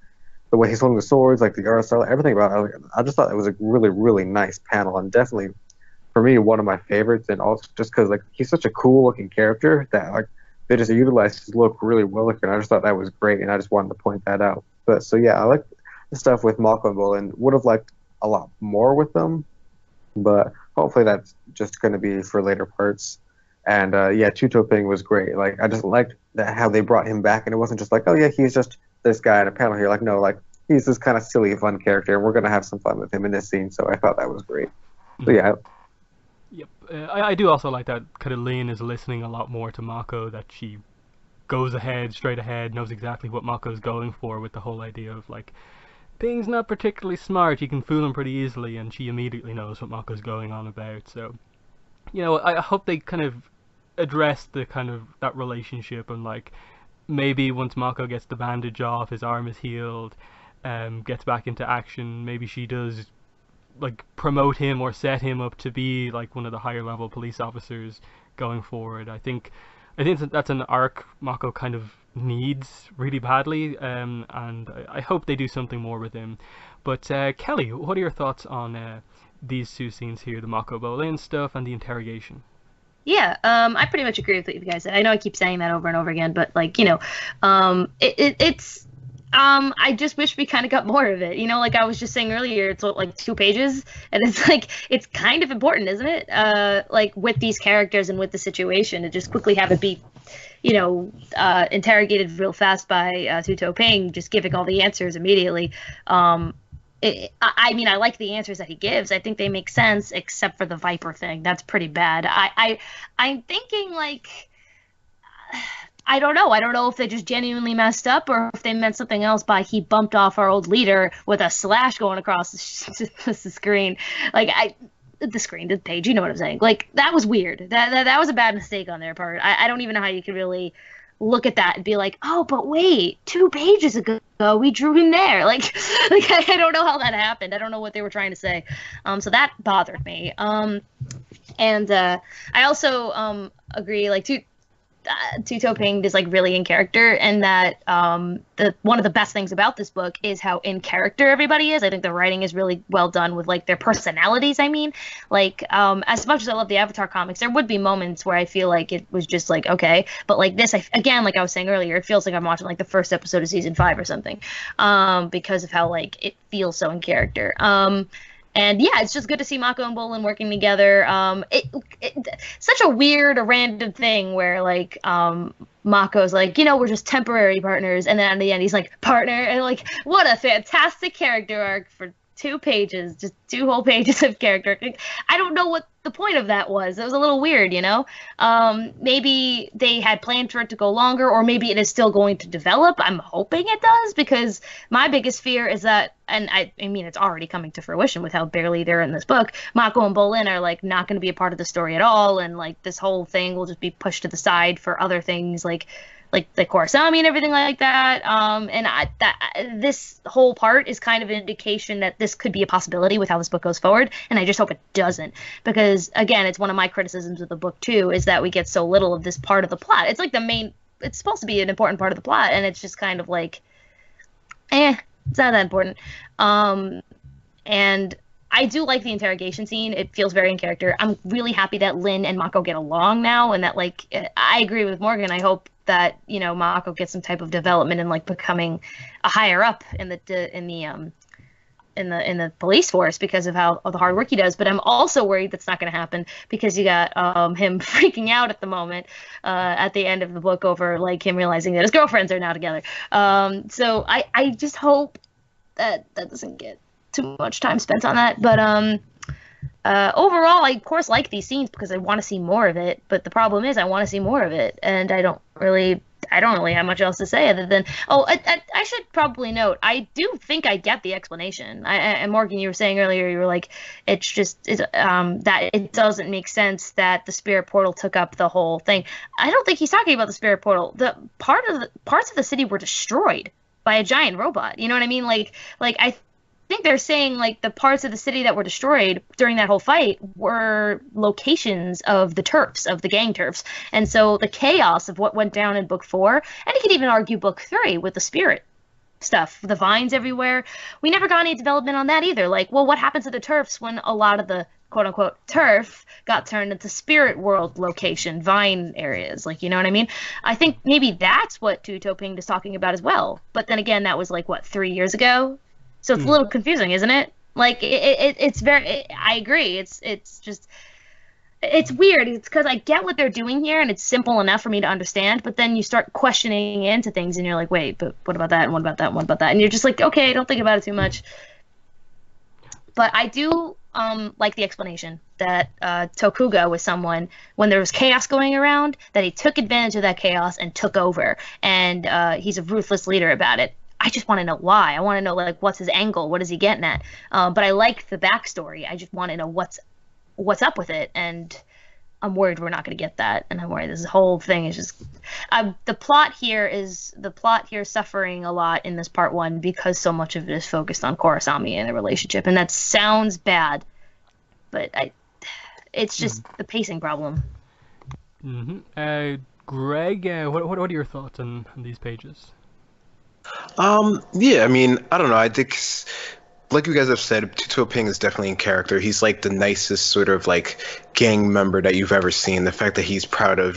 the way he's holding the swords, like the art style, everything about it. I just thought it was a really, really nice panel, and definitely for me one of my favorites. And also just because like he's such a cool looking character that like they just utilized his look really well. And I just thought that was great, and I just wanted to point that out. But so yeah, I like the stuff with Mako and Bolin. Would have liked a lot more with them, but hopefully that's just going to be for later parts. And yeah, Two-Toed was great. Like, I just liked how they brought him back, and it wasn't just like, oh yeah, he's just this guy in a panel here. Like, no, like, he's this kind of silly, fun character, and we're going to have some fun with him in this scene. So I thought that was great. So yeah. Yep. I do also like that kind of Lin is listening a lot more to Mako, that she goes straight ahead, knows exactly what Mako's going for, with the whole idea of like, Ping's not particularly smart, you can fool him pretty easily, and she immediately knows what Mako's going on about. So, I hope they kind of address the kind of that relationship, and like, maybe once Mako gets the bandage off, his arm is healed, gets back into action, maybe she does like promote him or set him up to be like one of the higher level police officers going forward. I think that's an arc Mako kind of needs really badly, and I hope they do something more with him. But Kelly, what are your thoughts on these two scenes here, the Mako Bolin stuff and the interrogation? Yeah, I pretty much agree with what you guys said. I know I keep saying that over and over again, but like, it's I just wish we kind of got more of it. You know, like I was just saying earlier, it's like 2 pages, and it's like it's kind of important, isn't it? Like with these characters and with the situation, to just quickly have it be, interrogated real fast by Tu Ping, just giving all the answers immediately. I mean, I like the answers that he gives. I think they make sense, except for the Viper thing. That's pretty bad. I'm thinking like. I don't know. I don't know if they just genuinely messed up or if they meant something else by he bumped off our old leader with a slash going across the screen. Like the page. You know what I'm saying? Like that was weird. That was a bad mistake on their part. I don't even know how you could really look at that and be like, oh, but wait, 2 pages ago we drew him there. Like I don't know how that happened. I don't know what they were trying to say. So that bothered me. And I also agree. Like Tu Ping is like really in character, and that one of the best things about this book is how in character everybody is. I think the writing is really well done with like their personalities. I mean, like as much as I love the Avatar comics, there would be moments where I feel like it was just like okay, but like this, again, like I was saying earlier, it feels like I'm watching like the first episode of season 5 or something, because of how like it feels so in character. And yeah, it's just good to see Mako and Bolin working together. Such a weird, random thing where like Mako's like, we're just temporary partners, and then at the end he's like partner, and like what a fantastic character arc for 2 pages, just 2 whole pages of character. I don't know what the point of that was. It was a little weird, Maybe they had planned for it to go longer, or maybe it is still going to develop. I'm hoping it does, because my biggest fear is that, and I mean, it's already coming to fruition with how barely they're in this book, Mako and Bolin are like not going to be a part of the story at all, and like this whole thing will just be pushed to the side for other things like the Asami and everything like that. And this whole part is kind of an indication that this could be a possibility with how this book goes forward, and I just hope it doesn't, because again, it's one of my criticisms of the book too, is that we get so little of this part of the plot. It's like it's supposed to be an important part of the plot, and it's just kind of like, it's not that important. And I do like the interrogation scene. It feels very in character. I'm really happy that Lin and Mako get along now, and that like I agree with Morgan. I hope that Mako gets some type of development in like becoming a higher up in the police force because of how the hard work he does. But I'm also worried that's not going to happen, because you got him freaking out at the moment at the end of the book over like him realizing that his girlfriends are now together. So I just hope that doesn't get too much time spent on that. But overall, I of course like these scenes because I want to see more of it. But the problem is I want to see more of it, and I don't really have much else to say other than I should probably note, I do think I get the explanation. And Morgan, you were saying earlier, you were like, it's just that it doesn't make sense that the spirit portal took up the whole thing. I don't think he's talking about the spirit portal. The parts of the city were destroyed by a giant robot. You know what I mean? Like I think they're saying like the parts of the city that were destroyed during that whole fight were locations of the turfs, of the gang turfs. And so the chaos of what went down in book 4, and you could even argue book 3 with the spirit stuff, the vines everywhere, we never got any development on that either. Like, well, what happens to the turfs when a lot of the quote unquote turf got turned into spirit world location, vine areas? Like, you know what I mean? I think maybe that's what Tu Ping is talking about as well. But then again, that was like, what, 3 years ago? So it's a little confusing, isn't it? Like it's very. I agree. It's just. It's weird. It's because I get what they're doing here, and it's simple enough for me to understand. But then you start questioning into things, and you're like, wait, but what about that? And what about that? And what about that? And you're just like, okay, don't think about it too much. But I do like the explanation that Tokuga was someone, when there was chaos going around, that he took advantage of that chaos and took over, and he's a ruthless leader about it. I just want to know why. I want to know, like, what's his angle? What is he getting at? But I like the backstory. I just want to know what's up with it. And I'm worried we're not going to get that. And I'm worried this whole thing is just... the plot here is suffering a lot in this part 1 because so much of it is focused on Asami and the relationship. And that sounds bad. But it's just the pacing problem. Mm-hmm. Greg, what are your thoughts on these pages? Yeah, I mean, I don't know. I think like you guys have said, Tuto Ping is definitely in character. He's like the nicest sort of like gang member that you've ever seen. The fact that he's proud of,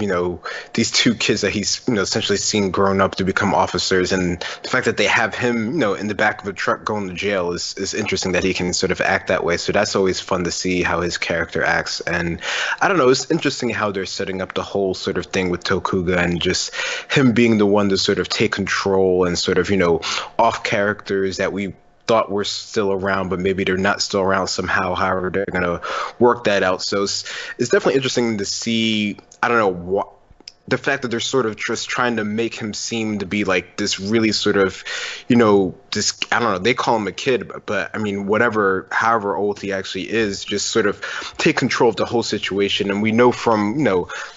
these two kids that he's, essentially seen grown up to become officers, and the fact that they have him, in the back of a truck going to jail is interesting that he can sort of act that way. So that's always fun to see how his character acts. And I don't know, it's interesting how they're setting up the whole sort of thing with Tokuga and just him being the one to sort of take control and sort of, off characters that we thought were still around, but maybe they're not still around somehow. However, they're gonna work that out. So it's definitely interesting to see. I don't know what the fact that they're sort of just trying to make him seem to be like this really sort of, this, I don't know, they call him a kid, but I mean, however old he actually is, just sort of take control of the whole situation. And we know from,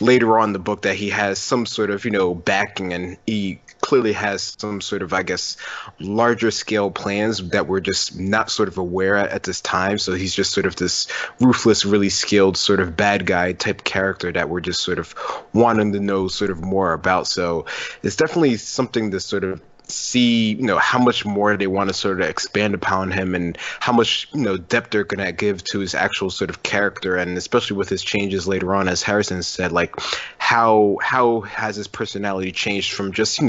later on in the book that he has some sort of, backing, and he clearly has some sort of, I guess, larger scale plans that we're just not sort of aware at this time. So he's just sort of this ruthless, really skilled sort of bad guy type character that we're just sort of wanting to know sort of more about. So it's definitely something to sort of see, how much more they want to sort of expand upon him, and how much, depth they're going to give to his actual sort of character, and especially with his changes later on, as Harrison said, like how has his personality changed from just,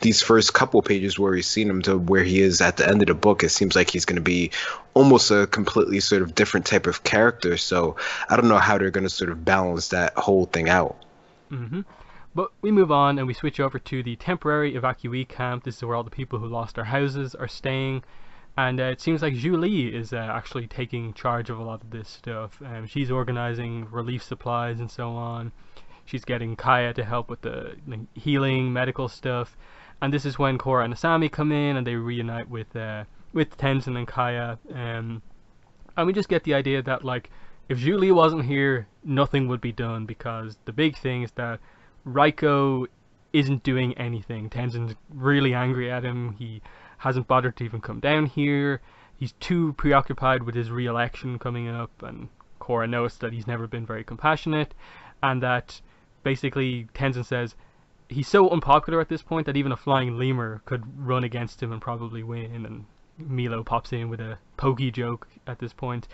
these first couple pages where we've seen him to where he is at the end of the book. It seems like he's going to be almost a completely sort of different type of character. So I don't know how they're going to sort of balance that whole thing out. Mm-hmm. But we move on and we switch over to the temporary evacuee camp. This is where all the people who lost their houses are staying. And it seems like Zhu Li is actually taking charge of a lot of this stuff. She's organizing relief supplies and so on. She's getting Kaya to help with the healing, medical stuff. And this is when Korra and Asami come in and they reunite with Tenzin and Kaya. And we just get the idea that, like, if Zhu Li wasn't here, nothing would be done, because the big thing is that Raiko isn't doing anything. Tenzin's really angry at him. He hasn't bothered to even come down here. He's too preoccupied with his re-election coming up, and Korra notes that he's never been very compassionate, and that basically Tenzin says he's so unpopular at this point that even a flying lemur could run against him and probably win, and Milo pops in with a pokey joke at this point.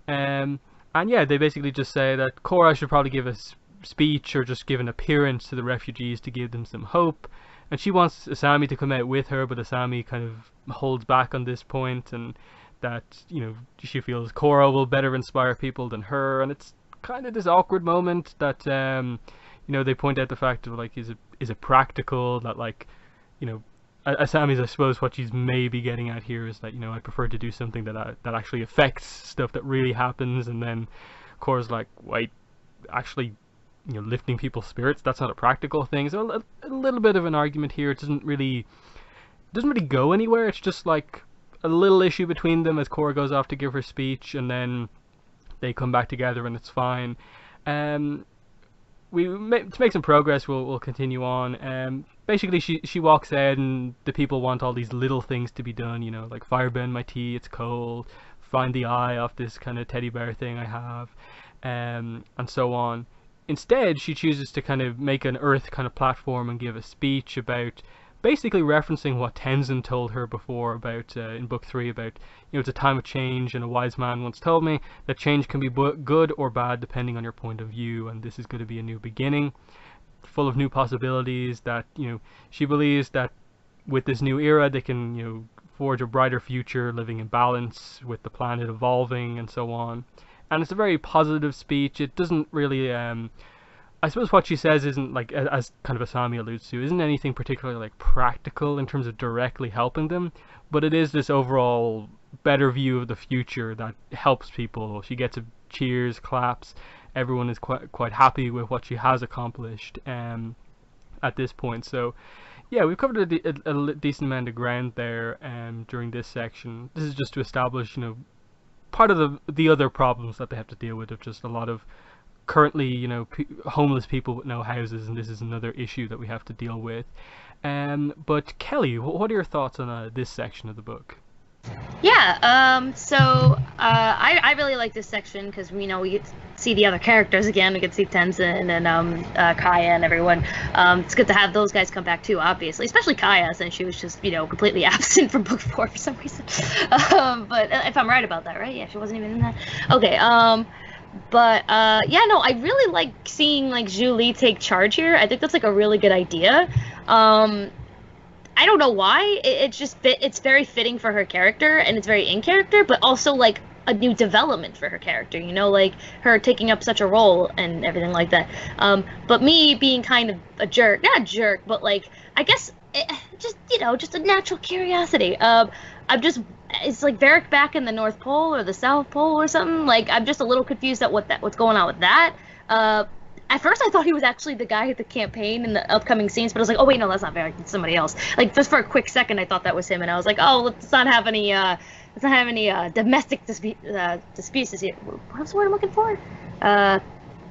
And yeah, they basically just say that Korra should probably give us speech or just give an appearance to the refugees to give them some hope, and she wants Asami to come out with her, but Asami kind of holds back on this point, and that she feels Korra will better inspire people than her, and it's kind of this awkward moment that they point out the fact of, like, is it practical that, like, Asami's, I suppose what she's maybe getting at here is that I prefer to do something that actually affects stuff that really happens, and then Korra's like, wait, actually lifting people's spirits, that's not a practical thing. So a little bit of an argument here. It doesn't really go anywhere. It's just like a little issue between them as Korra goes off to give her speech, and then they come back together and it's fine. To make some progress, we'll continue on. Basically she walks out and the people want all these little things to be done, like fireburn my tea, it's cold, find the eye off this kind of teddy bear thing I have, and so on. Instead, she chooses to kind of make an Earth kind of platform and give a speech about basically referencing what Tenzin told her before about in book 3 about it's a time of change, and a wise man once told me that change can be good or bad depending on your point of view, and this is going to be a new beginning full of new possibilities, that she believes that with this new era they can forge a brighter future living in balance with the planet evolving and so on. And it's a very positive speech. It doesn't really, I suppose what she says isn't, like, as kind of Asami alludes to, isn't anything particularly, like, practical in terms of directly helping them, but it is this overall better view of the future that helps people. She gets cheers, claps, everyone is quite happy with what she has accomplished at this point. So yeah, we've covered a decent amount of ground there during this section. This is just to establish, part of the other problems that they have to deal with, of just a lot of currently homeless people with no houses, and this is another issue that we have to deal with. But Kelly, what are your thoughts on this section of the book? Yeah, I really like this section because we get to see the other characters again. We get to see Tenzin and Kaya and everyone. It's good to have those guys come back too, obviously, especially Kaya since she was just completely absent from book 4 for some reason. But if I'm right about that, right? Yeah, she wasn't even in that. Okay. Yeah, no, I really like seeing like Zhu Li take charge here. I think that's like a really good idea. I don't know why. It's very fitting for her character and it's very in character, but also like a new development for her character. Like her taking up such a role and everything like that. But me being kind of a jerk, not a jerk, but like I guess just a natural curiosity. I'm just It's like Varric back in the North Pole or the South Pole or something. Like I'm just a little confused at what's going on with that. At first I thought he was actually the guy at the campaign in the upcoming scenes, but I was like, oh wait, no, that's not Varric, it's somebody else. Like just for a quick second I thought that was him, and I was like, oh, let's not have any domestic disputes here. What's the word I'm looking for?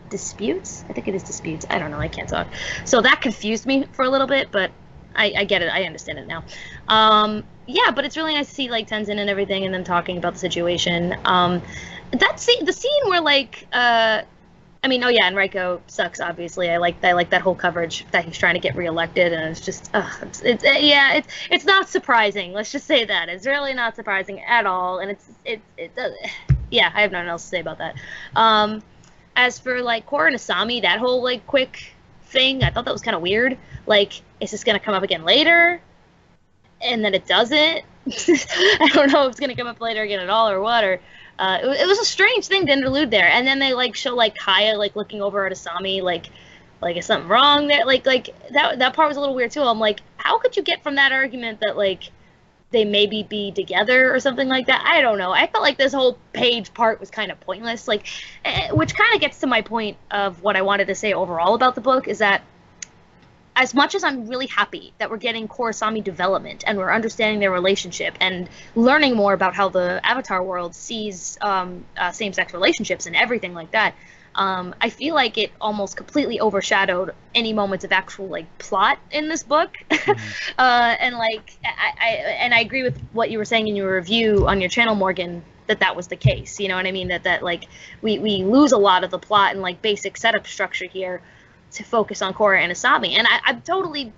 Disputes? I think it is disputes. I don't know, I can't talk. So that confused me for a little bit, but I get it. I understand it now. Yeah, but it's really nice to see like Tenzin and everything, and them talking about the situation. The scene where like oh yeah, and Raiko sucks. Obviously, I like that whole coverage that he's trying to get reelected, and it's just it's not surprising. Let's just say that it's really not surprising at all, and yeah, I have nothing else to say about that. As for like Corrin and Asami, that whole like quick thing, I thought that was kind of weird. Like, is this gonna come up again later? And then it doesn't. I don't know if it's gonna come up later again at all or what. Or it was a strange thing to interlude there. And then they like show like Kaya like looking over at Asami like is something wrong there? Like that part was a little weird too. I'm like, how could you get from that argument that like they maybe be together or something like that? I don't know. I felt like this whole page part was kind of pointless. Like, which kind of gets to my point of what I wanted to say overall about the book is that as much as I'm really happy that we're getting Korosami development and we're understanding their relationship and learning more about how the Avatar world sees same-sex relationships and everything like that, I feel like it almost completely overshadowed any moments of actual like plot in this book. And like I agree with what you were saying in your review on your channel, Morgan, that was the case. You know what I mean? That like we lose a lot of the plot and like basic setup structure here to focus on Korra and Asami. And I'm totally,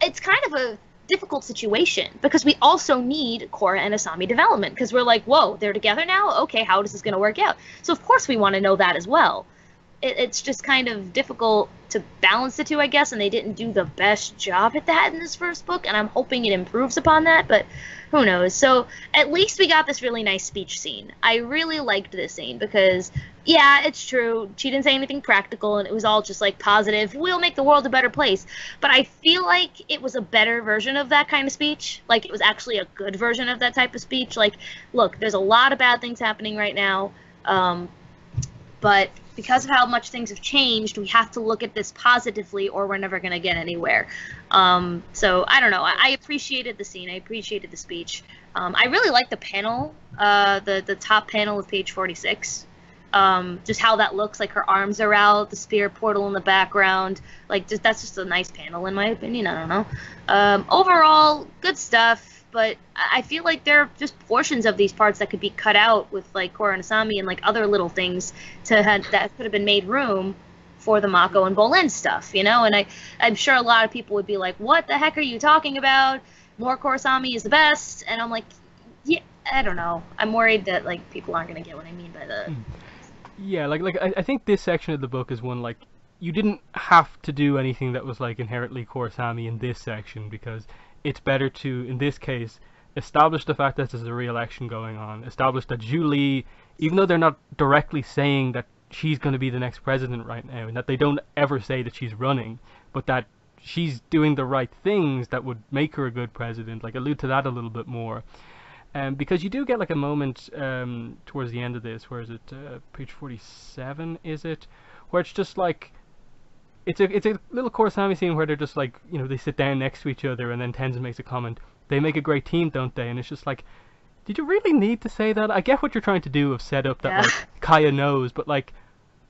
it's kind of a difficult situation because we also need Korra and Asami development because we're like, whoa, they're together now? Okay, how is this going to work out? So of course we want to know that as well. It's just kind of difficult to balance the two, I guess, and they didn't do the best job at that in this first book, and I'm hoping it improves upon that, but who knows. So at least we got this really nice speech scene. I really liked this scene because, yeah, it's true, she didn't say anything practical, and it was all just like positive, we'll make the world a better place, but I feel like it was a better version of that kind of speech. Like, it was actually a good version of that type of speech. Like, look, there's a lot of bad things happening right now, but because of how much things have changed, we have to look at this positively or we're never going to get anywhere. So, I don't know. I appreciated the scene. I appreciated the speech. I really like the panel, the top panel of page 46. Just how that looks, like her arms are out, the spear portal in the background. Like, that's just a nice panel, in my opinion. I don't know. Overall, good stuff. But I feel like there are just portions of these parts that could be cut out with like Korra and Asami and like other little things that could have been made room for the Mako and Bolin stuff, you know? And I'm sure a lot of people would be like, what the heck are you talking about? More Korosami is the best. And I'm like, yeah, I don't know. I'm worried that like people aren't going to get what I mean by that. Yeah, I think this section of the book is one like you didn't have to do anything that was like inherently Korosami in this section because it's better to, in this case, establish the fact that there's a re-election going on, establish that Zhu Li, even though they're not directly saying that she's going to be the next president right now, and that they don't ever say that she's running, but that she's doing the right things that would make her a good president, like allude to that a little bit more. Because you do get like a moment towards the end of this, where is it, page 47, is it? Where it's just like, it's a little Korosami scene where they're just like, you know, they sit down next to each other and then Tenzin makes a comment, they make a great team, don't they? And it's just like, did you really need to say that? I get what you're trying to do of set up that like Kaya knows, but like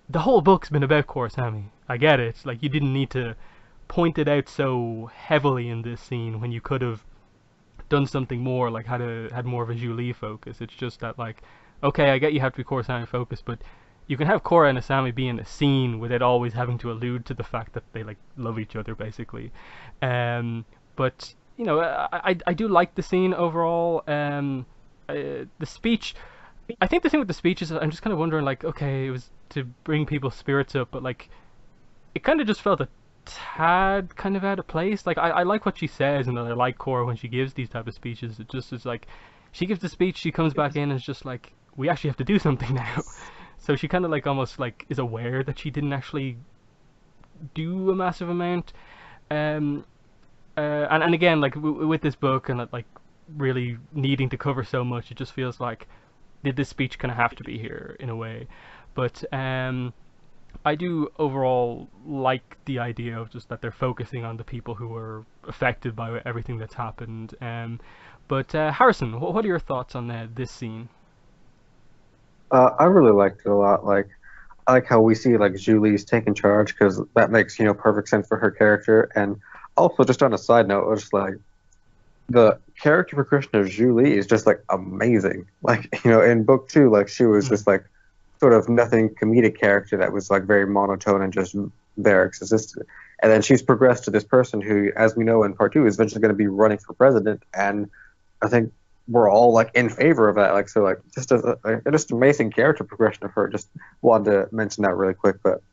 the whole book's been about Korosami. I get it. Like you didn't need to point it out so heavily in this scene when you could have done something more, like had more of a Julie focus. It's just that, like, okay, I get you have to be Korra Asami focused, but you can have Korra and Asami be in a scene without always having to allude to the fact that they like love each other, basically. But you know, I do like the scene overall. The speech, I think the thing with the speech is I'm just kind of wondering, like, okay, it was to bring people's spirits up, but like, it kind of just felt a tad kind of out of place. Like, I like what she says, and I like Korra when she gives these type of speeches. It just is like, she gives the speech, she comes back in, and it's just like, we actually have to do something now. So she kind of like almost like is aware that she didn't actually do a massive amount. And again, like with this book and like really needing to cover so much, it just feels like, did this speech kind of have to be here in a way? But I do overall like the idea of just that they're focusing on the people who were affected by everything that's happened. But Harrison, what are your thoughts on this scene? I really liked it a lot. Like, I like how we see like Julie's taking charge because that makes perfect sense for her character. And also, just on a side note, it was just like the character progression of Julie is just like amazing. Like, in book 2, like she was just like sort of nothing comedic character that was like very monotone and just there existed. And then she's progressed to this person who, as we know in part 2, is eventually going to be running for president. And I think we're all like in favor of that. Like, so like just amazing character progression of her. Just wanted to mention that really quick, but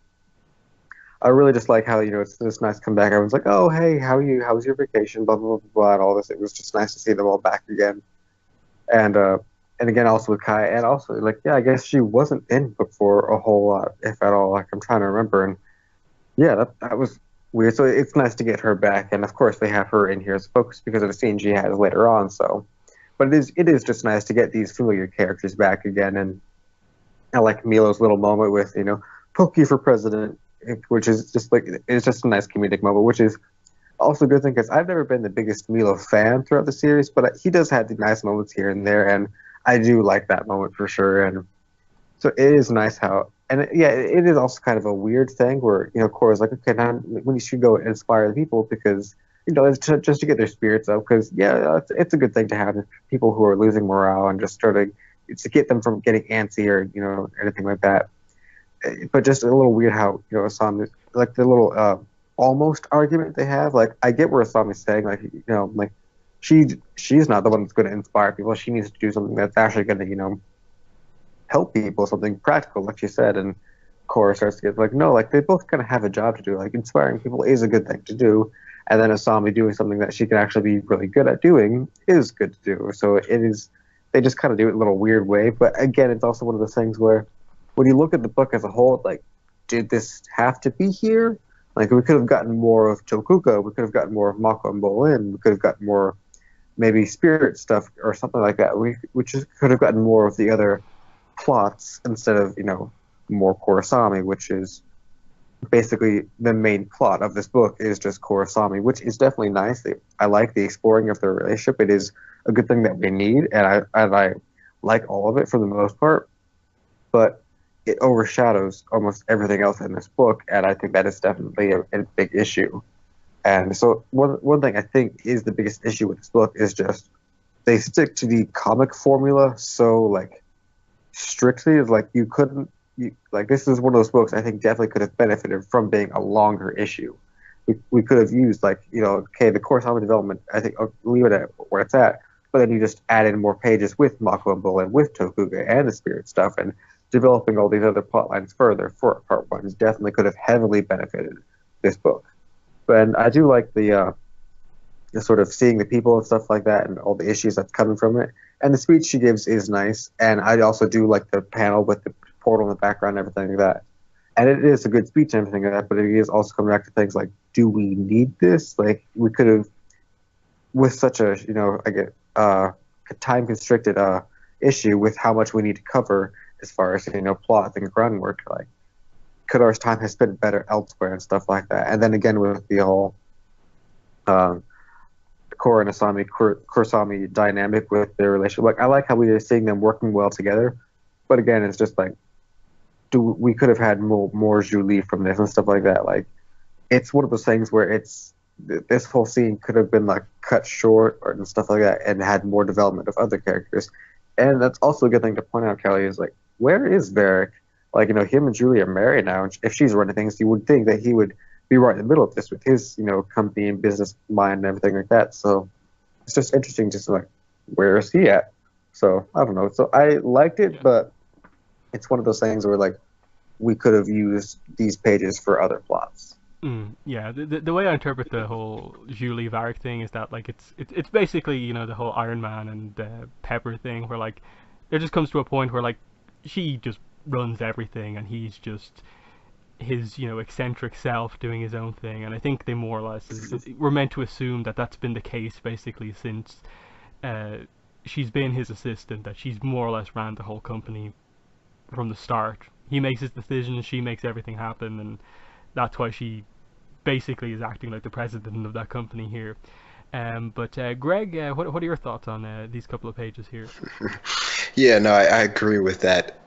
I really just like how it's just nice to come back. Everyone's like, oh hey, how are you? How was your vacation? Blah blah blah blah and all this. It was just nice to see them all back again. And again also with Kai, and also like I guess she wasn't in before a whole lot, if at all. Like I'm trying to remember, and yeah, that was weird. So it's nice to get her back, and of course they have her in here as focus because of the scene she has later on. So, but it is just nice to get these familiar characters back again, and I like Milo's little moment with Pokey for president, which is just like it's just a nice comedic moment, which is also a good thing because I've never been the biggest Milo fan throughout the series, but he does have the nice moments here and there, and I do like that moment for sure. And so it is nice how, and it is also kind of a weird thing where Korra's like, okay, now we should go inspire the people because it's just to get their spirits up, because it's a good thing to have people who are losing morale and just starting to get them from getting antsy or anything like that. But just a little weird how Asami, like the little almost argument they have. Like I get where Asami's saying like she's not the one that's going to inspire people. She needs to do something that's actually going to help people, something practical, like she said. And Korra starts to get like, no, like they both kind of have a job to do. Like inspiring people is a good thing to do, and then Asami doing something that she can actually be really good at doing is good to do. So it is. They just kind of do it in a little weird way. But again, it's also one of those things where when you look at the book as a whole, like, did this have to be here? Like, we could have gotten more of Chokuga, we could have gotten more of Mako and Bolin, we could have gotten more, maybe spirit stuff or something like that. We just could have gotten more of the other plots instead of, more Korrasami, which is basically the main plot of this book is just Korrasami, which is definitely nice. I like the exploring of their relationship. It is a good thing that we need, and I like all of it for the most part. But it overshadows almost everything else in this book, and I think that is definitely a big issue. And so one thing I think is the biggest issue with this book is just they stick to the comic formula so like strictly. Is like this is one of those books I think definitely could have benefited from being a longer issue. We could have used the Korrasami development, I think I'll leave it at where it's at, but then you just add in more pages with Mako and Bull and with Tokuga and the spirit stuff, and developing all these other plot lines further for part 1 definitely could have heavily benefited this book. But I do like the sort of seeing the people and stuff like that and all the issues that's coming from it. And the speech she gives is nice. And I also do like the panel with the portal in the background and everything like that. And it is a good speech and everything like that, but it is also coming back to things like, do we need this? Like, we could have, with such a, time-constricted issue with how much we need to cover as far as, plot and groundwork, like, could our time have spent better elsewhere and stuff like that? And then again with the whole Korra and Korrasami dynamic with their relationship. Like, I like how we are seeing them working well together, but again, it's just like, we could have had more Julie from this and stuff like that. Like, it's one of those things where it's this whole scene could have been like cut short or and stuff like that, and had more development of other characters. And that's also a good thing to point out, Kelly, is like, where is Varric? Like, him and Julie are married now, and if she's running things, you would think that he would be right in the middle of this with his, company and business mind and everything like that. So it's just interesting, just like, where is he at? So I don't know. So I liked it, but it's one of those things where like we could have used these pages for other plots. Yeah, the way I interpret the whole Julie Varric thing is that like it's basically the whole Iron Man and Pepper thing, where like there just comes to a point where like she just runs everything and he's just his eccentric self doing his own thing. And I think they more or less we're meant to assume that that's been the case basically since she's been his assistant, that she's more or less ran the whole company from the start. He makes his decisions, she makes everything happen, and that's why she basically is acting like the president of that company here. But Greg, what are your thoughts on these couple of pages here? Yeah, no, I agree with that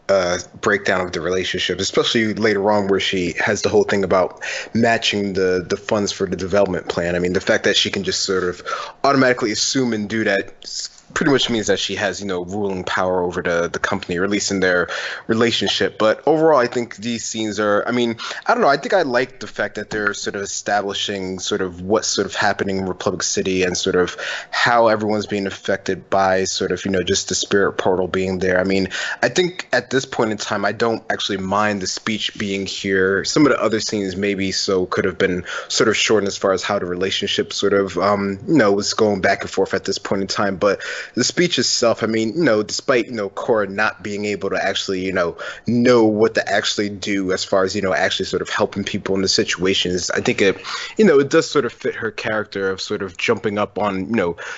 breakdown of the relationship, especially later on where she has the whole thing about matching the funds for the development plan. I mean, the fact that she can just sort of automatically assume and do that pretty much means that she has, ruling power over the company, or at least in their relationship. But overall, I think these scenes are, I mean, I don't know, I think I like the fact that they're sort of establishing sort of what's sort of happening in Republic City and sort of how everyone's being affected by sort of, just the spirit portal being there. I mean, I think at this point in time, I don't actually mind the speech being here. Some of the other scenes maybe could have been sort of shortened as far as how the relationship sort of, was going back and forth at this point in time. But the speech itself, I mean, despite, Corrin not being able to actually, know what to actually do as far as, actually sort of helping people in the situations, I think it, it does sort of fit her character of sort of jumping up on,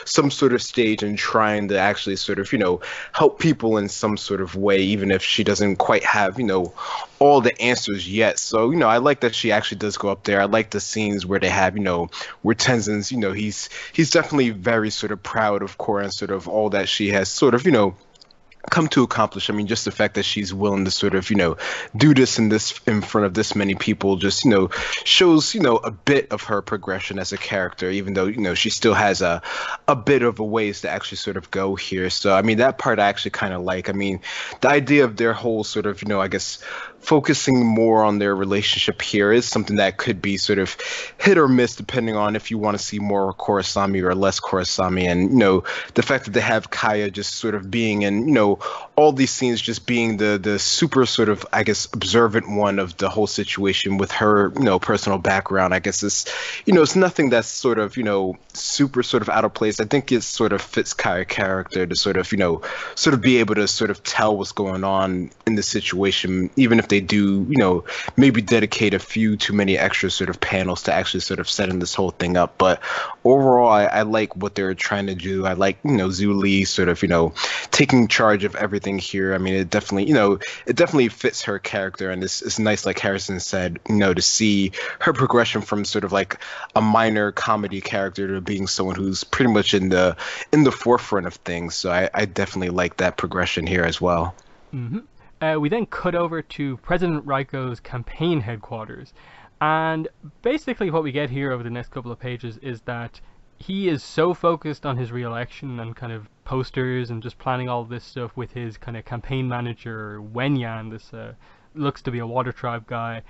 some sort of stage and trying to actually sort of, help people in some sort of way, even if she doesn't quite have, all the answers yet. So, I like that she actually does go up there. I like the scenes where they have, where Tenzin's, he's definitely very sort of proud of Corrin, sort of all that she has sort of, come to accomplish. I mean, just the fact that she's willing to sort of, do this in front of this many people just, shows, a bit of her progression as a character, even though, she still has a bit of a ways to actually sort of go here. So, I mean, that part I actually kind of like. I mean, the idea of their whole sort of, I guess, focusing more on their relationship here is something that could be sort of hit or miss depending on if you want to see more Korrasami or less Korrasami. And, the fact that they have Kaya just sort of being in, all these scenes just being the super sort of, I guess, observant one of the whole situation with her, personal background. I guess it's nothing that's sort of, super sort of out of place. I think it sort of fits Kaya's character to sort of, sort of be able to sort of tell what's going on in the situation, even if they do, maybe dedicate a few too many extra sort of panels to actually sort of setting this whole thing up. But overall, I like what they're trying to do. I like, Zhu Li sort of, taking charge of everything here. I mean, it definitely fits her character, and it's nice, like Harrison said, to see her progression from sort of like a minor comedy character to being someone who's pretty much in the forefront of things. So I definitely like that progression here as well. Mm-hmm. We then cut over to President Raiko's campaign headquarters, and basically what we get here over the next couple of pages is that he is so focused on his re-election and kind of posters and just planning all this stuff with his kind of campaign manager Wenyan, this looks to be a Water Tribe guy,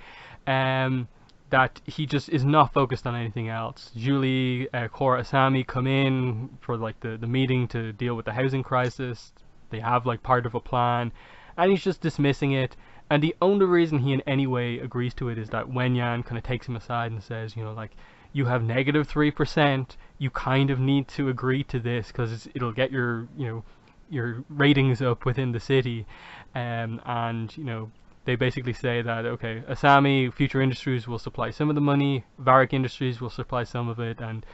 that he just is not focused on anything else. Julie, Cora, Asami come in for like the meeting to deal with the housing crisis. They have like part of a plan, and he's just dismissing it. And the only reason he in any way agrees to it is that Wenyan kind of takes him aside and says, like, you have negative 3%. You kind of need to agree to this because it'll get your ratings up within the city. And they basically say that, okay, Asami, Future Industries will supply some of the money, Varric Industries will supply some of it, and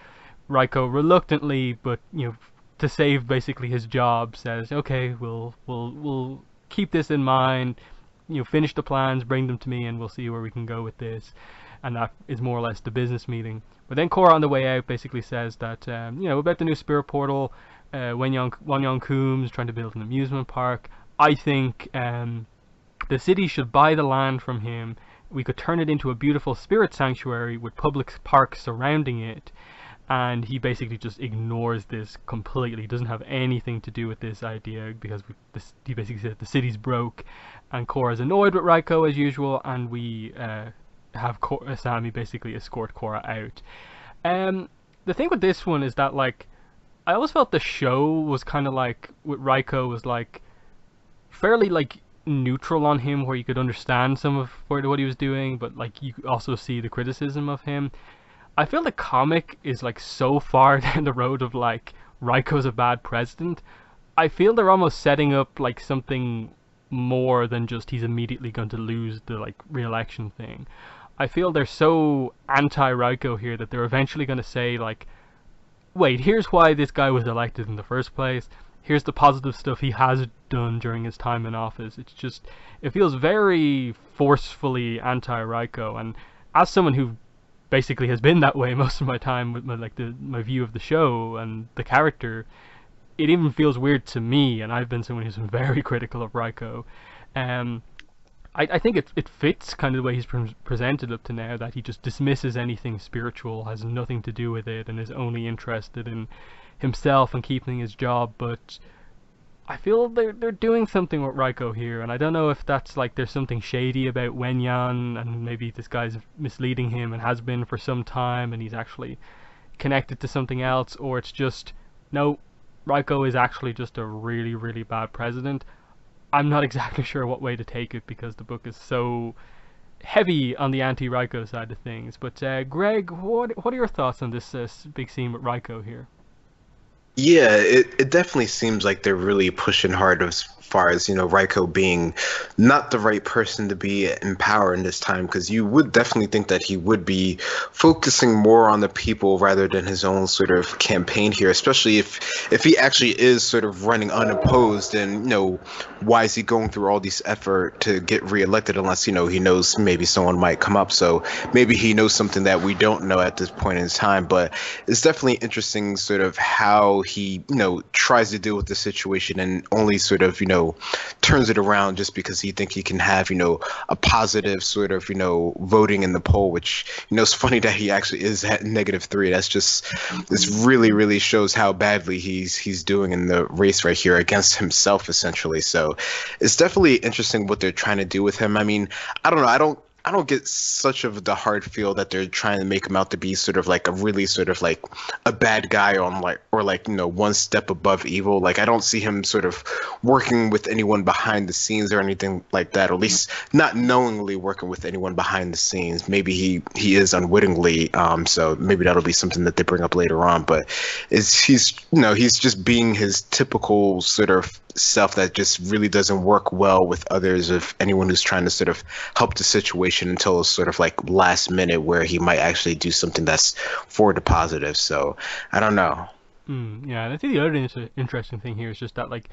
Raiko reluctantly, but to save basically his job, says, okay, we'll keep this in mind, finish the plans, bring them to me, and we'll see where we can go with this. And that is more or less the business meeting. But then Cora on the way out basically says that, about the new spirit portal, Wanyang Coombs trying to build an amusement park. I think the city should buy the land from him, we could turn it into a beautiful spirit sanctuary with public parks surrounding it. And he basically just ignores this completely. Doesn't have anything to do with this idea because he basically said the city's broke, and Korra's annoyed with Raiko as usual, and we have Asami basically escort Korra out. The thing with this one is that, like, I always felt the show was kind of like, with Raiko, was like fairly like neutral on him, where you could understand some of what he was doing, but like you also see the criticism of him. I feel the comic is like so far down the road of like Raiko's a bad president. I feel they're almost setting up like something more than just he's immediately going to lose the like re-election thing. I feel they're so anti-Raiko here that they're eventually going to say like, wait, here's why this guy was elected in the first place. Here's the positive stuff he has done during his time in office. It's just, it feels very forcefully anti-Raiko, and as someone who basically has been that way most of my time with my view of the show and the character, it even feels weird to me, and I've been someone who's been very critical of Raiko. I think it fits kind of the way he's presented up to now, that he just dismisses anything spiritual, has nothing to do with it, and is only interested in himself and keeping his job. But I feel they're doing something with Raiko here, and I don't know if that's like there's something shady about Wenyan, and maybe this guy's misleading him and has been for some time, and he's actually connected to something else, or it's just, no, Raiko is actually just a really, really bad president. I'm not exactly sure what way to take it, because the book is so heavy on the anti-Raiko side of things. But Greg, what are your thoughts on this big scene with Raiko here? Yeah, it definitely seems like they're really pushing hard as far as, Raiko being not the right person to be in power in this time, because you would definitely think that he would be focusing more on the people rather than his own sort of campaign here, especially if he actually is sort of running unopposed, and, why is he going through all this effort to get reelected unless, he knows maybe someone might come up. So maybe he knows something that we don't know at this point in time, but it's definitely interesting sort of how he, tries to deal with the situation and only sort of, turns it around just because he thinks he can have, a positive sort of, voting in the poll, which, it's funny that he actually is at -3. That's just, this really, really shows how badly he's doing in the race right here against himself, essentially. So it's definitely interesting what they're trying to do with him. I mean, I don't know. I don't get such of the hard feel that they're trying to make him out to be sort of like a really sort of like a bad guy on one step above evil. Like, I don't see him sort of working with anyone behind the scenes or anything like that, or at least not knowingly working with anyone behind the scenes. Maybe he is unwittingly, so maybe that'll be something that they bring up later on. But he's just being his typical sort of self that just really doesn't work well with others, of anyone who's trying to sort of help the situation until it's sort of like last minute where he might actually do something that's for the positive. So I don't know. Yeah, and I think the other interesting thing here is just that, like,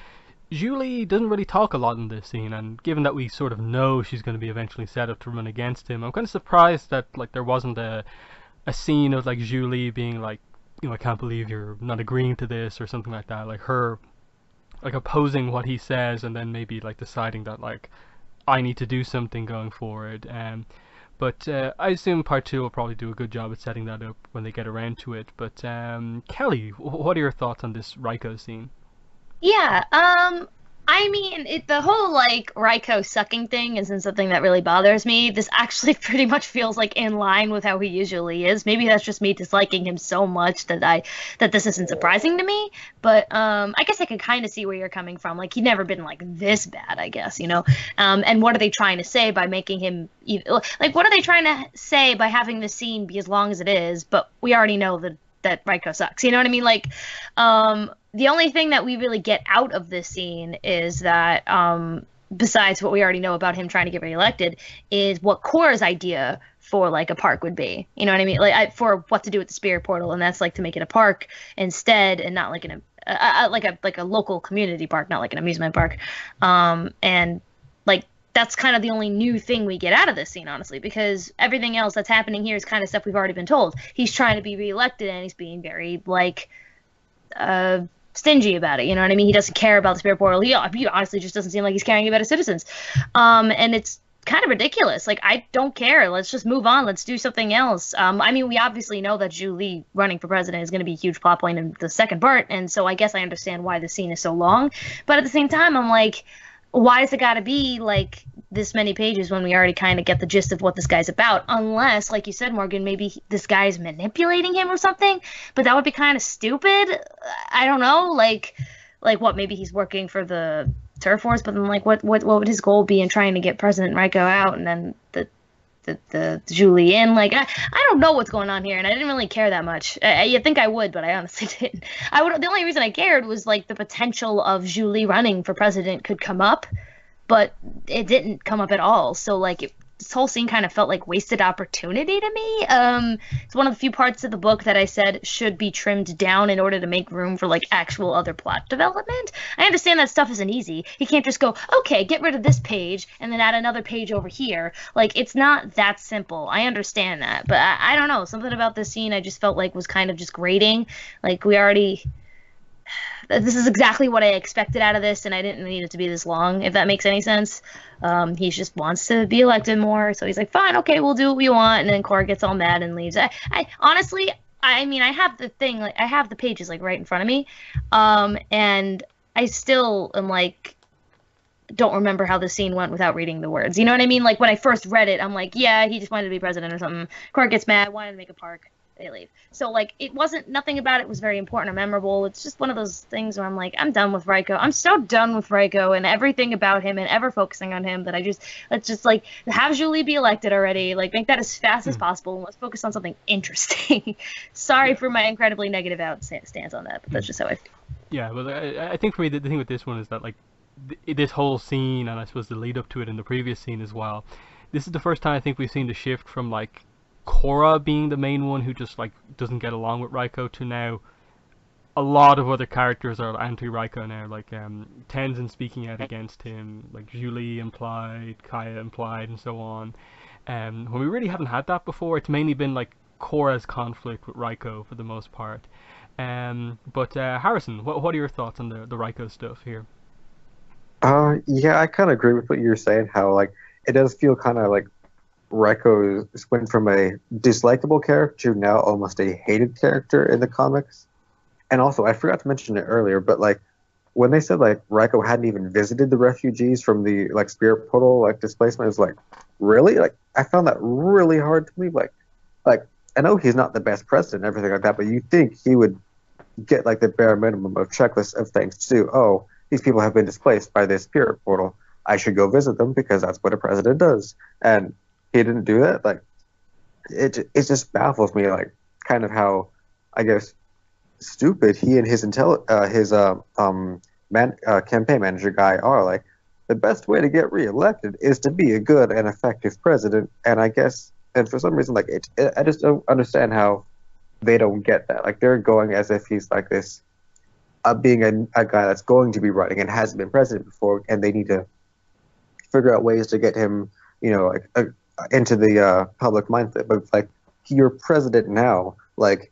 Julie doesn't really talk a lot in this scene, and given that we sort of know she's going to be eventually set up to run against him, I'm kind of surprised that like there wasn't a scene of like Julie being like, I can't believe you're not agreeing to this, or something like that, like her like opposing what he says, and then maybe like deciding that like I need to do something going forward. But I assume part 2 will probably do a good job at setting that up when they get around to it. But Kelly, what are your thoughts on this Raiko scene? Yeah, I mean, the whole, like, Raiko sucking thing isn't something that really bothers me. This actually pretty much feels, like, in line with how he usually is. Maybe that's just me disliking him so much that this isn't surprising to me. But I guess I can kind of see where you're coming from. Like, he'd never been, like, this bad, I guess, And what are they trying to say by making him... Like, what are they trying to say by having this scene be as long as it is, but we already know that Raiko sucks, you know what I mean? Like, the only thing that we really get out of this scene is that, besides what we already know about him trying to get reelected, is what Korra's idea for, like, a park would be. You know what I mean? Like, for what to do with the spirit portal, and that's, like, to make it a park instead, and not, like, like a local community park, not like an amusement park. And, like, that's kind of the only new thing we get out of this scene, honestly, because everything else that's happening here is kind of stuff we've already been told. He's trying to be reelected, and he's being very, like, stingy about it, you know what I mean? He doesn't care about the spirit portal. He honestly just doesn't seem like he's caring about his citizens. And it's kind of ridiculous. Like, I don't care. Let's just move on. Let's do something else. I mean, we obviously know that Julie running for president is going to be a huge plot point in the second part, and so I guess I understand why the scene is so long. But at the same time, I'm like, why does it got to be like this many pages when we already kind of get the gist of what this guy's about? Unless, like you said, Morgan, maybe this guy's manipulating him or something. But that would be kind of stupid. I don't know. Like what? Maybe he's working for the Turf Wars, but then like what would his goal be in trying to get President Ryko out and then the Julie in? Like I don't know what's going on here, and I didn't really care that much. You think I would, but I honestly didn't. The only reason I cared was like the potential of Julie running for president could come up, but it didn't come up at all. So like this whole scene kind of felt like wasted opportunity to me. It's one of the few parts of the book that I said should be trimmed down in order to make room for like actual other plot development. I understand that stuff isn't easy. You can't just go, okay, get rid of this page and then add another page over here. Like, it's not that simple. I understand that, but I don't know. Something about this scene I just felt like was kind of just grating. Like, this is exactly what I expected out of this, and I didn't need it to be this long, if that makes any sense. He just wants to be elected more, so he's like, fine, okay, we'll do what we want, and then Cora gets all mad and leaves. I honestly, I mean, I have the thing, like, I have the pages, like, right in front of me, and I still am, like, don't remember how the scene went without reading the words. You know what I mean? Like, when I first read it, I'm like, yeah, he just wanted to be president or something. Cora gets mad, wanted to make a park. They leave. So, like, nothing about it was very important or memorable. It's just one of those things where I'm like, I'm done with Ryko. I'm so done with Ryko and everything about him and ever focusing on him that let's just, like, have Julie be elected already. Like, make that as fast as possible and let's focus on something interesting. Sorry for my incredibly negative stance on that, but that's just how I feel. Yeah, well, I think for me, the thing with this one is that, like, this whole scene, and I suppose the lead up to it in the previous scene as well, this is the first time I think we've seen the shift from, like, Cora being the main one who just like doesn't get along with Ryko to now a lot of other characters are anti-Ryko now, like Tenzin speaking out against him, like Julie implied, Kaya implied, and so on. When we really haven't had that before, it's mainly been like Cora's conflict with Ryko for the most part. But Harrison, what are your thoughts on the Ryko stuff here? Yeah, I kind of agree with what you were saying, how like it does feel kind of like Ryko went from a dislikable character to now almost a hated character in the comics. And also, I forgot to mention it earlier, but like when they said like Ryko hadn't even visited the refugees from the like spirit portal like displacement, it was like, really? Like I found that really hard to believe. Like I know he's not the best president and everything like that, but you think he would get like the bare minimum of checklist of things to do. Oh, these people have been displaced by this spirit portal. I should go visit them because that's what a president does. And he didn't do that. Like it just baffles me, like kind of how I guess stupid he and his campaign manager guy are. Like the best way to get reelected is to be a good and effective president. And I guess, and for some reason, like I just don't understand how they don't get that. Like they're going as if he's like this, being a guy that's going to be running and hasn't been president before, and they need to figure out ways to get him, you know, like into the public mindset. But it's like you're president now. Like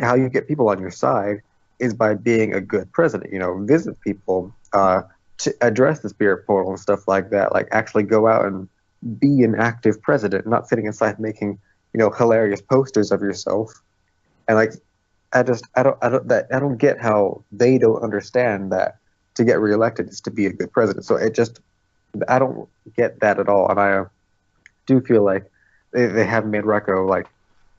how you get people on your side is by being a good president. You know, visit people, to address the spirit portal and stuff like that. Like actually go out and be an active president, not sitting inside making, you know, hilarious posters of yourself. And like I don't get how they don't understand that to get reelected is to be a good president. So I don't get that at all. And I do feel like they have made Ryko like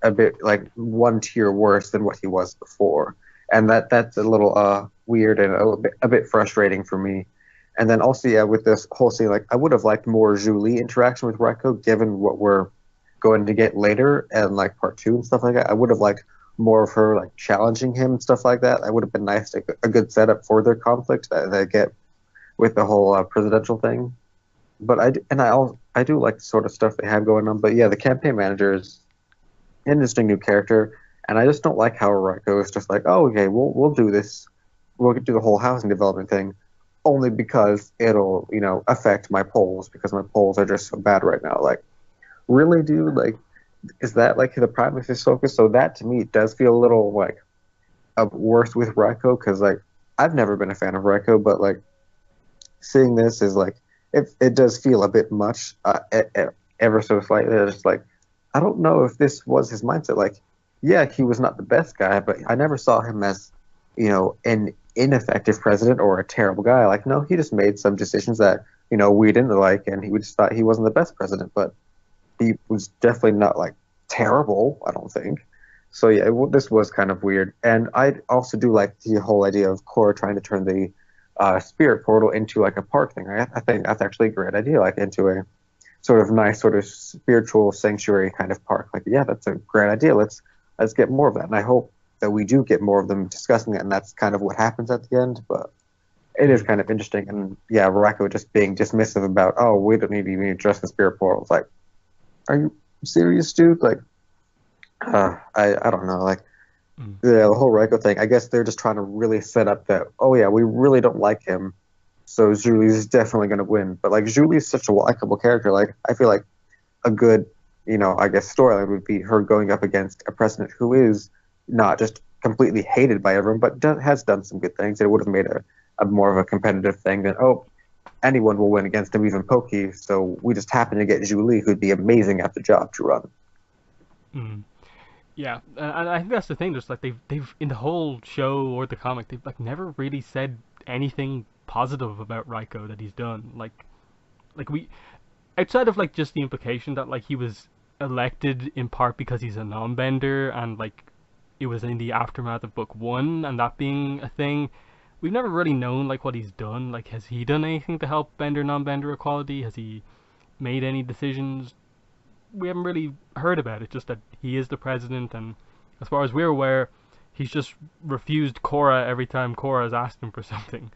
a bit like one tier worse than what he was before. And that's a little weird and a bit frustrating for me. And then also, yeah, with this whole scene, like I would have liked more Julie interaction with Ryko, given what we're going to get later and like part 2 and stuff like that. I would have liked more of her like challenging him and stuff like that. That would have been nice, to, a good setup for their conflict that they get with the whole presidential thing. But I do like the sort of stuff they have going on. But yeah, the campaign manager is an interesting new character, and I just don't like how Ryko is just like, oh, okay, we'll do this, we'll do the whole housing development thing, only because it'll, you know, affect my polls because my polls are just so bad right now. Like, really, dude? Like, is that like the prime of his focus? So that to me does feel a little like worse with Ryko, because like I've never been a fan of Ryko, but like seeing this is like it does feel a bit much, ever so slightly. It's just like, I don't know if this was his mindset. Like, yeah, he was not the best guy, but I never saw him as, an ineffective president or a terrible guy. Like, no, he just made some decisions that, we didn't like, and we just thought he wasn't the best president. But he was definitely not like terrible, I don't think. So yeah, this was kind of weird. And I also do like the whole idea of Korra trying to turn the spirit portal into like a park thing. I think that's actually a great idea, like into a sort of nice, sort of spiritual sanctuary kind of park. Like, yeah, that's a great idea. Let's get more of that. And I hope that we do get more of them discussing it, and that's kind of what happens at the end. But it is kind of interesting. And yeah, Rako just being dismissive about, oh, we don't need to even address the spirit portal. It's like, are you serious, dude? Like, I don't know. Like, the whole Rako thing, I guess they're just trying to really set up that, oh yeah, we really don't like him, so Julie's definitely going to win. But like, Julie's such a likable character. Like, I feel like a good, I guess storyline would be her going up against a president who is not just completely hated by everyone, but has done some good things. It would have made a more of a competitive thing than, oh, anyone will win against him, even Pokey. So we just happen to get Julie, who'd be amazing at the job to run. Yeah, and I think that's the thing. Just like they've in the whole show or the comic, they've like never really said anything positive about Raiko that he's done. Like we, outside of like just the implication that like he was elected in part because he's a non-bender, and like it was in the aftermath of book 1 and that being a thing. We've never really known like what he's done. Like, has he done anything to help bender non-bender equality? Has he made any decisions? We haven't really heard about it. Just that he is the president, and as far as we're aware, he's just refused Korra every time Korra has asked him for something.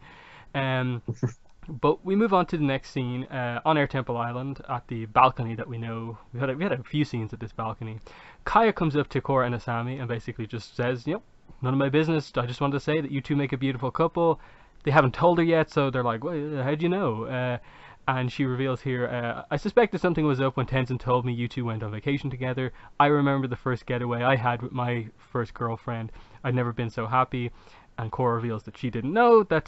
But we move on to the next scene on Air Temple Island at the balcony that we know. We had a few scenes at this balcony. Kaya comes up to Korra and Asami and basically just says, "Yep, none of my business. I just wanted to say that you two make a beautiful couple." They haven't told her yet, so they're like, "Well, how'd you know?" And she reveals here, I suspected something was up when Tenzin told me you two went on vacation together. I remember the first getaway I had with my first girlfriend. I'd never been so happy. And Korra reveals that she didn't know that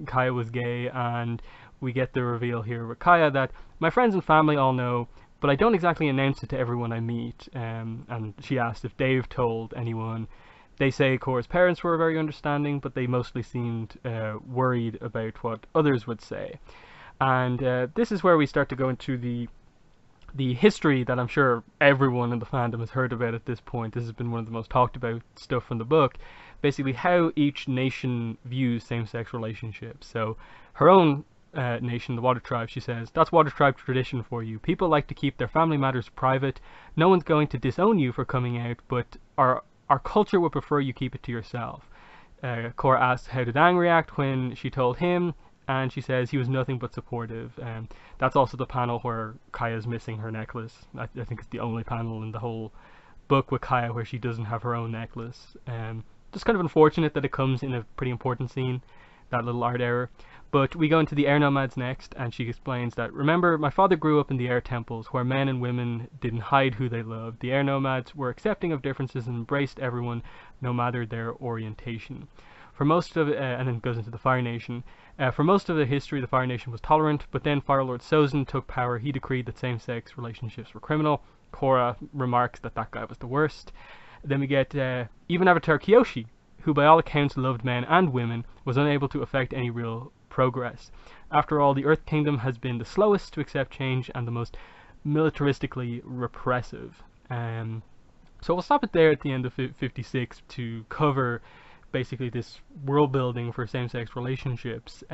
Kaya was gay, and we get the reveal here with Kaya that my friends and family all know, but I don't exactly announce it to everyone I meet. And she asked if Dave told anyone. They say Korra's parents were very understanding, but they mostly seemed worried about what others would say. And this is where we start to go into the history that I'm sure everyone in the fandom has heard about at this point. This has been one of the most talked about stuff from the book. Basically, how each nation views same-sex relationships. So, her own nation, the Water Tribe, she says, "That's Water Tribe tradition for you. People like to keep their family matters private. No one's going to disown you for coming out, but our culture would prefer you keep it to yourself." Korra asks how did Aang react when she told him, and she says he was nothing but supportive. That's also the panel where Kaya's missing her necklace. I think it's the only panel in the whole book with Kaya where she doesn't have her own necklace. Just kind of unfortunate that it comes in a pretty important scene, that little art error. But we go into the air nomads next, and she explains that, remember, my father grew up in the air temples where men and women didn't hide who they loved. The air nomads were accepting of differences and embraced everyone, no matter their orientation. For most of it, and then goes into the Fire Nation. For most of the history, the Fire Nation was tolerant, but then Fire Lord Sozin took power. He decreed that same-sex relationships were criminal. Korra remarks that that guy was the worst. Then we get even Avatar Kyoshi, who by all accounts loved men and women, was unable to effect any real progress. After all, the Earth Kingdom has been the slowest to accept change and the most militaristically repressive. So we'll stop it there at the end of 56 to cover basically this world building for same-sex relationships.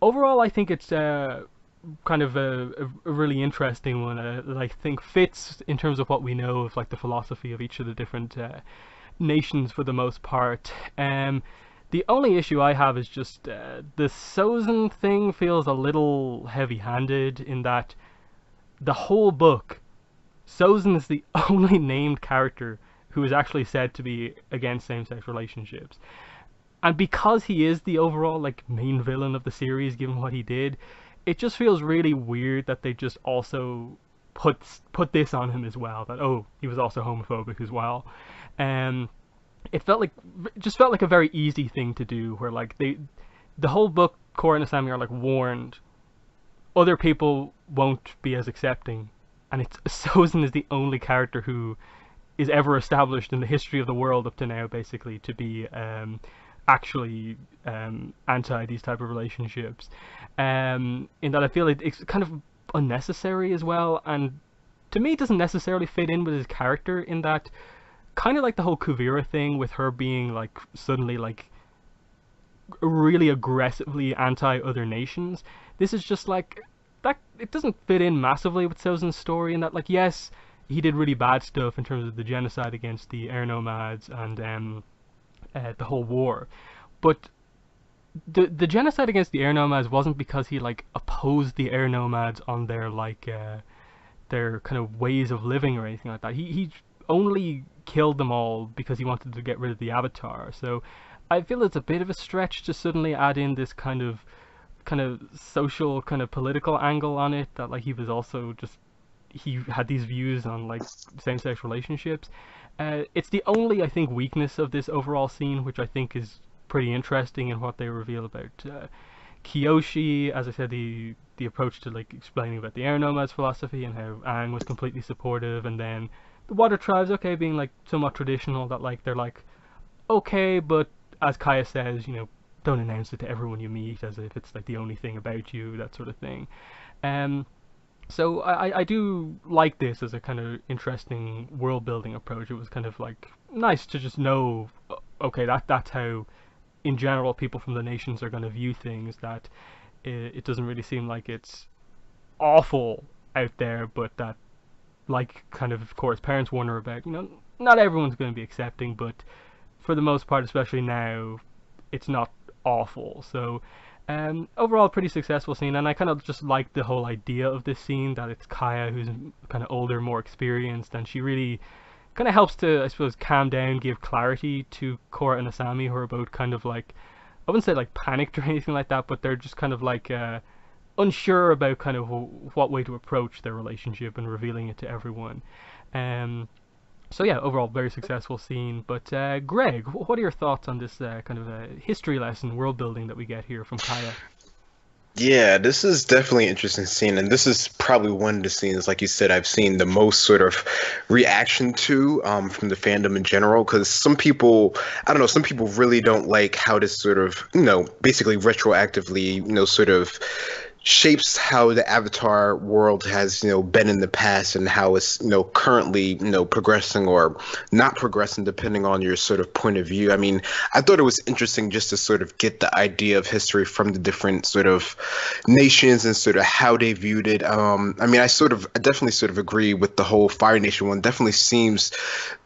Overall, I think it's kind of a really interesting one that I think fits in terms of what we know of like the philosophy of each of the different nations for the most part. The only issue I have is just the Sozin thing feels a little heavy-handed in that the whole book, Sozin is the only named character who is actually said to be against same-sex relationships. And because he is the overall like main villain of the series, given what he did, it just feels really weird that they just also put this on him as well. That he was also homophobic as well. It just felt like a very easy thing to do, where like the whole book, Corrin and Asami are like warned, other people won't be as accepting, and it's Sozin is the only character who is ever established in the history of the world up to now, basically, to be actually anti these type of relationships. In that I feel it's kind of unnecessary as well, and to me it doesn't necessarily fit in with his character, in that kind of like the whole Kuvira thing with her being like suddenly like really aggressively anti other nations. This is just like that. It doesn't fit in massively with Sozin's story, in that, like, yes, he did really bad stuff in terms of the genocide against the air nomads and the whole war, but the genocide against the air nomads wasn't because he like opposed the air nomads on their like their kind of ways of living or anything like that. He only killed them all because he wanted to get rid of the Avatar. So I feel it's a bit of a stretch to suddenly add in this kind of social, kind of political angle on it, that like he was also just, he had these views on like same-sex relationships. It's the only, I think, weakness of this overall scene, which I think is pretty interesting in what they reveal about Kyoshi. As I said, the approach to like explaining about the air nomads philosophy and how Aang was completely supportive, and then the water tribes, okay, being like somewhat traditional, that like they're like okay, but as Kaya says, you know, don't announce it to everyone you meet as if it's like the only thing about you, that sort of thing. So I do like this as a kind of interesting world building approach. It was kind of like nice to just know, okay, that's how in general people from the nations are going to view things, that it doesn't really seem like it's awful out there, but that, like, kind of course parents wonder about, you know, not everyone's going to be accepting, but for the most part, especially now, it's not awful. So overall, pretty successful scene, and I kind of just like the whole idea of this scene, that it's Kaya who's kind of older, more experienced, and she really kind of helps to, I suppose, calm down, give clarity to Korra and Asami, who are both kind of like, I wouldn't say like panicked or anything like that, but they're just kind of like unsure about kind of what way to approach their relationship and revealing it to everyone. So yeah, overall, very successful scene. But Greg, what are your thoughts on this kind of history lesson, world building that we get here from Kaya? Yeah, this is definitely an interesting scene, and this is probably one of the scenes, like you said, I've seen the most sort of reaction to from the fandom in general, because some people, I don't know, some people really don't like how this sort of, you know, basically retroactively, you know, sort of shapes how the Avatar world has, you know, been in the past, and how it's, you know, currently, you know, progressing or not progressing depending on your sort of point of view. I mean, I thought it was interesting just to sort of get the idea of history from the different sort of nations and sort of how they viewed it. I mean, I definitely sort of agree with the whole Fire Nation one. Definitely seems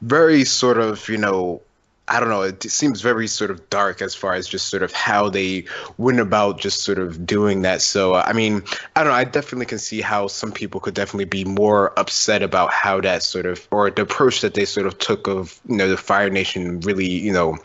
very sort of, you know, I don't know, it seems very sort of dark as far as just sort of how they went about just sort of doing that. So, I mean, I don't know, I definitely can see how some people could definitely be more upset about how that sort of, or the approach that they sort of took of, you know, the Fire Nation really, you know,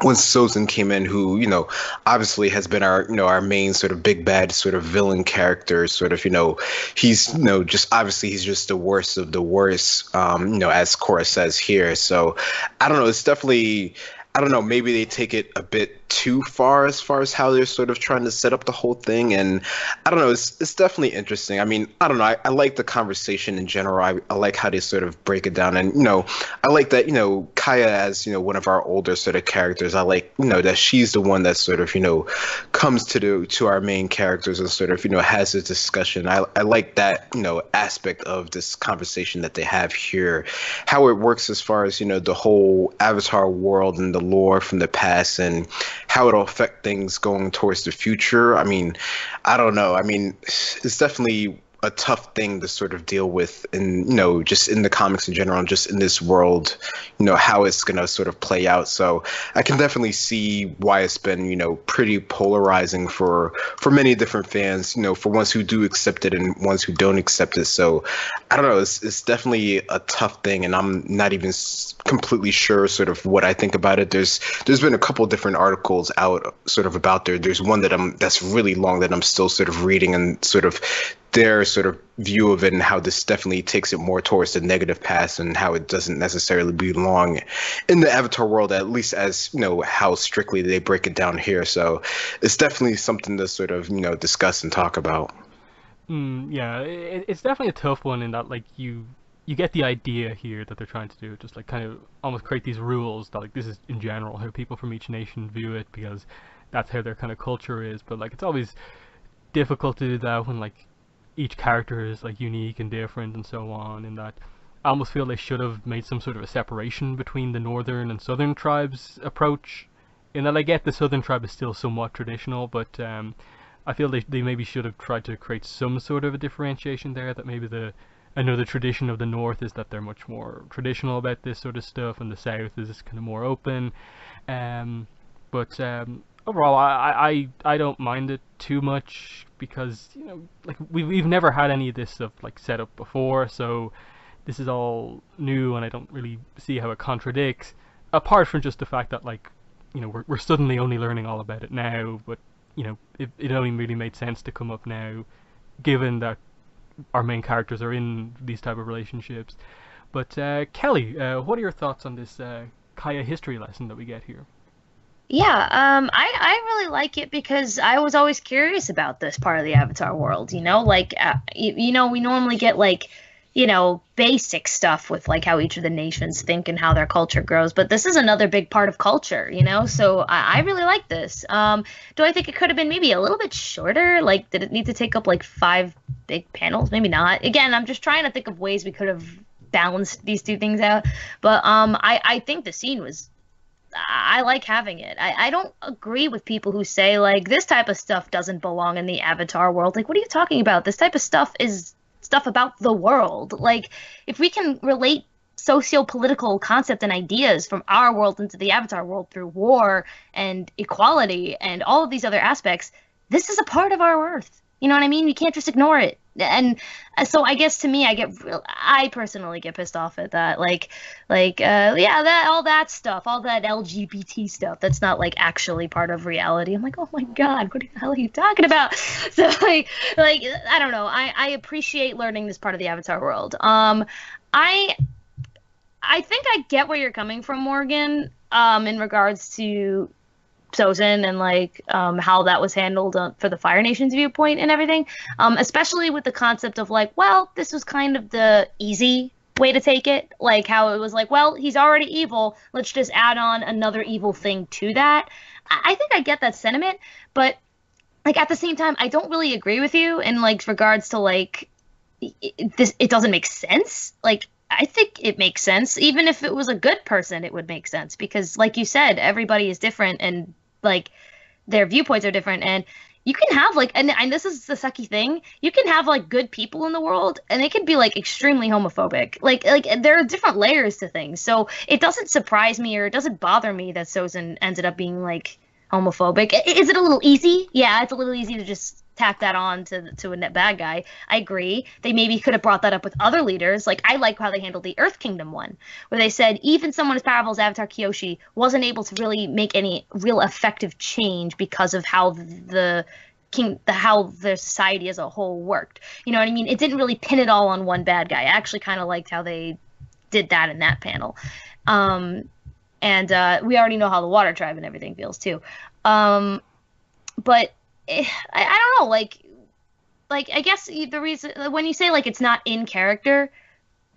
when Sozin came in, who, you know, obviously has been our, you know, our main sort of big bad sort of villain character, sort of, you know, he's, you know, just obviously he's just the worst of the worst, you know, as Korra says here. So I don't know, it's definitely, I don't know, maybe they take it a bit too far as how they're sort of trying to set up the whole thing. And I don't know, it's definitely interesting. I mean, I don't know, I like the conversation in general. I like how they sort of break it down. And, you know, I like that, you know, Kaya as, you know, one of our older sort of characters, I like, you know, that she's the one that sort of, you know, comes to our main characters and sort of, you know, has this discussion. I like that, you know, aspect of this conversation that they have here, how it works as far as, you know, the whole Avatar world and the lore from the past, and how it'll affect things going towards the future. I mean, I don't know. I mean, it's definitely a tough thing to sort of deal with in, you know, just in the comics in general and just in this world, you know, how it's going to sort of play out. So I can definitely see why it's been, you know, pretty polarizing for many different fans, you know, for ones who do accept it and ones who don't accept it. So I don't know, it's definitely a tough thing, and I'm not even completely sure sort of what I think about it. There's been a couple different articles out sort of about there's one that's really long that I'm still sort of reading, and sort of their sort of view of it, and how this definitely takes it more towards the negative path, and how it doesn't necessarily belong in the Avatar world, at least as, you know, how strictly they break it down here. So it's definitely something to sort of, you know, discuss and talk about. Yeah, it's definitely a tough one in that like you get the idea here that they're trying to do, just like kind of almost create these rules that like this is in general how people from each nation view it because that's how their kind of culture is. But like it's always difficult to do that when like each character is like unique and different and so on. In that I almost feel they should have made some sort of a separation between the northern and southern tribes approach. In that I get the southern tribe is still somewhat traditional, but I feel they maybe should have tried to create some sort of a differentiation there. That maybe another tradition of the north is that they're much more traditional about this sort of stuff, and the south is kind of more open. Um, but overall, I don't mind it too much because like we've never had any of this stuff like set up before, so this is all new, and I don't really see how it contradicts. Apart from just the fact that like we're suddenly only learning all about it now, but it only really made sense to come up now, given that our main characters are in these type of relationships. But Kelly, what are your thoughts on this Kaya history lesson that we get here? Yeah, I really like it because I was always curious about this part of the Avatar world, like, we normally get like, basic stuff with like how each of the nations think and how their culture grows, but this is another big part of culture, so I really like this. Do I think it could have been maybe a little bit shorter? Like, did it need to take up like 5 big panels? Maybe not. Again, I'm just trying to think of ways we could have balanced these two things out, but I think the scene was I like having it. I don't agree with people who say like this type of stuff doesn't belong in the Avatar world. Like, what are you talking about? This type of stuff is stuff about the world. Like, if we can relate socio-political concept and ideas from our world into the Avatar world through war and equality and all of these other aspects, this is a part of our Earth. You know what I mean? We can't just ignore it. And so I guess to me, I personally get pissed off at that. Yeah, that all that stuff, all that LGBT stuff, that's not like actually part of reality. I'm like, oh my God, what the hell are you talking about? So like I don't know. I appreciate learning this part of the Avatar world. I think I get where you're coming from, Morgan. In regards to Sozin and like how that was handled for the Fire Nation's viewpoint and everything, especially with the concept of like, well, this was kind of the easy way to take it, like how it was like, well, he's already evil, let's just add on another evil thing to that. I think I get that sentiment, but like at the same time, I don't really agree with you in like regards to like it doesn't make sense. Like, I think it makes sense. Even if it was a good person, it would make sense because, like you said, everybody is different and like their viewpoints are different. And you can have like, and this is the sucky thing, you can have like good people in the world and they can be like extremely homophobic. Like there are different layers to things. So it doesn't surprise me or it doesn't bother me that Sozin ended up being like homophobic. Is it a little easy? Yeah, it's a little easy to just tack that on to a net bad guy. I agree. They maybe could have brought that up with other leaders. Like, I like how they handled the Earth Kingdom one, where they said even someone as powerful as Avatar Kyoshi wasn't able to really make any real effective change because of how how their society as a whole worked. You know what I mean? It didn't really pin it all on one bad guy. I actually kind of liked how they did that in that panel. And we already know how the Water Tribe and everything feels too. But I don't know, like I guess the reason when you say like it's not in character,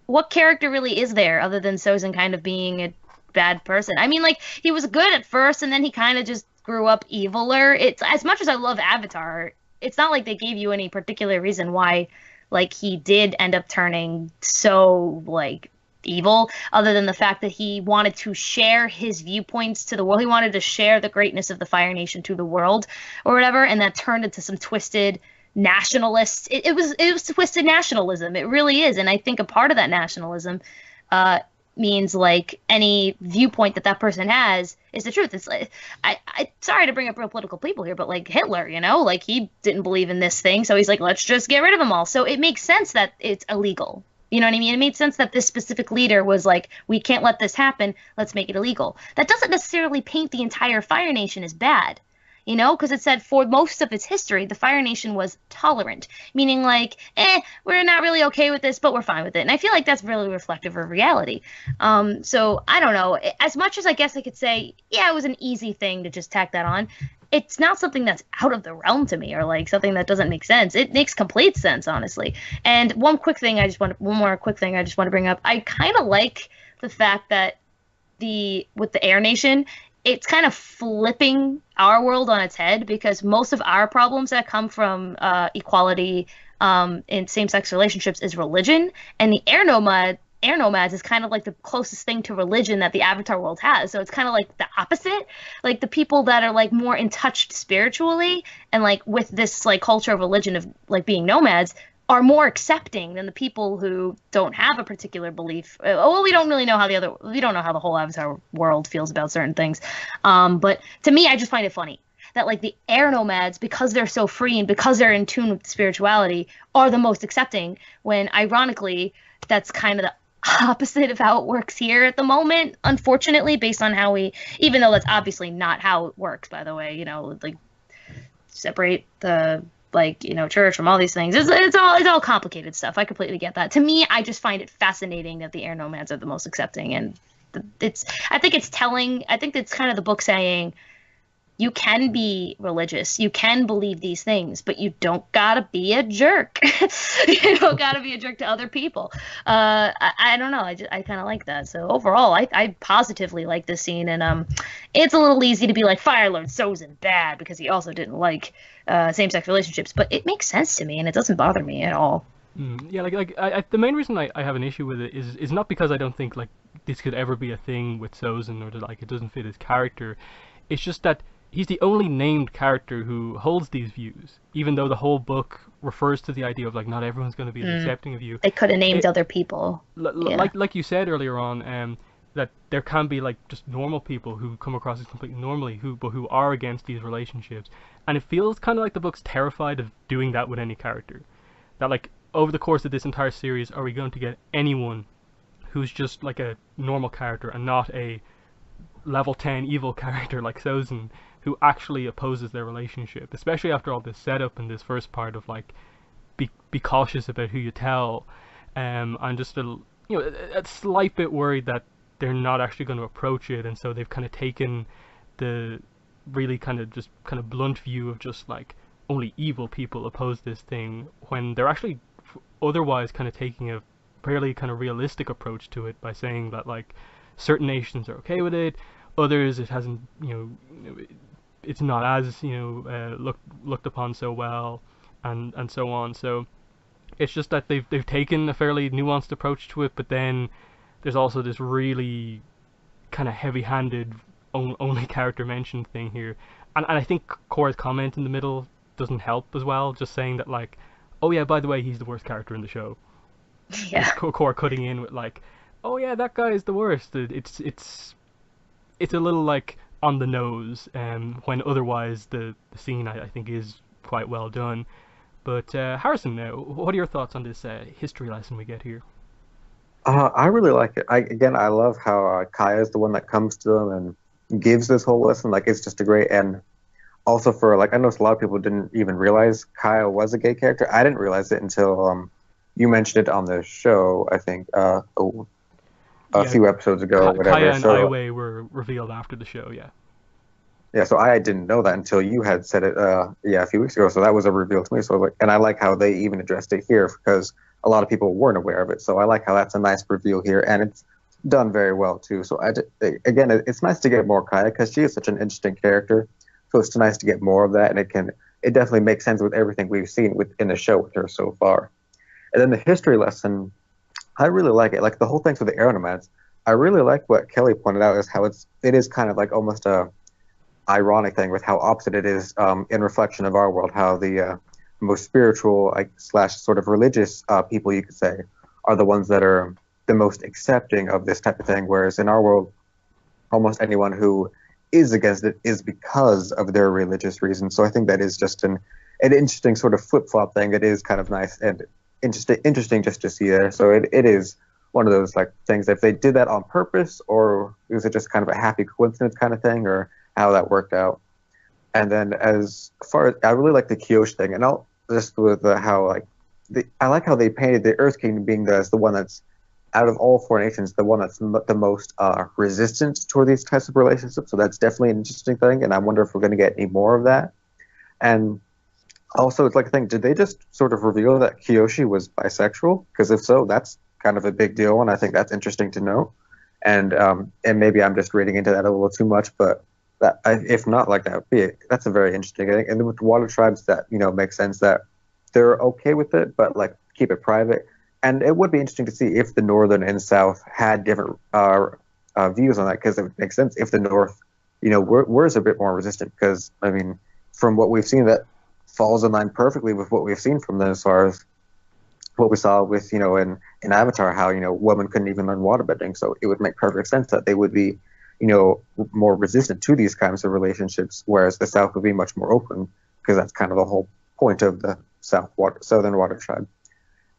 what character really is there other than Sozin kind of being a bad person? I mean, like, he was good at first and then he kind of just grew up eviler. It's, as much as I love Avatar, it's not like they gave you any particular reason why like he did end up turning so like evil, other than the fact that he wanted to share his viewpoints to the world. He wanted to share the greatness of the Fire Nation to the world or whatever, and that turned into some twisted nationalist. It was twisted nationalism. It really is. And I think a part of that nationalism means like any viewpoint that person has is the truth. It's like, I sorry to bring up real political people here, but like Hitler, like he didn't believe in this thing, so he's like, let's just get rid of them all. So it makes sense that it's illegal. You know what I mean? It made sense that this specific leader was like, we can't let this happen, let's make it illegal. That doesn't necessarily paint the entire Fire Nation as bad, because it said for most of its history, the Fire Nation was tolerant, meaning like, we're not really okay with this, but we're fine with it. And I feel like that's really reflective of reality. So I don't know. As much as I guess I could say, yeah, it was an easy thing to just tack that on, it's not something that's out of the realm to me or like something that doesn't make sense. It makes complete sense, honestly. And one more quick thing I just want to bring up. I kind of like the fact that with the Air Nation, it's kind of flipping our world on its head, because most of our problems that come from equality in same-sex relationships is religion, and the air nomads is kind of like the closest thing to religion that the Avatar world has. So it's kind of like the opposite. Like the people that are like more in touch spiritually and like with this like culture of religion of like being nomads are more accepting than the people who don't have a particular belief. Well, we don't know how the whole Avatar world feels about certain things. But to me, I just find it funny that like the air nomads, because they're so free and because they're in tune with spirituality, are the most accepting, when ironically, that's kind of the opposite of how it works here at the moment, unfortunately, based on how even though that's obviously not how it works, by the way, like separate the church from all these things. It's all complicated stuff. I completely get that. To me, I just find it fascinating that the air nomads are the most accepting, and I think it's telling. I think it's kind of the book saying, you can be religious, you can believe these things, but you don't gotta be a jerk. You don't gotta be a jerk to other people. I don't know. I kind of like that. So overall, I positively like this scene, and it's a little easy to be like Fire Lord Sozin bad because he also didn't like same-sex relationships, but it makes sense to me and it doesn't bother me at all. Yeah, the main reason I have an issue with it is not because I don't think like this could ever be a thing with Sozin, or that like it doesn't fit his character. It's just that he's the only named character who holds these views, even though the whole book refers to the idea of like not everyone's going to be accepting of you. They could have named other people. Like you said earlier on, that there can be like just normal people who come across as completely normally who are against these relationships, and it feels kind of like the book's terrified of doing that with any character. That like over the course of this entire series, are we going to get anyone who's just like a normal character and not a level 10 evil character like Sozin, who actually opposes their relationship, especially after all this setup in this first part of like be cautious about who you tell. I'm just a slight bit worried that they're not actually going to approach it, and so they've kind of taken the really kind of blunt view of just like only evil people oppose this thing, when they're actually otherwise kind of taking a fairly kind of realistic approach to it by saying that like certain nations are okay with it, others it hasn't, it's not as looked upon so well, and so on. So it's just that they've taken a fairly nuanced approach to it, but then there's also this really kind of heavy-handed only character mentioned thing here, and I think Korra's comment in the middle doesn't help as well, just saying that like, oh yeah, by the way, he's the worst character in the show. Yeah. Korra cutting in with like, oh yeah, that guy is the worst. It's a little like on the nose, when otherwise the scene I think is quite well done. But Harrison, now, what are your thoughts on this history lesson we get here? I really like it. I love how Kaya is the one that comes to them and gives this whole lesson. Like, it's just a great, and also for like, I know a lot of people didn't even realize Kaya was a gay character. I didn't realize it until you mentioned it on the show, I think, a few episodes ago, or whatever. Kaya and Aiwei were revealed after the show, yeah. Yeah, so I didn't know that until you had said it, a few weeks ago. So that was a reveal to me. So and I like how they even addressed it here, because a lot of people weren't aware of it. So I like how that's a nice reveal here, and it's done very well too. So again, it's nice to get more Kaya, because she is such an interesting character. So it's nice to get more of that, and it definitely makes sense with everything we've seen in the show with her so far. And then the history lesson, I really like it. Like the whole thing for the air nomads, I really like what Kelly pointed out, is how it is kind of like almost a ironic thing with how opposite it is in reflection of our world, how the most spiritual / sort of religious people, you could say, are the ones that are the most accepting of this type of thing, whereas in our world, almost anyone who is against it is because of their religious reasons. So I think that is just an interesting sort of flip-flop thing. It is kind of nice and interesting just to see there. So it is one of those like things, if they did that on purpose, or is it just kind of a happy coincidence kind of thing, or how that worked out. And then as far as, I really like the Kyosh thing, and I'll just with how like I like how they painted the Earth King being the one that's out of all four nations, the one that's the most resistant toward these types of relationships. So that's definitely an interesting thing, and I wonder if we're going to get any more of that. And also, it's like a thing. Did they just sort of reveal that Kyoshi was bisexual? Because if so, that's kind of a big deal, and I think that's interesting to know. And maybe I'm just reading into that a little too much, but if not, like that's a very interesting thing. And then with the water tribes, that makes sense that they're okay with it, but like keep it private. And it would be interesting to see if the northern and south had different views on that, because it would make sense if the north, we're a bit more resistant. Because I mean, from what we've seen, that falls in line perfectly with what we've seen from them as far as what we saw with in Avatar, how women couldn't even learn waterbending. So it would make perfect sense that they would be more resistant to these kinds of relationships, whereas the South would be much more open, because that's kind of the whole point of the Southern Water Tribe.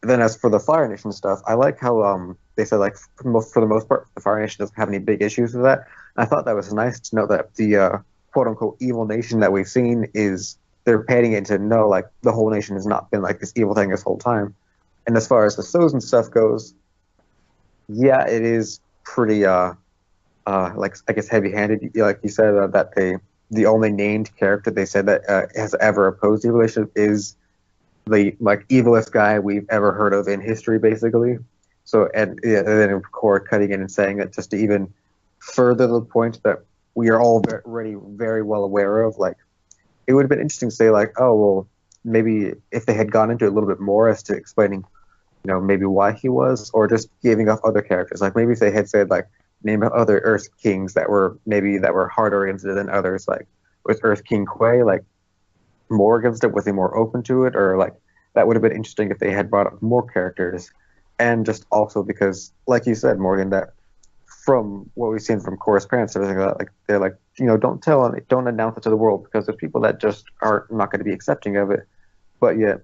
And then as for the Fire Nation stuff, I like how they said, like, for the most part, the Fire Nation doesn't have any big issues with that. And I thought that was nice to know that the quote-unquote evil nation that we've seen they're painting it to know, like, the whole nation has not been like this evil thing this whole time. And as far as the Sozin stuff goes, yeah, it is pretty like, I guess, heavy-handed. Like you said, that the only named character they said that has ever opposed the relationship is the evilest guy we've ever heard of in history, basically. So and then Korra cutting in and saying that just to even further the point that we are all already very well aware of. Like, it would have been interesting to say, like, oh well, maybe if they had gone into it a little bit more as to explaining, maybe why he was, or just giving up other characters. Like, maybe if they had said, like, name other Earth Kings that were harder oriented than others, like with Earth King Quay, like, more against it, was he more open to it, or like that would have been interesting if they had brought up more characters. And just also because, like you said, Morgan, that from what we've seen from Korra's parents, everything like that, like, they're like, don't announce it to the world, because there's people that just are not going to be accepting of it. But yet,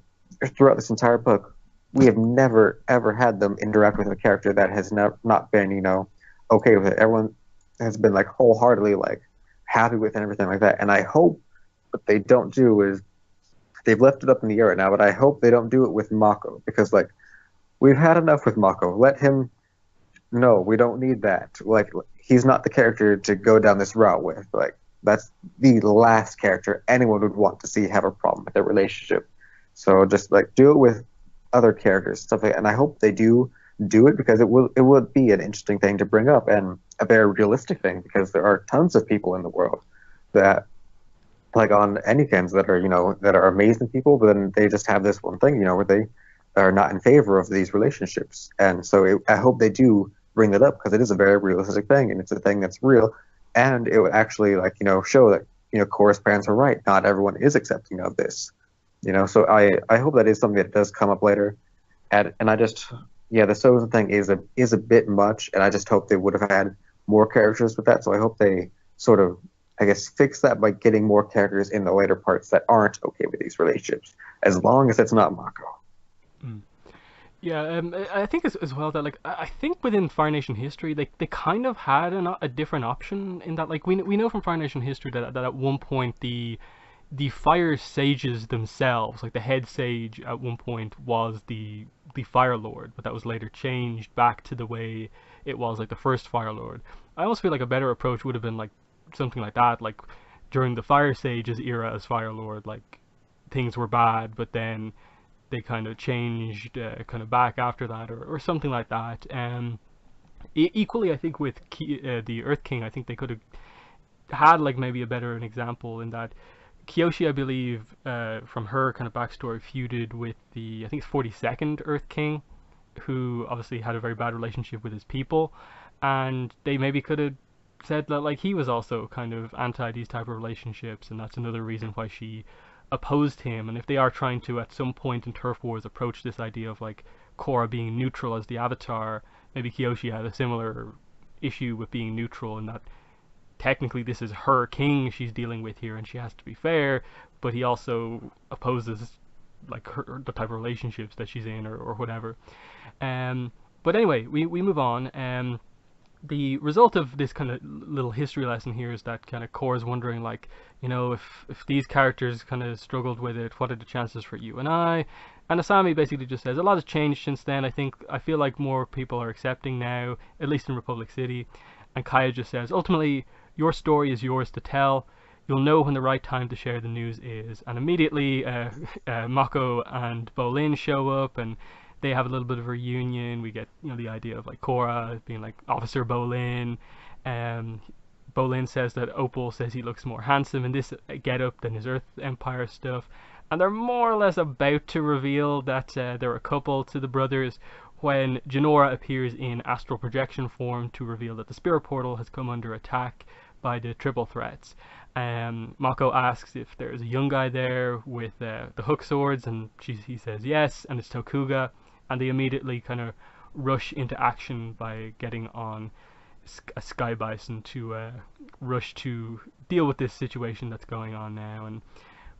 throughout this entire book, we have never ever had them interact with a character that has not been, okay with it. Everyone has been like wholeheartedly like happy with it and everything like that. And I hope what they don't do is, they've left it up in the air right now, but I hope they don't do it with Mako, because like, we've had enough with Mako. Let him. No, we don't need that. Like, he's not the character to go down this route with. Like, that's the last character anyone would want to see have a problem with their relationship. So just like do it with other characters, stuff like that. And I hope they do it, because it would be an interesting thing to bring up, and a very realistic thing, because there are tons of people in the world that, like, on Anycans that are that are amazing people, but then they just have this one thing where they are not in favor of these relationships. And so I hope they do bring that up, because it is a very realistic thing, and it's a thing that's real, and it would actually, like, show that Korra's parents are right. Not everyone is accepting of this. So I hope that is something that does come up later. And I just, the Sozin thing is a bit much, and I just hope they would have had more characters with that. So I hope they sort of, I guess, fix that by getting more characters in the later parts that aren't okay with these relationships, as long as it's not Mako. Yeah, I think as well that, like, I think within Fire Nation history, they kind of had a different option, in that, like, we know from Fire Nation history that at one point the fire sages themselves, like the head sage at one point was the Fire Lord, but that was later changed back to the way it was, like, the first Fire Lord. I almost feel like a better approach would have been like something like that, like during the Fire Sage's era as Fire Lord, like, things were bad, but then they kind of changed kind of back after that, or something like that. Equally, I think with the Earth King, I think they could have had, like, maybe a better an example, in that Kyoshi, I believe, from her kind of backstory, feuded with I think it's 42nd Earth King, who obviously had a very bad relationship with his people, and they maybe could have said that, like, he was also kind of anti these type of relationships, and that's another reason why she opposed him. And if they are trying to, at some point in Turf Wars, approach this idea of, like, Korra being neutral as the Avatar, maybe Kyoshi had a similar issue with being neutral, in that technically this is her king she's dealing with here, and she has to be fair, but he also opposes, like, the type of relationships that she's in, or whatever. But anyway, we move on. The result of this kind of little history lesson here is that kind of Korra's wondering, like, if these characters kind of struggled with it, what are the chances for you and I? And Asami basically just says a lot has changed since then. I feel like more people are accepting now, at least in Republic City. And Kaya just says, ultimately, your story is yours to tell. You'll know when the right time to share the news is. And immediately, Mako and Bolin show up, and they have a little bit of a reunion. We get, the idea of like Korra being like Officer Bolin. Bolin says that Opal says he looks more handsome in this getup than his Earth Empire stuff. And they're more or less about to reveal that they're a couple to the brothers when Jinora appears in astral projection form to reveal that the spirit portal has come under attack by the triple threats. Mako asks if there's a young guy there with the hook swords, and he says yes, and it's Tokuga, and they immediately kind of rush into action by getting on a Sky Bison to rush to deal with this situation that's going on now. And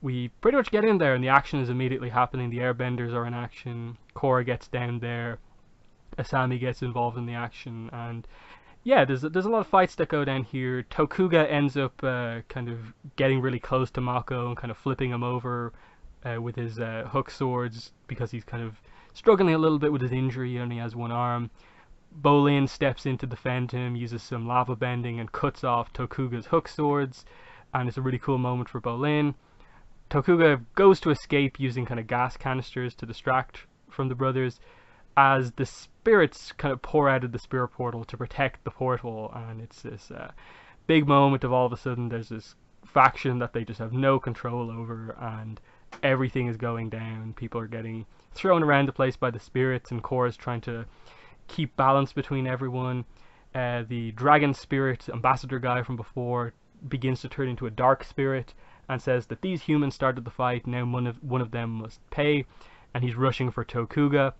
we pretty much get in there, and the action is immediately happening. The airbenders are in action. Korra gets down there. Asami gets involved in the action, and yeah, there's a lot of fights that go down here. Tokuga ends up kind of getting really close to Mako and kind of flipping him over with his hook swords because he's kind of struggling a little bit with his injury. He only has one arm. Bolin steps in to defend him, uses some lava bending, and cuts off Tokuga's hook swords, and it's a really cool moment for Bolin. Tokuga goes to escape using kind of gas canisters to distract from the brothers as the spirits kind of pour out of the spirit portal to protect the portal, and it's this big moment of all of a sudden there's this faction that they just have no control over, and everything is going down. People are getting thrown around the place by the spirits, and Korra's trying to keep balance between everyone. The dragon spirit ambassador guy from before begins to turn into a dark spirit and says that these humans started the fight, now one of them must pay, and he's rushing for Tokuga.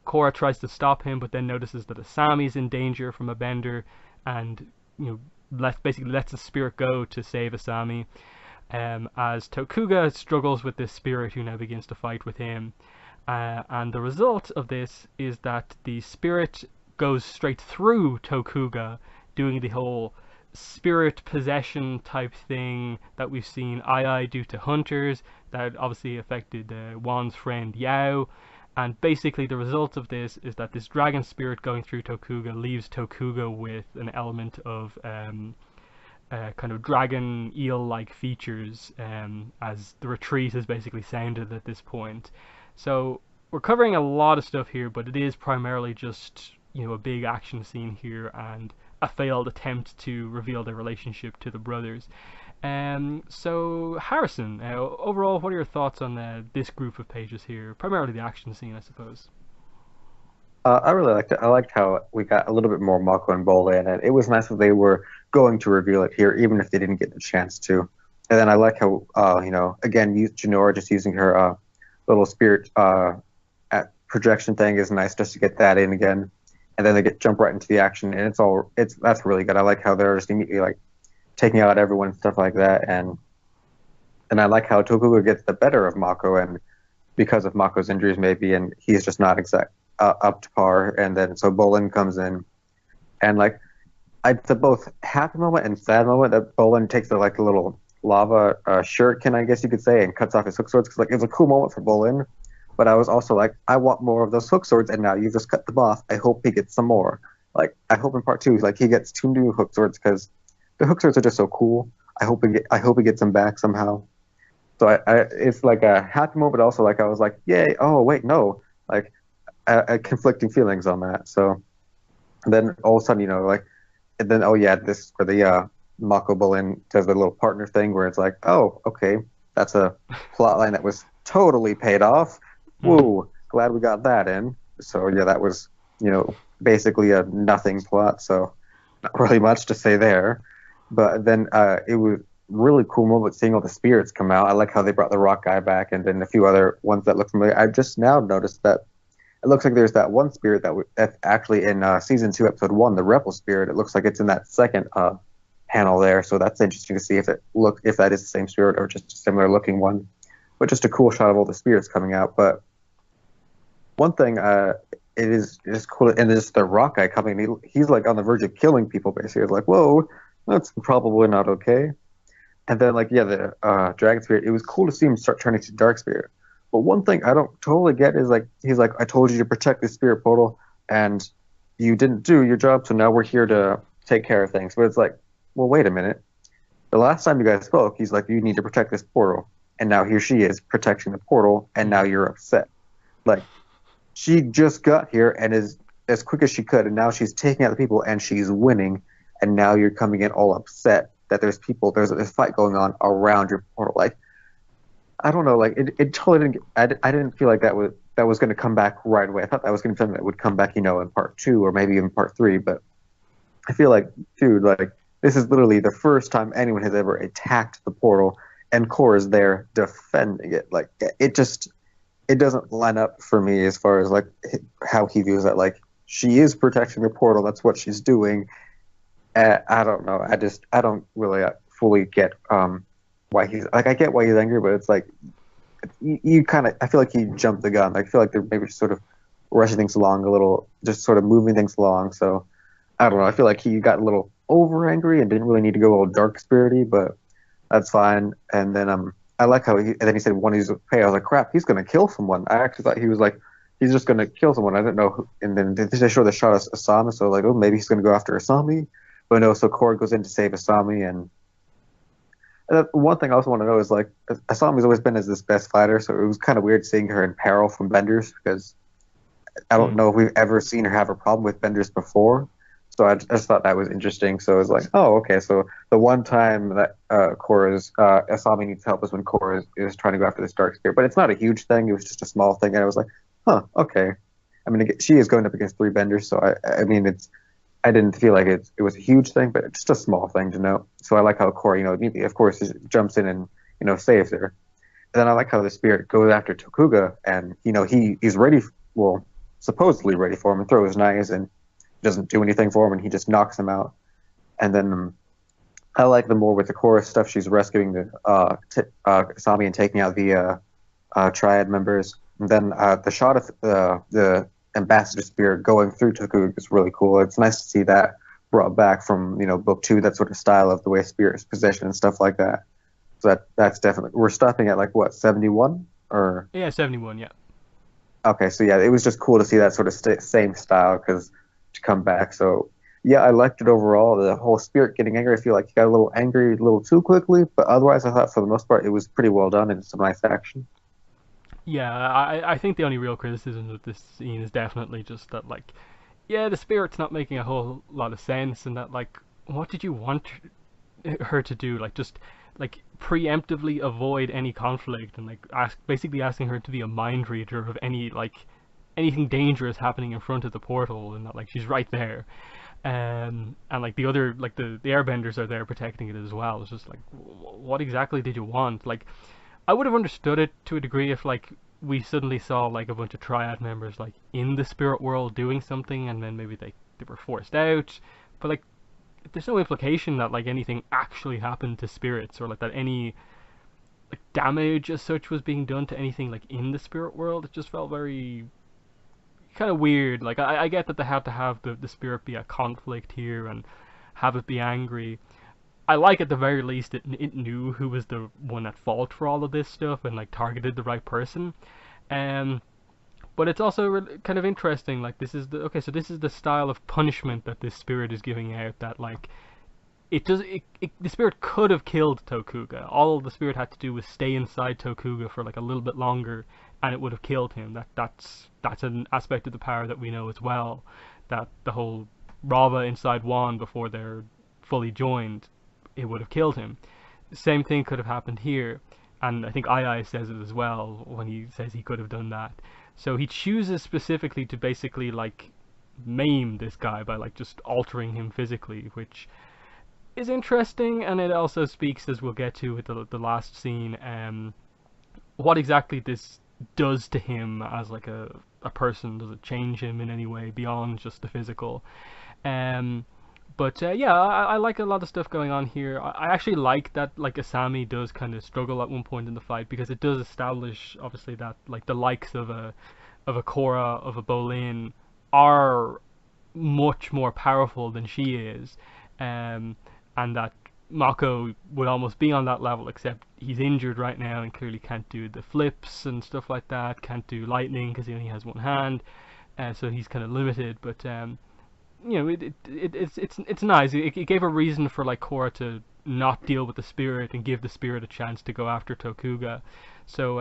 Korra tries to stop him, but then notices that Asami's in danger from a bender, and basically lets the spirit go to save Asami. As Tokuga struggles with this spirit, who now begins to fight with him, and the result of this is that the spirit goes straight through Tokuga, doing the whole spirit possession type thing that we've seen Ai do to hunters, that obviously affected Wan's friend Yao. And basically the result of this is that this dragon spirit going through Tokuga leaves Tokuga with an element of kind of dragon eel-like features, as the retreat has basically sounded at this point. So we're covering a lot of stuff here, but it is primarily just a big action scene here and a failed attempt to reveal their relationship to the brothers. So Harrison, overall, what are your thoughts on this group of pages here? Primarily the action scene, I suppose. I really liked it. I liked how we got a little bit more Mako and Bolin, and it was nice that they were going to reveal it here, even if they didn't get the chance to. And then I like how, again, Jinora just using her little spirit at projection thing is nice, just to get that in again. And then they jump right into the action, and that's really good. I like how they're just immediately like taking out everyone and stuff like that, and I like how Tokuga gets the better of Mako, and because of Mako's injuries maybe, and he's just not up to par, and then so Bolin comes in, and like it's a both happy moment and sad moment that Bolin takes the little lava shuriken, I guess you could say, and cuts off his hook swords, because it was a cool moment for Bolin. But I was also like, I want more of those hook swords, and now you just cut them off. I hope he gets some more. Like, I hope in part 2, he gets 2 new hook swords, because the hook swords are just so cool. I hope he gets them back somehow. So it's like a happy moment, but also I was like, yay! Oh wait, no! Conflicting feelings on that. So then all of a sudden, and then this is where the Mako Bolin does the little partner thing, where it's like, oh, okay, that's a plot line that was totally paid off. Woo! Glad we got that in. So yeah, that was basically a nothing plot. So not really much to say there. But then it was really cool moment seeing all the spirits come out. I like how they brought the rock guy back, and then a few other ones that look familiar. I just now noticed that it looks like there's that one spirit that's actually in season 2, episode 1, the rebel spirit. It looks like it's in that second panel there. So that's interesting to see if that is the same spirit or just a similar looking one. But just a cool shot of all the spirits coming out. But one thing, it is cool, and there's the rock guy coming. He's like on the verge of killing people. Basically, it's like, whoa, that's probably not okay. And then the dragon spirit. It was cool to see him start turning to dark spirit. But one thing I don't totally get is like he's like, I told you to protect the spirit portal, and you didn't do your job, so now we're here to take care of things. But it's like, well, wait a minute. The last time you guys spoke, he's like, you need to protect this portal, and now here she is protecting the portal, and now you're upset. Like, she just got here and is as quick as she could, and now she's taking out the people and she's winning, and now you're coming in all upset that there's a fight going on around your portal. Like, I don't know, like it totally didn't. I didn't feel like that was going to come back right away. I thought that was going to be something that would come back, in part 2 or maybe even part 3. But I feel like, dude, like this is literally the first time anyone has ever attacked the portal, and Korra's there defending it. Like it doesn't line up for me as far as like how he views that. Like she is protecting the portal. That's what she's doing. I don't know. I don't really fully get why he's like. I get why he's angry, but it's like you kind of. I feel like he jumped the gun. I feel like they're maybe sort of rushing things along a little, just sort of moving things along. So I don't know. I feel like he got a little over angry and didn't really need to go all dark spirity, but that's fine. And then I like how and then he said one he's hey, I was like, crap, he's gonna kill someone. I actually thought he was like, he's just gonna kill someone. I didn't know who, and then they show the shot of Asami, so like, oh, maybe he's gonna go after Asami. But no, so Corrin goes in to save Asami, and one thing I also want to know is like, Asami's always been as this best fighter, so it was kind of weird seeing her in peril from benders, because I don't know if we've ever seen her have a problem with benders before. So I just thought that was interesting. So it was like, oh, okay. So the one time that Asami needs help is when Korra is trying to go after this dark spirit. But it's not a huge thing. It was just a small thing. And I was like, huh, okay. I mean, she is going up against 3 benders. So I mean, I didn't feel like it was a huge thing, but it's just a small thing to know. So I like how Korra, immediately, of course, jumps in and, saves her. And then I like how the spirit goes after Tokuga, and, he's ready, well, supposedly ready for him, and throws knives and doesn't do anything for him, and he just knocks him out. And then I like the more with the Korra stuff. She's rescuing the Asami and taking out the triad members. And then the shot of the ambassador spirit going through Tokuga is really cool. It's nice to see that brought back from book 2, that sort of style of the way spirit is positioned and stuff like that. So that's definitely, we're stopping at like what, 71 or 71, yeah. Okay, so yeah, it was just cool to see that sort of same style to come back. So yeah, I liked it overall. The whole spirit getting angry, I feel like he got a little angry a little too quickly, but otherwise I thought for the most part it was pretty well done and some nice action. Yeah, I think the only real criticism of this scene is definitely just that, like, yeah, the spirit's not making a whole lot of sense, and that, like, what did you want her to do? Like, just, like, preemptively avoid any conflict, and, like, basically asking her to be a mind reader of any, like, anything dangerous happening in front of the portal, and that, like, she's right there. And like the other, like the airbenders are there protecting it as well. It's just like, what exactly did you want? Like, I would have understood it to a degree if, like, we suddenly saw, like, a bunch of triad members, like, in the spirit world doing something, and then maybe they were forced out. But, like, there's no implication that, like, anything actually happened to spirits, or, like, that any, like, damage as such was being done to anything, like, in the spirit world. It just felt very kind of weird. Like, I get that they have to have the spirit be a conflict here and have it be angry. I like, at the very least, it knew who was the one at fault for all of this stuff and, like, targeted the right person. But it's also kind of interesting. Like, this is the style of punishment that this spirit is giving out. That, like, the spirit could have killed Tokuga. All the spirit had to do was stay inside Tokuga for, like, a little bit longer, and it would have killed him. That's an aspect of the power that we know as well. That the whole Rava inside Wan before they're fully joined, it would have killed him. Same thing could have happened here, and I think Ai says it as well when he says he could have done that. So he chooses specifically to basically, like, maim this guy by, like, just altering him physically, which is interesting, and it also speaks, as we'll get to with the last scene, what exactly this does to him as, like, a person. Does it change him in any way beyond just the physical? But yeah, I like a lot of stuff going on here. I actually like that, like, Asami does kind of struggle at one point in the fight, because it does establish, obviously, that, like, the likes of a Korra, of a Bolin are much more powerful than she is, and that Mako would almost be on that level, except he's injured right now and clearly can't do the flips and stuff like that. Can't do lightning because he only has one hand, so he's kind of limited. But it's nice. It gave a reason for like Korra to not deal with the spirit and give the spirit a chance to go after Tokuga. So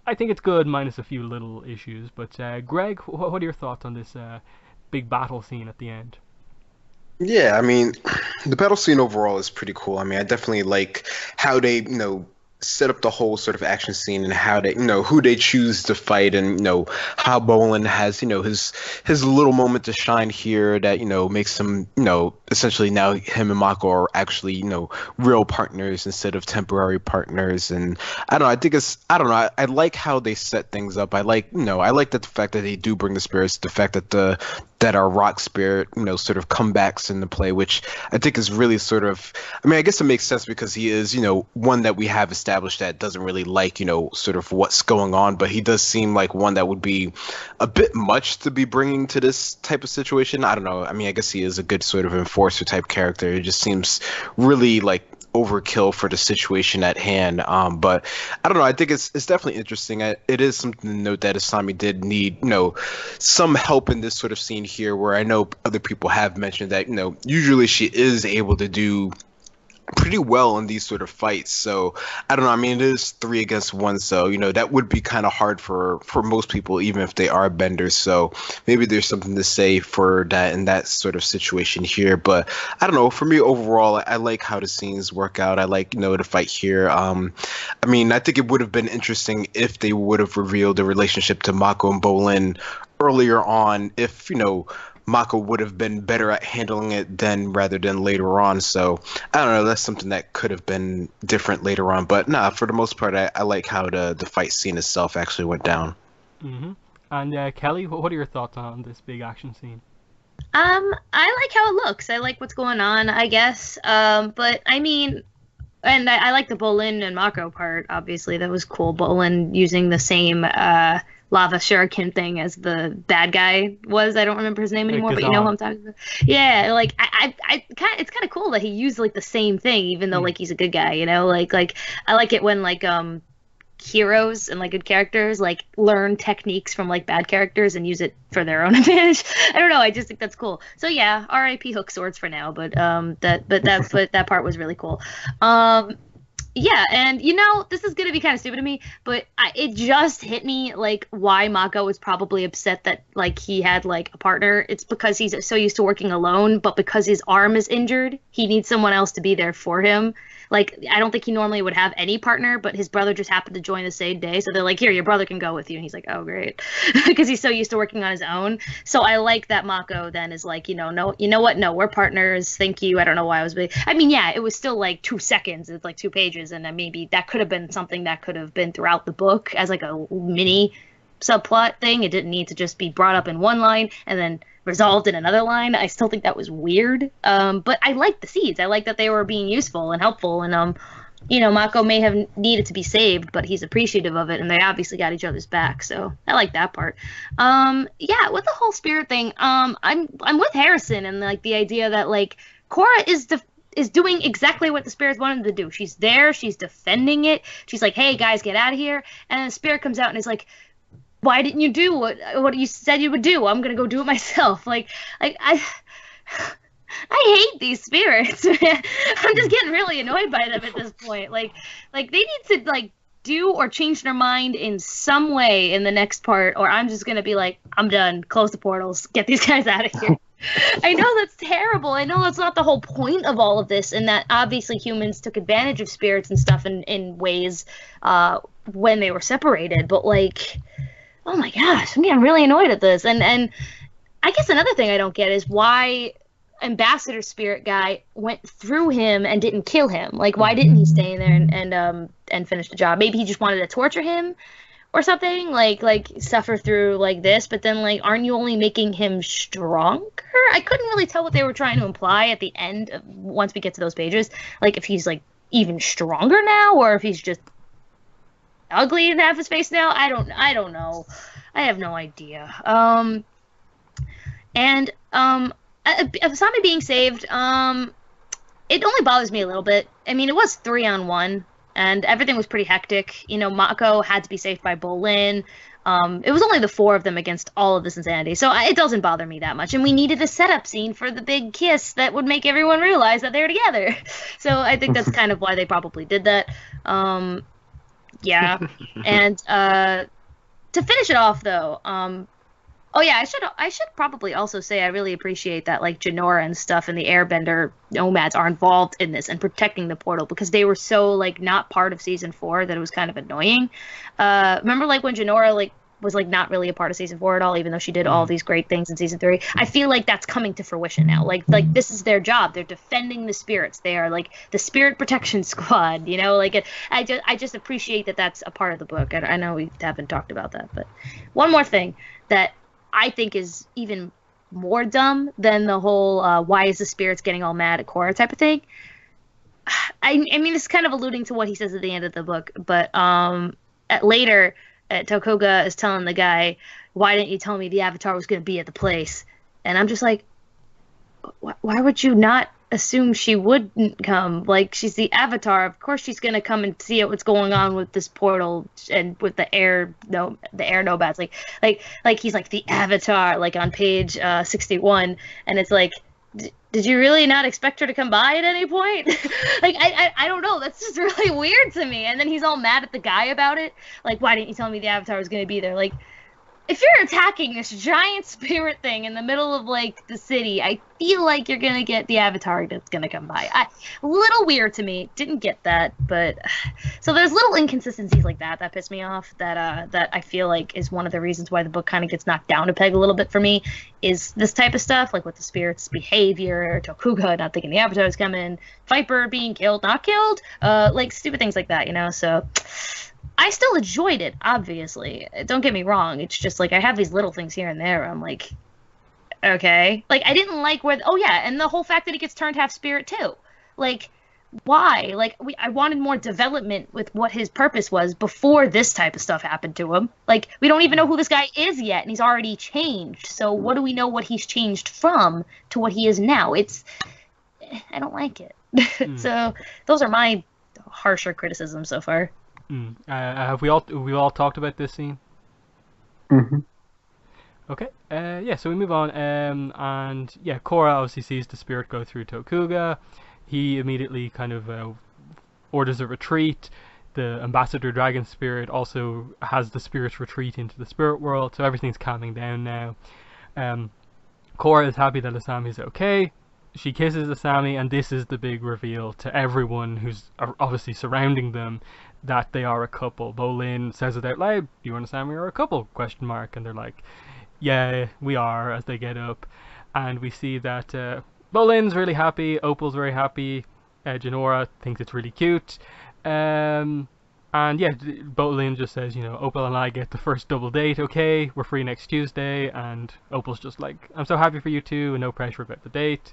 I think it's good, minus a few little issues. But Greg, what are your thoughts on this big battle scene at the end? Yeah, I mean, the battle scene overall is pretty cool. I mean, I definitely like how they, set up the whole sort of action scene and how they, who they choose to fight, and how Bolin has, his little moment to shine here that makes him, essentially now him and Mako are actually, real partners instead of temporary partners. And I don't know, I like how they set things up. I like that the fact that they do bring the spirits, the fact that our rock spirit, sort of comebacks into play, which I think is really sort of, I mean, I guess it makes sense because he is, one that we have established that doesn't really like, sort of what's going on, but he does seem like one that would be a bit much to be bringing to this type of situation. I don't know. I mean, I guess he is a good sort of enforcer type character. It just seems really like overkill for the situation at hand. But I don't know. I think it's definitely interesting. It is something to note that Asami did need, some help in this sort of scene here, where I know other people have mentioned that, usually she is able to do pretty well in these sort of fights. So I don't know. I mean, it is 3 against 1, so that would be kind of hard for most people, even if they are benders. So maybe there's something to say for that in that sort of situation here. But I don't know. For me overall, I like how the scenes work out. I like the fight here. I mean, I think it would have been interesting if they would have revealed the relationship to Mako and Bolin earlier on. If Mako would have been better at handling it then rather than later on. So I don't know, that's something that could have been different later on. But nah, for the most part, I like how the fight scene itself actually went down. Mm-hmm. And Kelly, what are your thoughts on this big action scene? I like how it looks. I like what's going on, I guess. But I mean, and I like the Bolin and Mako part, obviously. That was cool. Bolin using the same lava shuriken thing as the bad guy was. I don't remember his name anymore, but you know who I'm talking about. Yeah, like it's kind of cool that he used like the same thing, even though like he's a good guy, like I like it when like heroes and like good characters like learn techniques from like bad characters and use it for their own advantage. I don't know, I just think that's cool. So yeah, R.I.P. hook swords for now, but that part was really cool. Yeah, and this is gonna be kind of stupid to me, but it just hit me like why Mako was probably upset that like he had like a partner. It's because he's so used to working alone, but because his arm is injured, he needs someone else to be there for him. Like, I don't think he normally would have any partner, but his brother just happened to join the same day, so they're like, here, your brother can go with you, and he's like, oh great, because he's so used to working on his own. So I like that Mako then is like, no, you know what, no, we're partners, thank you. I don't know why I was big. I mean, yeah, it was still like 2 seconds, it's like 2 pages, and maybe that could have been something that could have been throughout the book as like a mini subplot thing. It didn't need to just be brought up in one line and then resolved in another line. I still think that was weird. But I like the seeds. I like that they were being useful and helpful. And Mako may have needed to be saved, but he's appreciative of it, and they obviously got each other's back. So I like that part. Yeah, with the whole spirit thing, I'm with Harrison and like the idea that like Korra is doing exactly what the spirits wanted to do. She's there, she's defending it. She's like, hey guys, get out of here. And then the spirit comes out and is like, why didn't you do what you said you would do? I'm gonna go do it myself. Like I hate these spirits. I'm just getting really annoyed by them at this point. Like they need to like do or change their mind in some way in the next part, or I'm just gonna be like, I'm done. Close the portals. Get these guys out of here. I know that's terrible. I know that's not the whole point of all of this, and that obviously humans took advantage of spirits and stuff in ways when they were separated. But like, oh my gosh, I'm getting really annoyed at this. And I guess another thing I don't get is why Ambassador Spirit guy went through him and didn't kill him. Like, why didn't he stay in there and finish the job? Maybe he just wanted to torture him or something, like suffer through like this. But then like, aren't you only making him stronger? I couldn't really tell what they were trying to imply at the end once we get to those pages. Like if he's like even stronger now, or if he's just ugly in half his face now. I don't know. I have no idea. And Asami being saved, it only bothers me a little bit. I mean, it was 3-on-1, and everything was pretty hectic. You know, Mako had to be saved by Bolin. It was only the 4 of them against all of this insanity, so it doesn't bother me that much. And we needed a setup scene for the big kiss that would make everyone realize that they're together. So I think that's kind of why they probably did that. Yeah, and to finish it off, though, oh yeah, I should probably also say I really appreciate that like Jinora and stuff and the Airbender nomads are involved in this and protecting the portal, because they were so like not part of season 4 that it was kind of annoying. Remember like when Jinora like was like not really a part of season 4 at all, even though she did all these great things in season 3. I feel like that's coming to fruition now. Like this is their job. They're defending the spirits. They are like the spirit protection squad. You know, like I just appreciate that that's a part of the book. I know we haven't talked about that, but one more thing that I think is even more dumb than the whole why is the spirits getting all mad at Korra type of thing. I mean, this is kind of alluding to what he says at the end of the book, but later, Tokuga is telling the guy, why didn't you tell me the Avatar was going to be at the place? And I'm just like, why would you not assume she wouldn't come? Like, she's the Avatar. Of course she's going to come and see what's going on with this portal and with the air nomads. Like he's like the Avatar, like on page 61. And it's like, did you really not expect her to come by at any point? Like, I don't know. That's just really weird to me. And then he's all mad at the guy about it. Like, why didn't you tell me the Avatar was going to be there? Like, if you're attacking this giant spirit thing in the middle of, like, the city, I feel like you're going to get the Avatar that's going to come by. A little weird to me. Didn't get that, but... So there's little inconsistencies like that piss me off, that I feel like is one of the reasons why the book kind of gets knocked down a peg a little bit for me, is this type of stuff, like with the spirit's behavior, Tokuga not thinking the Avatar is coming, Viper being killed, not killed, like, stupid things like that, you know, so... I still enjoyed it, obviously. Don't get me wrong. It's just like I have these little things here and there. I'm like, okay. Like, I didn't like where... Oh, yeah, and the whole fact that he gets turned half spirit, too. Like, why? Like, I wanted more development with what his purpose was before this type of stuff happened to him. Like, we don't even know who this guy is yet, and he's already changed. So what do we know what he's changed from to what he is now? It's... I don't like it. So those are my harsher criticisms so far. Have we all talked about this scene? Mm-hmm. Okay. Yeah. So we move on. And yeah, Korra obviously sees the spirit go through Tokuga. He immediately kind of orders a retreat. The ambassador dragon spirit also has the spirits retreat into the spirit world. So everything's calming down now. Korra is happy that Asami is okay. She kisses Asami, and this is the big reveal to everyone who's obviously surrounding them, that they are a couple. Bolin says it out loud, you and Asami are a couple, ? And they're like, yeah, we are, as they get up. And we see that Bolin's really happy, Opal's very happy, Jinora thinks it's really cute. And yeah, Bolin just says, you know, Opal and I get the first double date, okay, we're free next Tuesday. And Opal's just like, I'm so happy for you two, and no pressure about the date.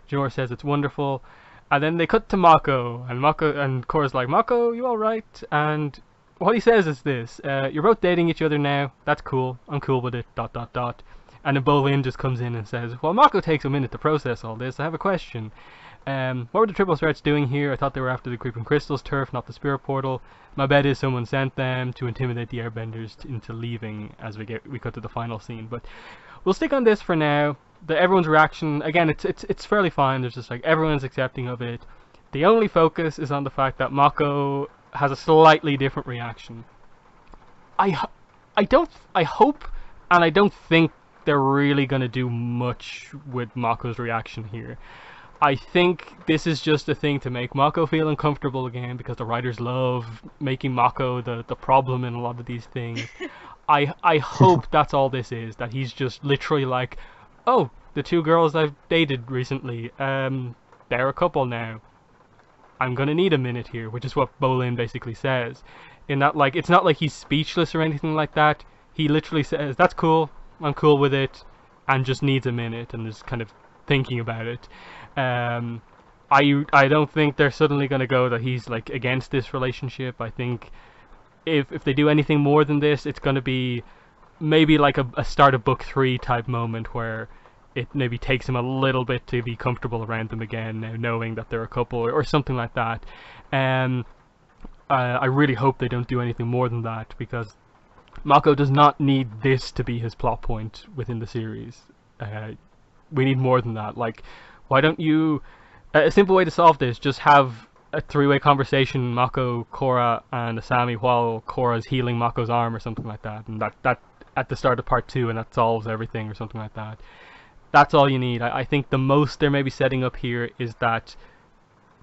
Jinora says it's wonderful. And then they cut to Mako, and Korra's like, Mako, you alright? And what he says is this, you're both dating each other now, that's cool, I'm cool with it, ... And then Bolin just comes in and says, well, Mako takes a minute to process all this, I have a question. What were the triple threats doing here? I thought they were after the Creeping Crystals turf, not the Spirit Portal. My bet is someone sent them to intimidate the Airbenders into leaving as we cut to the final scene. But we'll stick on this for now. Everyone's reaction, again, it's fairly fine. There's just like everyone's accepting of it. The only focus is on the fact that Mako has a slightly different reaction. I hope, and I don't think they're really gonna do much with Mako's reaction here. I think this is just a thing to make Mako feel uncomfortable again, because the writers love making Mako the problem in a lot of these things. I hope that's all this is, that he's just literally like, oh, the two girls I've dated recently, they're a couple now. I'm gonna need a minute here, which is what Bolin basically says. In that, like, it's not like he's speechless or anything like that. He literally says, that's cool, I'm cool with it, and just needs a minute, and is kind of thinking about it. I don't think they're suddenly gonna go that he's like against this relationship. I think if they do anything more than this, it's gonna be maybe like a start of book 3 type moment where it maybe takes him a little bit to be comfortable around them again, now knowing that they're a couple, or something like that. I really hope they don't do anything more than that, because Mako does not need this to be his plot point within the series. We need more than that. Like, why don't you... A simple way to solve this, just have a three-way conversation, Mako, Korra, and Asami, while Korra's healing Mako's arm or something like that. And that at the start of part 2, and that solves everything or something like that. That's all you need. I think the most they're maybe setting up here is that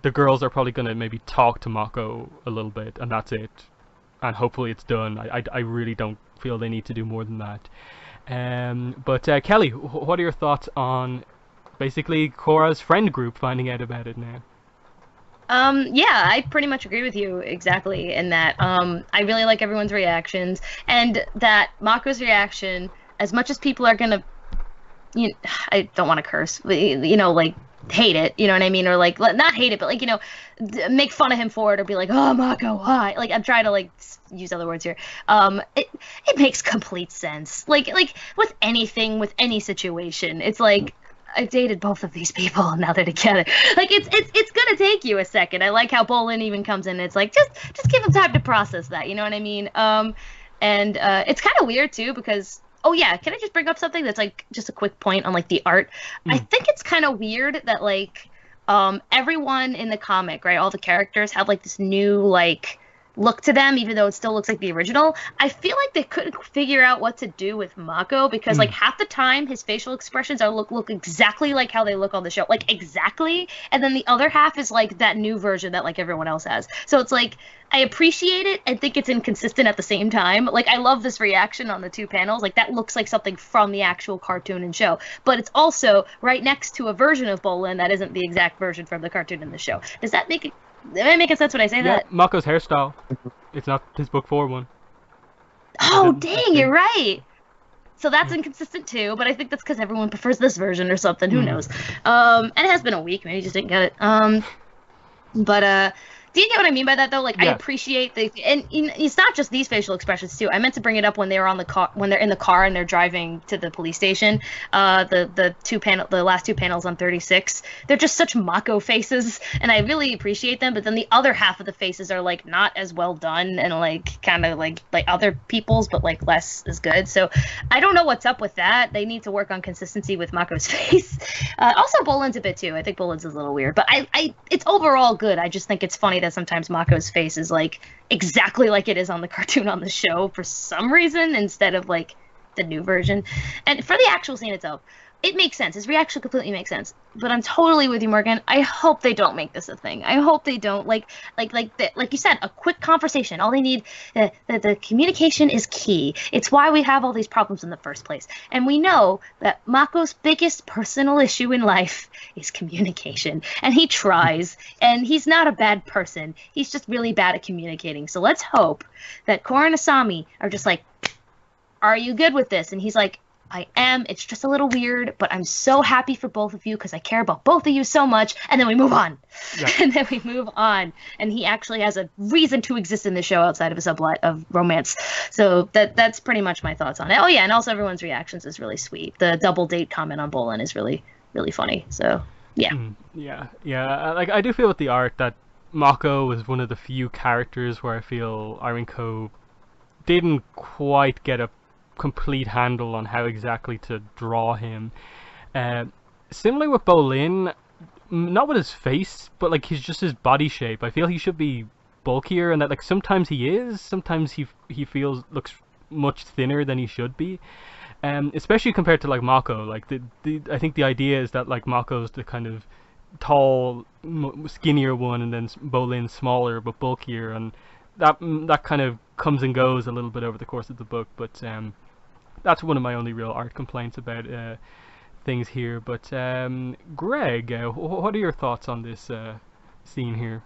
the girls are probably going to maybe talk to Mako a little bit, and that's it. And hopefully it's done. I really don't feel they need to do more than that. But Kelly, what are your thoughts on basically Korra's friend group finding out about it now? Yeah, I pretty much agree with you exactly in that. I really like everyone's reactions, and that Mako's reaction, as much as people are gonna, I don't want to curse, but, like, hate it, you know what I mean, or like not hate it, but like, make fun of him for it, or be like, oh, Mako, why? Like, I'm trying to like use other words here. It makes complete sense. Like with anything, with any situation, it's like, I've dated both of these people and now they're together. Like, it's gonna take you a second. I like how Bolin even comes in. It's like, just give him time to process that. You know what I mean? And it's kind of weird too, because, oh yeah, can I just bring up something that's like just a quick point on like the art? I think it's kind of weird that like everyone in the comic, right, all the characters have like this new like look to them, even though it still looks like the original. I feel like they couldn't figure out what to do with Mako, because like half the time his facial expressions are look exactly like how they look on the show, like exactly, and then the other half is like that new version that like everyone else has. So it's like, I appreciate it and think it's inconsistent at the same time. Like, I love this reaction on the two panels. Like, that looks like something from the actual cartoon and show, but it's also right next to a version of Bolin that isn't the exact version from the cartoon and the show. Does that make it? Am I making sense when I say that? Mako's hairstyle. It's not his book 4 one. Oh, dang, you're right. So that's inconsistent too, but I think that's because everyone prefers this version or something. Who knows? And it has been a week. Maybe you just didn't get it. But do you get what I mean by that though? Like, yeah. I appreciate and it's not just these facial expressions too. I meant to bring it up when they were on the car, when they're in the car and they're driving to the police station. The last two panels on 36, they're just such Mako faces, and I really appreciate them. But then the other half of the faces are like not as well done, and like kind of like other people's, but like less is good. So I don't know what's up with that. They need to work on consistency with Mako's face. Also, Bolin's a bit too. I think Bolin's is a little weird, but it's overall good. I just think it's funny that sometimes Mako's face is like exactly like it is on the cartoon on the show for some reason, instead of like the new version. And for the actual scene itself, it makes sense. His reaction completely makes sense. But I'm totally with you, Morgan. I hope they don't make this a thing. I hope they don't like you said, a quick conversation. All they need, the communication is key. It's why we have all these problems in the first place. And we know that Mako's biggest personal issue in life is communication. And he tries. And he's not a bad person. He's just really bad at communicating. So let's hope that Corrin and Asami are just like, are you good with this? And he's like, I am. It's just a little weird, but I'm so happy for both of you because I care about both of you so much. And then we move on. Yeah. And then we move on. And he actually has a reason to exist in the show outside of a subplot of romance. So that's pretty much my thoughts on it. Oh, yeah. And also everyone's reactions is really sweet. The double date comment on Bolin is really, really funny. So, yeah. Yeah. Like, I do feel with the art that Mako was one of the few characters where I feel Irene Co didn't quite get a complete handle on how exactly to draw him. Similarly with Bolin, not with his face, but like his body shape. I feel he should be bulkier, and that like sometimes he is, sometimes he looks much thinner than he should be. Especially compared to like Mako. Like I think the idea is that like Mako's the kind of tall, skinnier one, and then Bolin's smaller but bulkier, and that kind of comes and goes a little bit over the course of the book. But that's one of my only real art complaints about things here. But Greg, what are your thoughts on this scene here?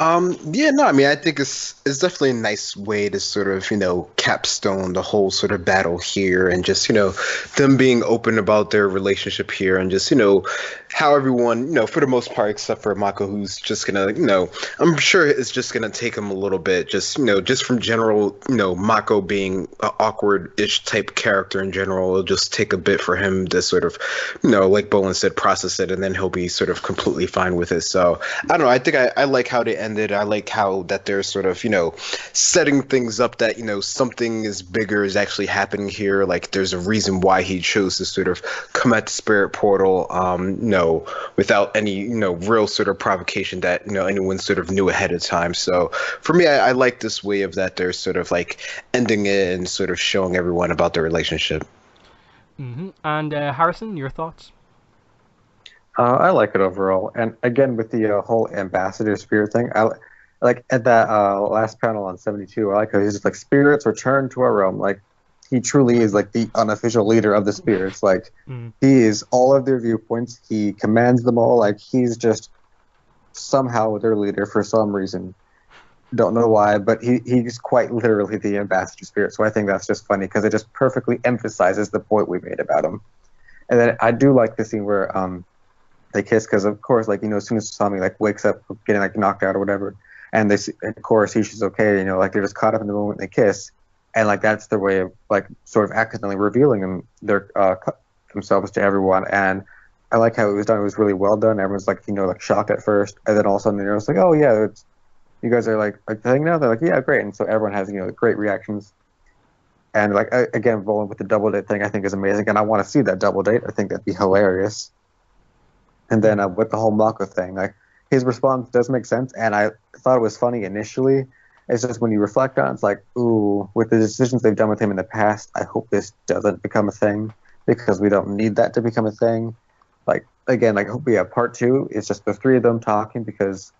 Yeah, no, I mean, I think it's definitely a nice way to sort of, capstone the whole sort of battle here and just, them being open about their relationship here and just, how everyone, for the most part, except for Mako, who's just gonna, I'm sure it's just gonna take him a little bit, just, just from general, Mako being an awkward-ish type character in general, it'll just take a bit for him to sort of, like Bolin said, process it, and then he'll be sort of completely fine with it. So, I don't know. I think I like how they ended. I like how that they're sort of, setting things up that, something is bigger is actually happening here. Like there's a reason why he chose to sort of come at the spirit portal, without any, real sort of provocation that, anyone sort of knew ahead of time. So for me, I like this way of that they're sort of like ending it and sort of showing everyone about their relationship. And Harrison, your thoughts? I like it overall, and again with the whole ambassador spirit thing, I like at that last panel on 72. I like how he's just like spirits return to our realm. Like he truly is like the unofficial leader of the spirits. Like he is all of their viewpoints. He commands them all. Like he's just somehow their leader for some reason. Don't know why, but he's quite literally the ambassador spirit. So I think that's just funny because it just perfectly emphasizes the point we made about him. And then I do like the scene where they kiss because of course like as soon as Asami like wakes up getting like knocked out or whatever, and of course she's okay, like they're just caught up in the moment they kiss, and like that's their way of like sort of accidentally revealing themselves to everyone. And I like how it was done. It was really well done. Everyone's like like shocked at first, and then all of a sudden they're just like, oh yeah, you guys are like the thing now. They're like, yeah, great. And so everyone has great reactions. And like again, Volan with the double date thing, I think is amazing, and I want to see that double date. I think that'd be hilarious. And then with the whole Mako thing, like his response does make sense, and I thought it was funny initially. It's just when you reflect on it, it's like, ooh, with the decisions they've done with him in the past, I hope this doesn't become a thing because we don't need that to become a thing. Like again, like I hope we have part 2. It's just the three of them talking because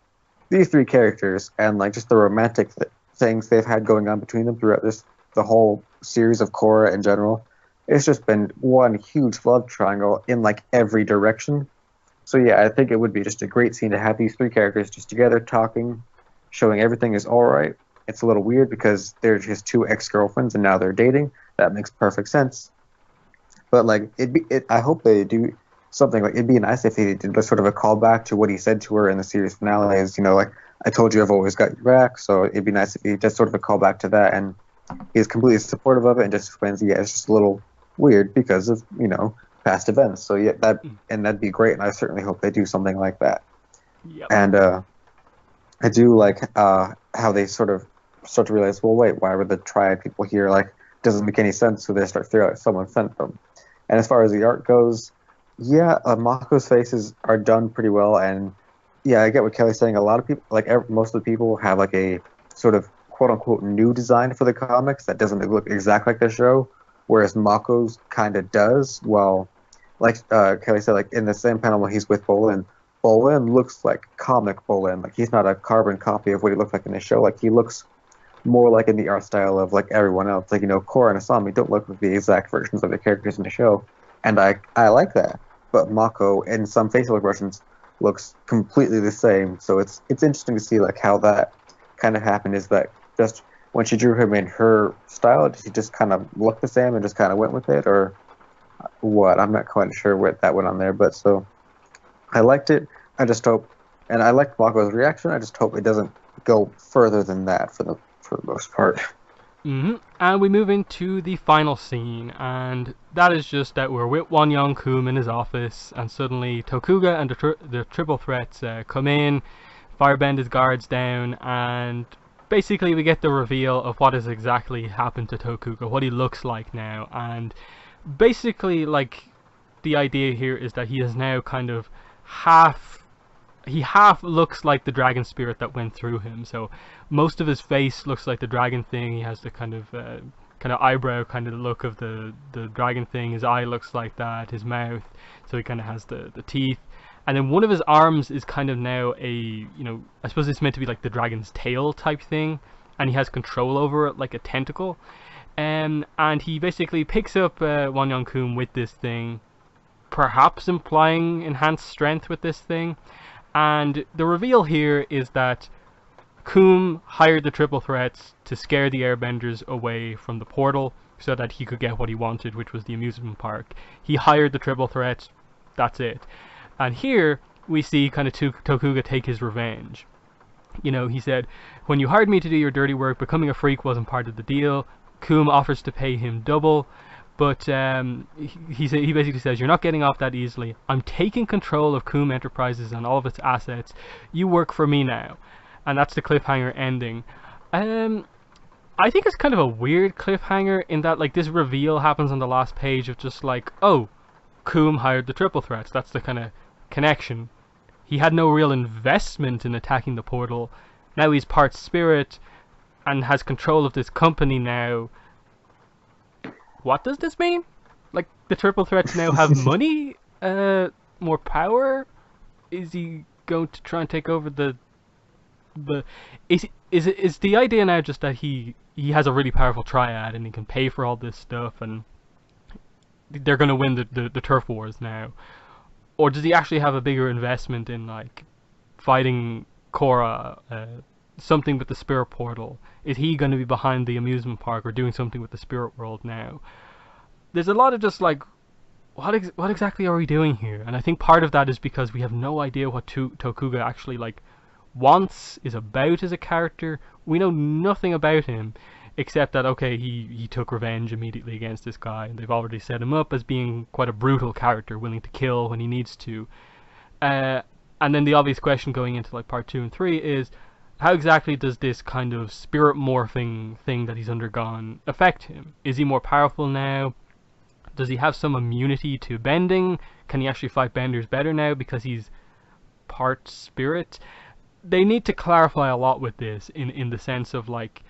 these three characters and like just the romantic things they've had going on between them throughout the whole series of Korra in general. It's just been one huge love triangle in like every direction. So yeah, I think it would be just a great scene to have these three characters just together talking, showing everything is all right. It's a little weird because they're just two ex-girlfriends and now they're dating. That makes perfect sense. But like I hope they do something like it'd be nice if they did sort of a callback to what he said to her in the series finale. Is like I told you I've always got your back. So it'd be nice if he just sort of a callback to that, and he's completely supportive of it and just explains, yeah, it's just a little weird because of past events. So yeah, that'd be great, and I certainly hope they do something like that. Yep. And I do like how they sort of start to realize, well, wait, why were the triad people here? Like, doesn't make any sense. So they start figuring out someone sent them. And as far as the art goes, yeah, Mako's faces are done pretty well, and yeah, I get what Kelly's saying. A lot of people, like most of the people, have like a sort of quote unquote new design for the comics that doesn't look exactly like the show. Whereas Mako's kind of does. Well, like Kelly said, like in the same panel when he's with Bolin, Bolin looks like comic Bolin. Like he's not a carbon copy of what he looked like in the show. Like he looks more like in the art style of like everyone else. Like Korra and Asami don't look like the exact versions of the characters in the show, and I like that. But Mako in some facial expressions looks completely the same. So it's interesting to see like how that kind of happened. Is that just when she drew him in her style, did she just kind of look the same and just kind of went with it, or what? I'm not quite sure what that went on there, but so I liked it. I just hope, and I liked Mako's reaction. I just hope it doesn't go further than that for the most part. And we move into the final scene, and that is just that we're with Won-Young-Koom in his office, and suddenly Tokuga and the triple threats come in, firebend his guards down, and basically we get the reveal of what has exactly happened to Tokuga, what he looks like now. And basically like the idea here is that he is now kind of half looks like the dragon spirit that went through him. So most of his face looks like the dragon thing. He has the kind of eyebrow kind of look of the dragon thing. His eye looks like that, his mouth, so he kind of has the teeth. And then one of his arms is kind of now a, I suppose it's meant to be like the dragon's tail type thing, and he has control over it like a tentacle. And he basically picks up Won-Young-Koom with this thing, perhaps implying enhanced strength with this thing. And the reveal here is that Coom hired the triple threats to scare the airbenders away from the portal so that he could get what he wanted, which was the amusement park. He hired the triple threats, that's it. And here we see kind of Tokuga take his revenge. You know, he said, when you hired me to do your dirty work, becoming a freak wasn't part of the deal. Coom offers to pay him double, but he basically says, you're not getting off that easily. I'm taking control of Coom Enterprises and all of its assets. You work for me now. And that's the cliffhanger ending. I think it's kind of a weird cliffhanger in that, like, this reveal happens on the last page of just like, oh, Coom hired the triple threats. That's the kind of connection. He had no real investment in attacking the portal. Now he's part spirit and has control of this company now. What does this mean? Like, the triple threats now have money? More power? Is he going to try and take over the is the idea now just that he has a really powerful triad and he can pay for all this stuff and they're going to win the turf wars now? Or does he actually have a bigger investment in, like, fighting Korra, something with the spirit portal? Is he going to be behind the amusement park or doing something with the spirit world now? There's a lot of just like, what exactly are we doing here? And I think part of that is because we have no idea what Tokuga actually, like, wants, is about as a character. We know nothing about him except that, okay, he took revenge immediately against this guy, and they've already set him up as being quite a brutal character, willing to kill when he needs to. And then the obvious question going into, like, part 2 and 3 is, how exactly does this kind of spirit morphing thing that he's undergone affect him? Is he more powerful now? Does he have some immunity to bending? Can he actually fight benders better now because he's part spirit? They need to clarify a lot with this in the sense of, like,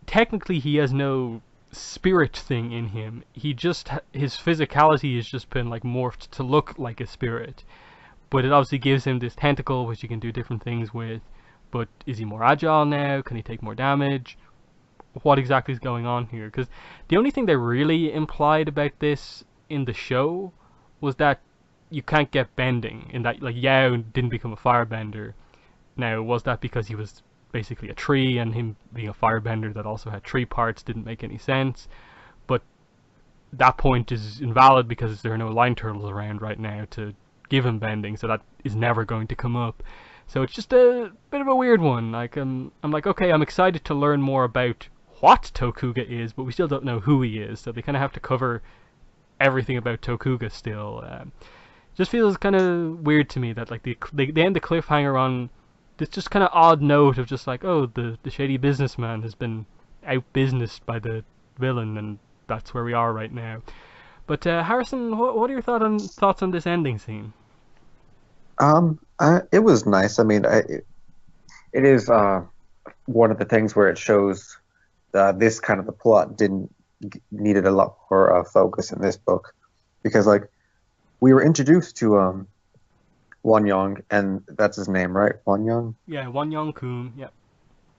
technically he has no spirit thing in him. He just, his physicality has just been, like, morphed to look like a spirit. But it obviously gives him this tentacle which he can do different things with. But is he more agile now? Can he take more damage? What exactly is going on here? Because the only thing they really implied about this in the show was that you can't get bending, in that, like, Yao didn't become a firebender. Now, was that because he was basically a tree, and him being a firebender that also had tree parts didn't make any sense? But that point is invalid because there are no line turtles around right now to give him bending, so that is never going to come up. So it's just a bit of a weird one. Like, I'm like, okay, I'm excited to learn more about what Tokuga is, but we still don't know who he is, so they kind of have to cover everything about Tokuga still. Just feels kind of weird to me that, like, they end the cliffhanger on this just kind of odd note of just like, oh, the shady businessman has been out-businessed by the villain, and that's where we are right now. But Harrison, what are your thoughts on this ending scene? It was nice. I mean, it is one of the things where it shows this kind of the plot needed a lot more focus in this book, because, like, we were introduced to Won-young, and that's his name, right? Won-young? Yeah, Won-young Coom, yep.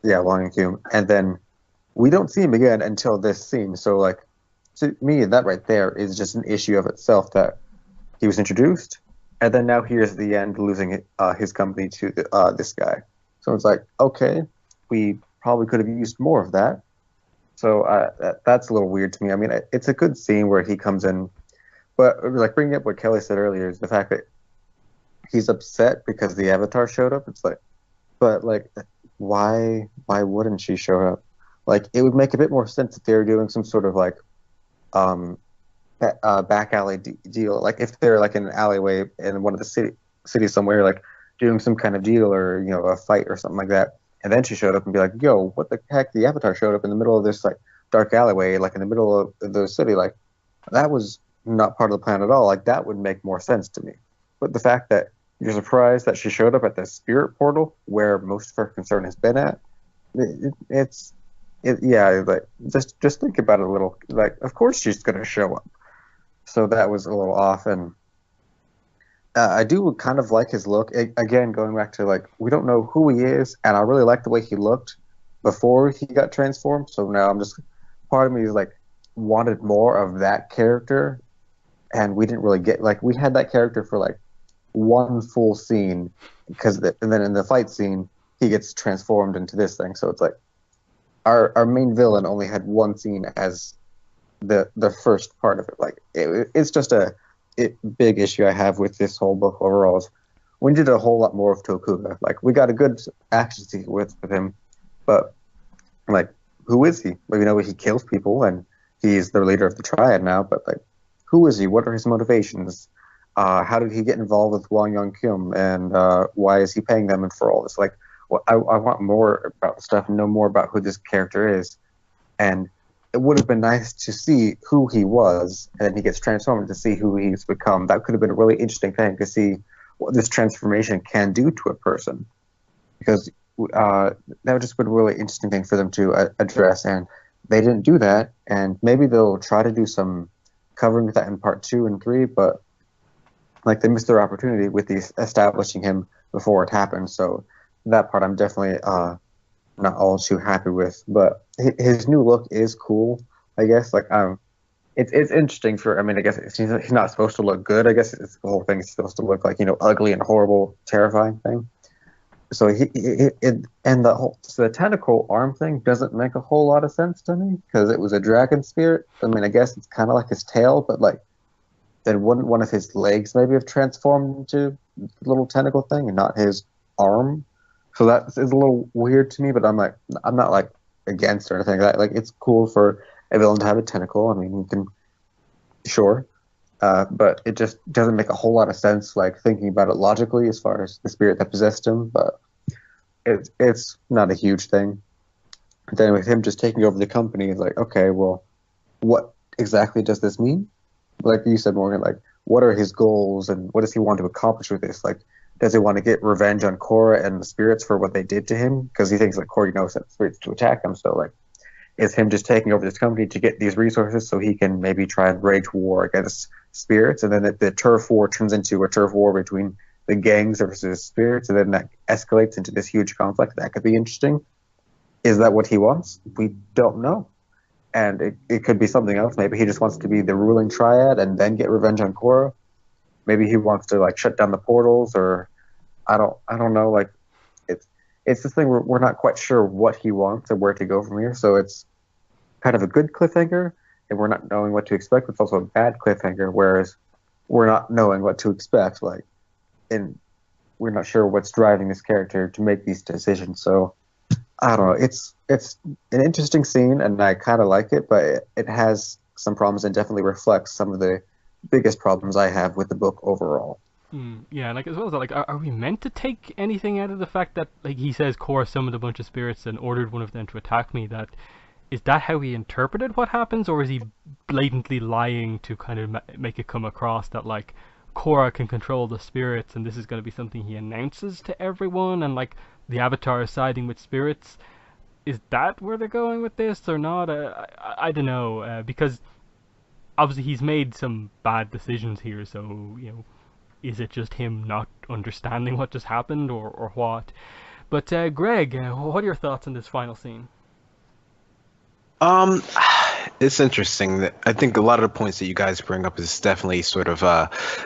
Yeah, Won-young Coom. And then we don't see him again until this scene. So, like, to me, that right there is just an issue of itself, that he was introduced, and then now here's the end, losing his company to this guy. So it's like, okay, we probably could have used more of that. So that's a little weird to me. I mean, it's a good scene where he comes in, but, like, bringing up what Kelly said earlier is the fact that he's upset because the Avatar showed up. It's like, but, like, why wouldn't she show up? Like, it would make a bit more sense if they were doing some sort of, like, back alley deal. Like, if they're, like, in an alleyway in one of the cities somewhere, like, doing some kind of deal, or, you know, a fight or something like that, and then she showed up and be like, yo, what the heck? The Avatar showed up in the middle of this, like, dark alleyway, like, in the middle of the city. Like, that was not part of the plan at all. Like, that would make more sense to me. But the fact that you're surprised that she showed up at the spirit portal where most of her concern has been at, yeah, like, just think about it a little. Like, of course she's gonna show up. So that was a little off, and I do kind of like his look. Again, going back to, like, we don't know who he is, and I really like the way he looked before he got transformed. So now part of me is like, wanted more of that character, and we didn't really get, like, we had that character for, like, one full scene, and then in the fight scene, he gets transformed into this thing. So it's like our main villain only had one scene as the first part of it. Like it's just a big issue I have with this whole book overall. Is we did a whole lot more of Tokuga. Like we got a good action sequence with him, but like who is he? Well, you know, he kills people and he's the leader of the Triad now. But like, who is he? What are his motivations? How did he get involved with Wang Young Kim, and why is he paying them for all this? Like, well, I want more about the stuff and know more about who this character is. And it would have been nice to see who he was, and then he gets transformed to see who he's become. That could have been a really interesting thing to see what this transformation can do to a person, because that would just be a really interesting thing for them to address. And they didn't do that, and maybe they'll try to do some covering with that in part 2 and 3, but like they missed their opportunity with establishing him before it happened. So that part I'm definitely not all too happy with. But his new look is cool, I guess. Like it's interesting for. I mean, I guess he's not supposed to look good. I guess it's the whole thing is supposed to look like, you know, ugly and horrible, terrifying thing. So the tentacle arm thing doesn't make a whole lot of sense to me, because it was a dragon spirit. I mean, I guess it's kind of like his tail, but like, then wouldn't one of his legs maybe have transformed into a little tentacle thing and not his arm? So that is a little weird to me, but I'm not like against or anything like that. Like, it's cool for a villain to have a tentacle. I mean, you can, sure. But it just doesn't make a whole lot of sense, like thinking about it logically, as far as the spirit that possessed him. But it's not a huge thing. Then with him just taking over the company, it's like, okay, well, what exactly does this mean? Like you said, Morgan, like, what are his goals and what does he want to accomplish with this? Like, does he want to get revenge on Korra and the spirits for what they did to him? Because he thinks like Korra knows that spirits to attack him. So like, is him just taking over this company to get these resources so he can maybe try and wage war against spirits, and then the turf war turns into a turf war between the gangs versus spirits, and then that escalates into this huge conflict? That could be interesting. Is that what he wants? We don't know. And it could be something else. Maybe he just wants to be the ruling triad and then get revenge on Korra. Maybe he wants to like shut down the portals, or I don't know. Like, it's this thing we're not quite sure what he wants and where to go from here. So it's kind of a good cliffhanger, and we're not knowing what to expect. It's also a bad cliffhanger, whereas we're not knowing what to expect. Like, and we're not sure what's driving this character to make these decisions. So I don't know. It's an interesting scene, and I kind of like it, but it has some problems and definitely reflects some of the biggest problems I have with the book overall. Yeah, like, as well as that, like, are we meant to take anything out of the fact that, like, he says Korra summoned a bunch of spirits and ordered one of them to attack me? Is that how he interpreted what happens, or is he blatantly lying to kind of make it come across that, like, Korra can control the spirits and this is going to be something he announces to everyone, and like the Avatar is siding with spirits? Is that where they're going with this or not? I don't know, because obviously he's made some bad decisions here, so, you know, is it just him not understanding what just happened, or what? But Greg, what are your thoughts on this final scene? It's interesting. I think a lot of the points that you guys bring up is definitely sort of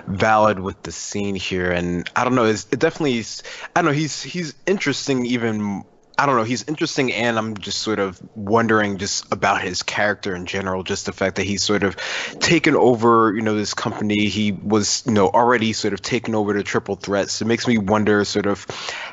valid with the scene here, and I don't know. It definitely is. I don't know. He's interesting. Even I don't know. He's interesting, and I'm just sort of wondering just about his character in general. Just the fact that he's sort of taken over, you know, this company. He was, you know, already sort of taken over the triple threats. It makes me wonder sort of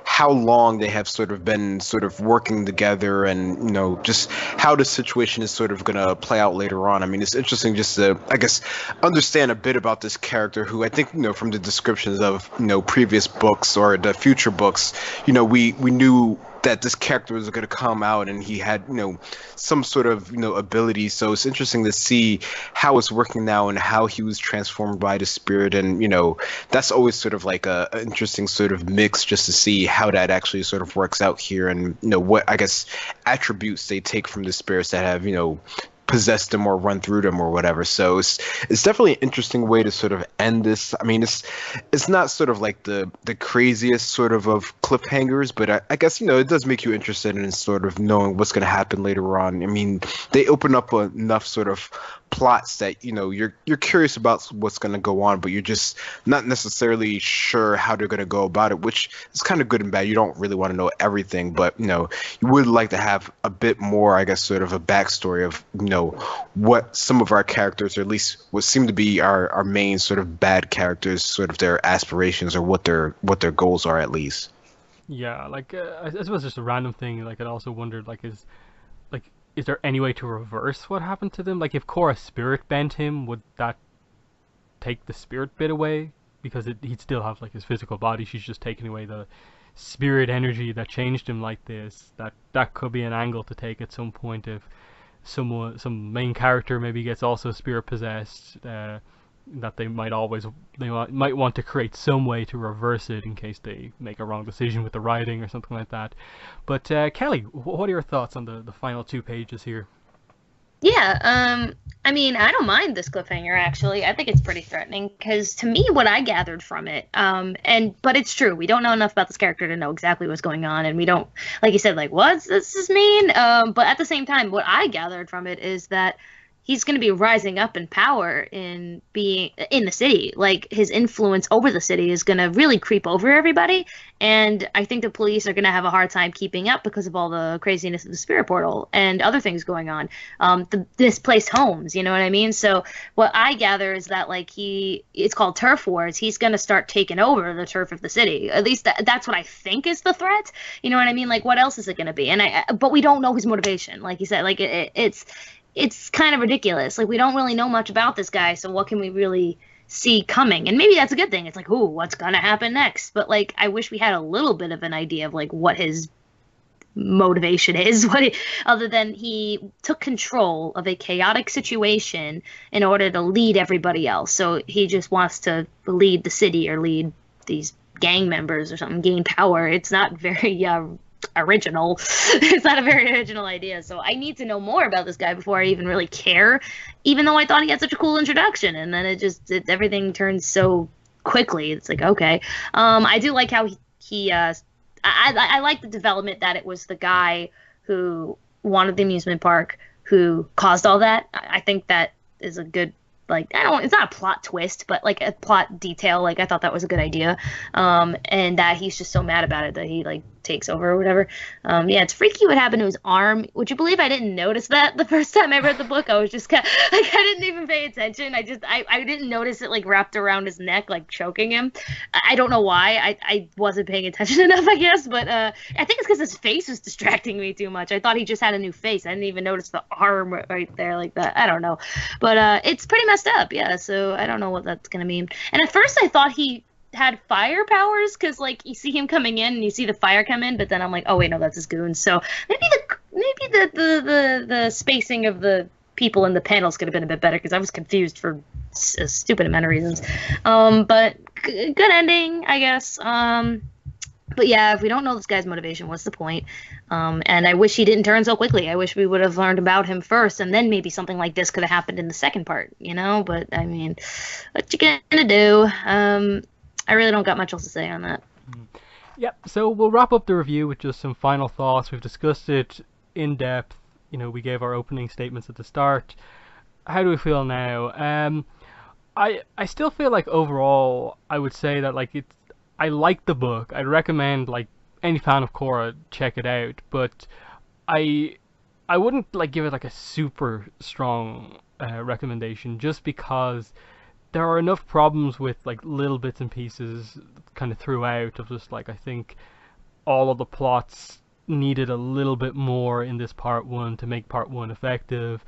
how long they have sort of been sort of working together, and, you know, just how the situation is sort of going to play out later on. I mean, it's interesting just to, I guess, understand a bit about this character, who I think, you know, from the descriptions of, you know, previous books or the future books, you know, we knew that this character was going to come out and he had, you know, some sort of, you know, ability. So it's interesting to see how it's working now and how he was transformed by the spirit. And, you know, that's always sort of like a interesting sort of mix, just to see how that actually sort of works out here, and, you know, what, I guess, attributes they take from the spirits that have, you know, possessed them or run through them or whatever. So it's definitely an interesting way to sort of end this. I mean, it's not sort of like the craziest sort of cliffhangers, but I guess, you know, it does make you interested in sort of knowing what's going to happen later on. I mean, they open up enough sort of plots that you're curious about what's going to go on, but you're just not necessarily sure how they're going to go about it, which is kind of good and bad. You don't really want to know everything, but you would like to have a bit more, I guess, sort of a backstory of what some of our characters, or at least what seem to be our main sort of bad characters, sort of their aspirations or what their goals are at least. Yeah, like I suppose just a random thing. Like, I also wondered, is there any way to reverse what happened to them? Like, if Korra's spirit bent him, would that take the spirit bit away? Because he'd still have like his physical body. She's just taking away the spirit energy that changed him like this. That could be an angle to take at some point if some main character maybe gets also spirit possessed. That they might want to create some way to reverse it in case they make a wrong decision with the writing or something like that. But Kelly, what are your thoughts on the final 2 pages here? Yeah, I mean, I don't mind this cliffhanger, actually. I think it's pretty threatening, because to me, what I gathered from it, but it's true, we don't know enough about this character to know exactly what's going on, and we don't, like you said, like, what does this mean? But at the same time, what I gathered from it is that he's going to be rising up in power in being in the city. Like, his influence over the city is going to really creep over everybody. And I think the police are going to have a hard time keeping up because of all the craziness of the spirit portal and other things going on. The displaced homes, you know what I mean? So what I gather is that, like, it's called turf wars. He's going to start taking over the turf of the city. At least that's what I think is the threat. You know what I mean? Like, what else is it going to be? But we don't know his motivation. Like you said, like it's kind of ridiculous. Like, we don't really know much about this guy, so what can we really see coming? And maybe that's a good thing. It's like, ooh, what's gonna happen next? But, like, I wish we had a little bit of an idea of, like, what his motivation is, other than he took control of a chaotic situation in order to lead everybody else. So he just wants to lead the city or lead these gang members or something, gain power. It's not very original. It's not a very original idea. So I need to know more about this guy before I even really care, even though I thought he had such a cool introduction, and then everything turns so quickly. It's like, okay. I do like how I like the development that it was the guy who wanted the amusement park who caused all that. I think that is a good, like, it's not a plot twist, but like a plot detail. Like, I thought that was a good idea. And that he's just so mad about it that he, like, takes over or whatever. Yeah, it's freaky what happened to his arm. Would you believe I didn't notice that the first time I read the book? I was just kind of, like, I didn't even pay attention. I didn't notice it, like, wrapped around his neck, like, choking him. I don't know why. I wasn't paying attention enough, I guess. But I think it's because his face was distracting me too much. I thought he just had a new face. I didn't even notice the arm right there like that. I don't know. But it's pretty messed up, yeah. So I don't know what that's going to mean. And at first I thought he had fire powers, because, like, you see him coming in and you see the fire come in, but then I'm like, oh wait, no, that's his goons. So maybe the spacing of the people in the panels could have been a bit better, because I was confused for a stupid amount of reasons. But good ending, I guess. But yeah, if we don't know this guy's motivation, what's the point? And I wish he didn't turn so quickly. I wish we would have learned about him first, and then maybe something like this could have happened in the second part, you know? But I mean, what you gonna do? I really don't got much else to say on that. Yep, so we'll wrap up the review with just some final thoughts. We've discussed it in depth. You know, we gave our opening statements at the start. How do we feel now? I still feel like overall I would say that, like, I like the book. I'd recommend, like, any fan of Korra check it out, but I wouldn't, like, give it like a super strong recommendation, just because there are enough problems with, like, little bits and pieces kind of throughout of just, like, I think all of the plots needed a little bit more in this part 1 to make part 1 effective.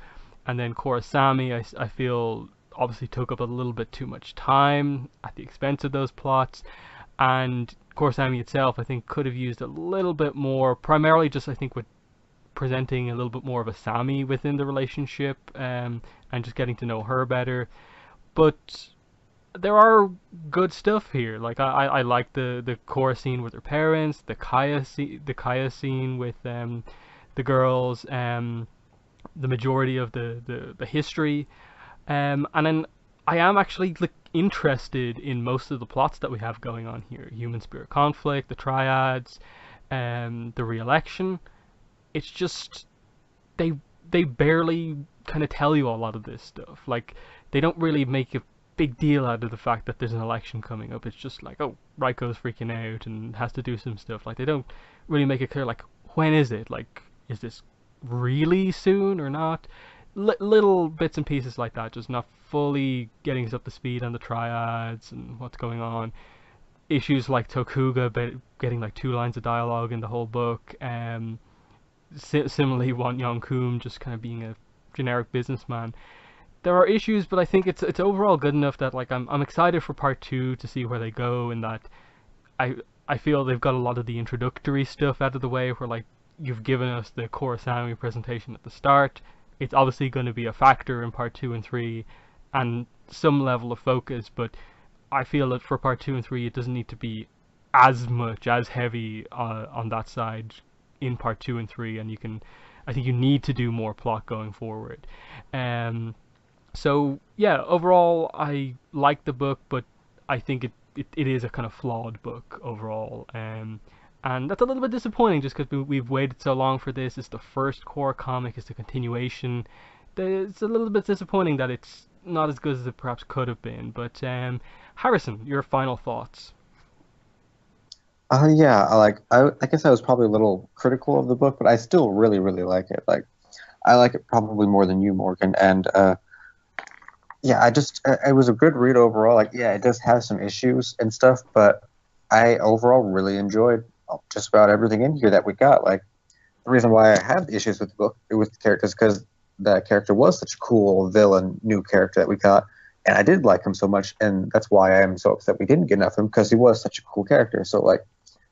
And then Asami, I feel obviously took up a little bit too much time at the expense of those plots. And Asami itself, I think, could have used a little bit more, primarily just, I think, with presenting a little bit more of Asami within the relationship, and just getting to know her better. But there are good stuff here. Like, I like the Korra scene with her parents, the Kaya scene with the girls, the majority of the history, and then I am actually, like, interested in most of the plots that we have going on here. Human spirit conflict, the triads, the re-election. It's just they they barely kind of tell you a lot of this stuff. Like, they don't really make a big deal out of the fact that there's an election coming up. It's just like, oh, Raiko's freaking out and has to do some stuff. Like, they don't really make it clear, like, when is it? Like, is this really soon or not? Little bits and pieces like that, just not fully getting us up to speed on the triads and what's going on. Issues like Tokuga getting like 2 lines of dialogue in the whole book. Similarly, Wan Yong-kun just kind of being a generic businessman. There are issues, but I think it's overall good enough that like I'm excited for part 2 to see where they go, and that I feel they've got a lot of the introductory stuff out of the way, where like you've given us the core Asami presentation at the start. It's obviously going to be a factor in part 2 and 3, and some level of focus, but I feel that for part 2 and 3 it doesn't need to be as much, as heavy on that side in part 2 and 3, and I think you need to do more plot going forward. So yeah, overall I like the book, but I think it is a kind of flawed book overall. And that's a little bit disappointing, just because we've waited so long for this. It's the first core comic, it's the continuation. It's a little bit disappointing that it's not as good as it perhaps could have been. But Harrison, your final thoughts? Yeah, I guess I was probably a little critical of the book, but I still really, really like it. Like, I like it probably more than you, Morgan. And yeah, it was a good read overall. Like, yeah, it does have some issues and stuff, but I overall really enjoyed just about everything in here that we got. Like, the reason why I have issues with the book, with the characters, because that character was such a cool villain, new character that we got, and I did like him so much, and that's why I am so upset we didn't get enough of him, because he was such a cool character. So, like,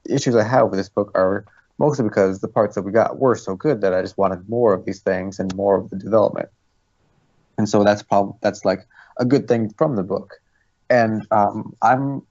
the issues I have with this book are mostly because the parts that we got were so good that I just wanted more of these things and more of the development. And so that's like a good thing from the book. And I'm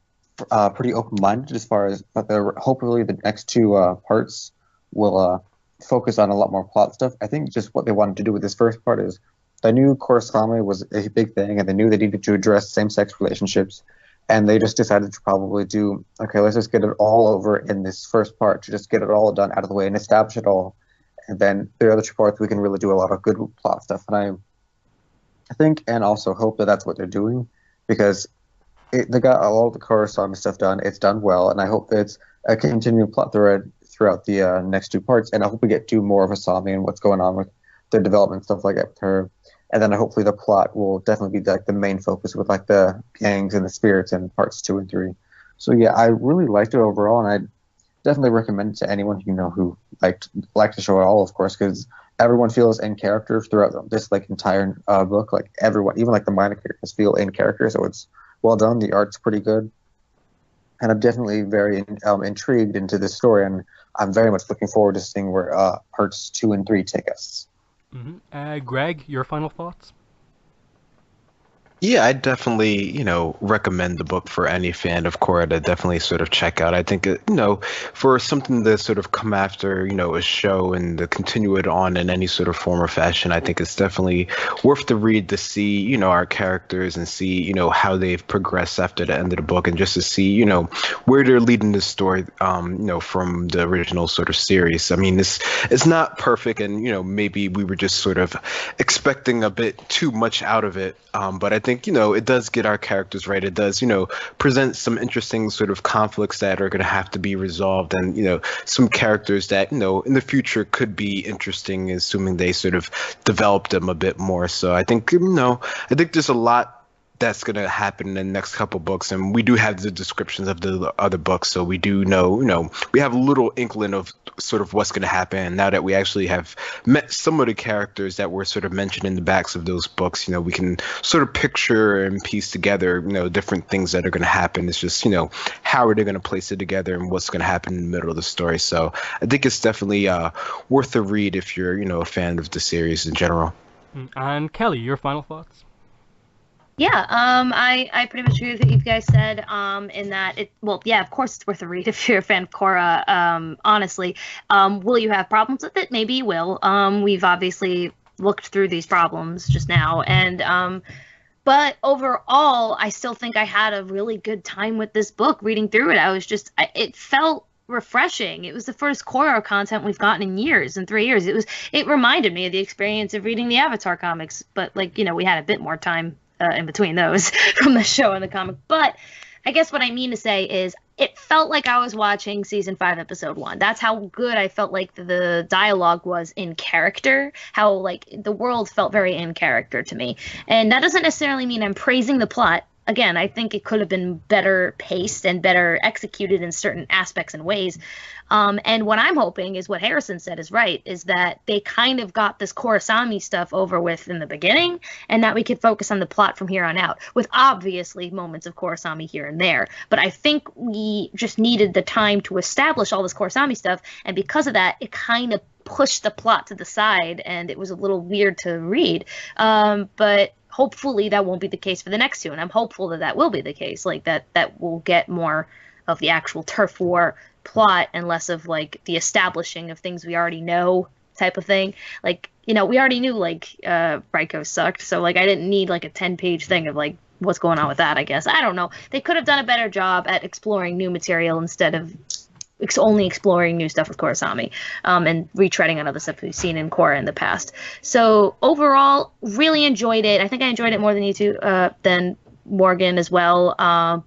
pretty open-minded as far as, but hopefully the next 2 parts will focus on a lot more plot stuff. I think just what they wanted to do with this first part is, they knew Korosame was a big thing, and they knew they needed to address same-sex relationships, and they just decided to probably do, okay, let's just get it all over in this first part, to just get it all done out of the way and establish it all. And then the other 2 parts, we can really do a lot of good plot stuff. And I think and also hope that that's what they're doing, because they got all the Korosame stuff done. It's done well, and I hope that it's a continuing plot thread throughout the next 2 parts. And I hope we get 2 more of Asami and what's going on with their development, stuff like that with her. And then hopefully the plot will definitely be like the main focus with like the gangs and the spirits in parts 2 and 3. So yeah, I really liked it overall, and I definitely recommend it to anyone who liked the show at all, of course, because everyone feels in character throughout this like entire book. Like, everyone, even like the minor characters, feel in character. So it's well done. The art's pretty good, and I'm definitely very intrigued into this story, and I'm very much looking forward to seeing where parts 2 and 3 take us. Mm-hmm. Greg, your final thoughts? Yeah, I definitely, recommend the book for any fan of Korra to definitely sort of check out. I think, for something to sort of come after, a show and to continue it on in any sort of form or fashion, I think it's definitely worth the read to see, our characters and see, how they've progressed after the end of the book, and just to see, where they're leading the story, from the original sort of series. I mean, it's not perfect, and, maybe we were just sort of expecting a bit too much out of it, but I think, it does get our characters right. It does, present some interesting sort of conflicts that are going to have to be resolved, and, some characters that, in the future could be interesting, assuming they sort of develop them a bit more. So I think, I think there's a lot that's going to happen in the next couple books, and we do have the descriptions of the other books, so we do know, we have a little inkling of sort of what's going to happen. Now that we actually have met some of the characters that were sort of mentioned in the backs of those books, we can sort of picture and piece together, different things that are going to happen. It's just, how are they going to place it together and what's going to happen in the middle of the story. So I think it's definitely worth a read if you're, a fan of the series in general. And Kelly, your final thoughts? Yeah, I pretty much agree with what you guys said, in that of course it's worth a read if you're a fan of Korra, honestly. Will you have problems with it? Maybe you will. We've obviously looked through these problems just now, and but overall, I still think I had a really good time with this book, reading through it. It felt refreshing. It was the first Korra content we've gotten in years, in 3 years. It reminded me of the experience of reading the Avatar comics, but like, we had a bit more time in between those from the show and the comic. But I guess what I mean to say is it felt like I was watching season 5, episode 1. That's how good I felt like the dialogue was in character, how like the world felt very in character to me. And that doesn't necessarily mean I'm praising the plot. Again, I think it could have been better paced and better executed in certain aspects and ways. And what I'm hoping is what Harrison said is right, is that they kind of got this Korrasami stuff over with in the beginning, and that we could focus on the plot from here on out, with obviously moments of Korrasami here and there. But I think we just needed the time to establish all this Korrasami stuff, and because of that, it kind of pushed the plot to the side, and it was a little weird to read. But hopefully that won't be the case for the next two, and I'm hopeful that will be the case, like that we'll get more of the actual turf war plot and less of like the establishing of things we already know type of thing. Like, we already knew like Raiko sucked, so like I didn't need like a 10-page thing of like what's going on with that. I guess I don't know, they could have done a better job at exploring new material instead of only exploring new stuff with Korrasami, and retreading on other stuff we've seen in Korra in the past. So overall, really enjoyed it. I think I enjoyed it more than you two, than Morgan as well.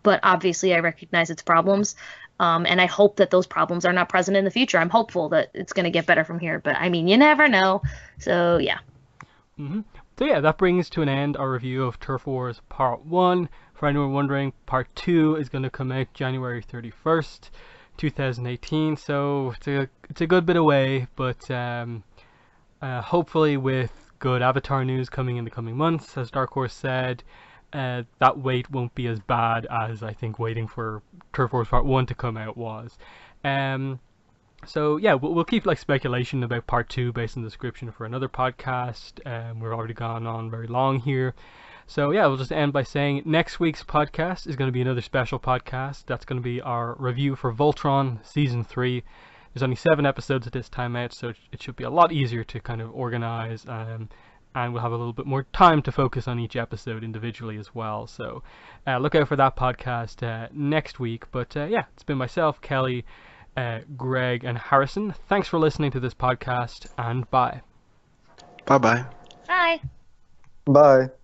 But obviously I recognize its problems. And I hope that those problems are not present in the future. I'm hopeful that it's going to get better from here. But I mean, you never know. So yeah. So yeah, that brings to an end our review of Turf Wars Part 1. For anyone wondering, Part 2 is going to come out January 31st. 2018, so it's a good bit away, but hopefully with good Avatar news coming in the coming months, as Dark Horse said, that wait won't be as bad as I think waiting for Turf Wars Part 1 to come out was. So yeah, we'll keep like speculation about Part 2 based on the description for another podcast. We've already gone on very long here. So yeah, we'll just end by saying next week's podcast is going to be another special podcast. That's going to be our review for Voltron Season 3. There's only 7 episodes at this time out, so it should be a lot easier to kind of organize, and we'll have a little bit more time to focus on each episode individually as well. So look out for that podcast next week. But yeah, it's been myself, Kelly, Greg, and Harrison. Thanks for listening to this podcast, and bye. Bye-bye. Bye. Bye.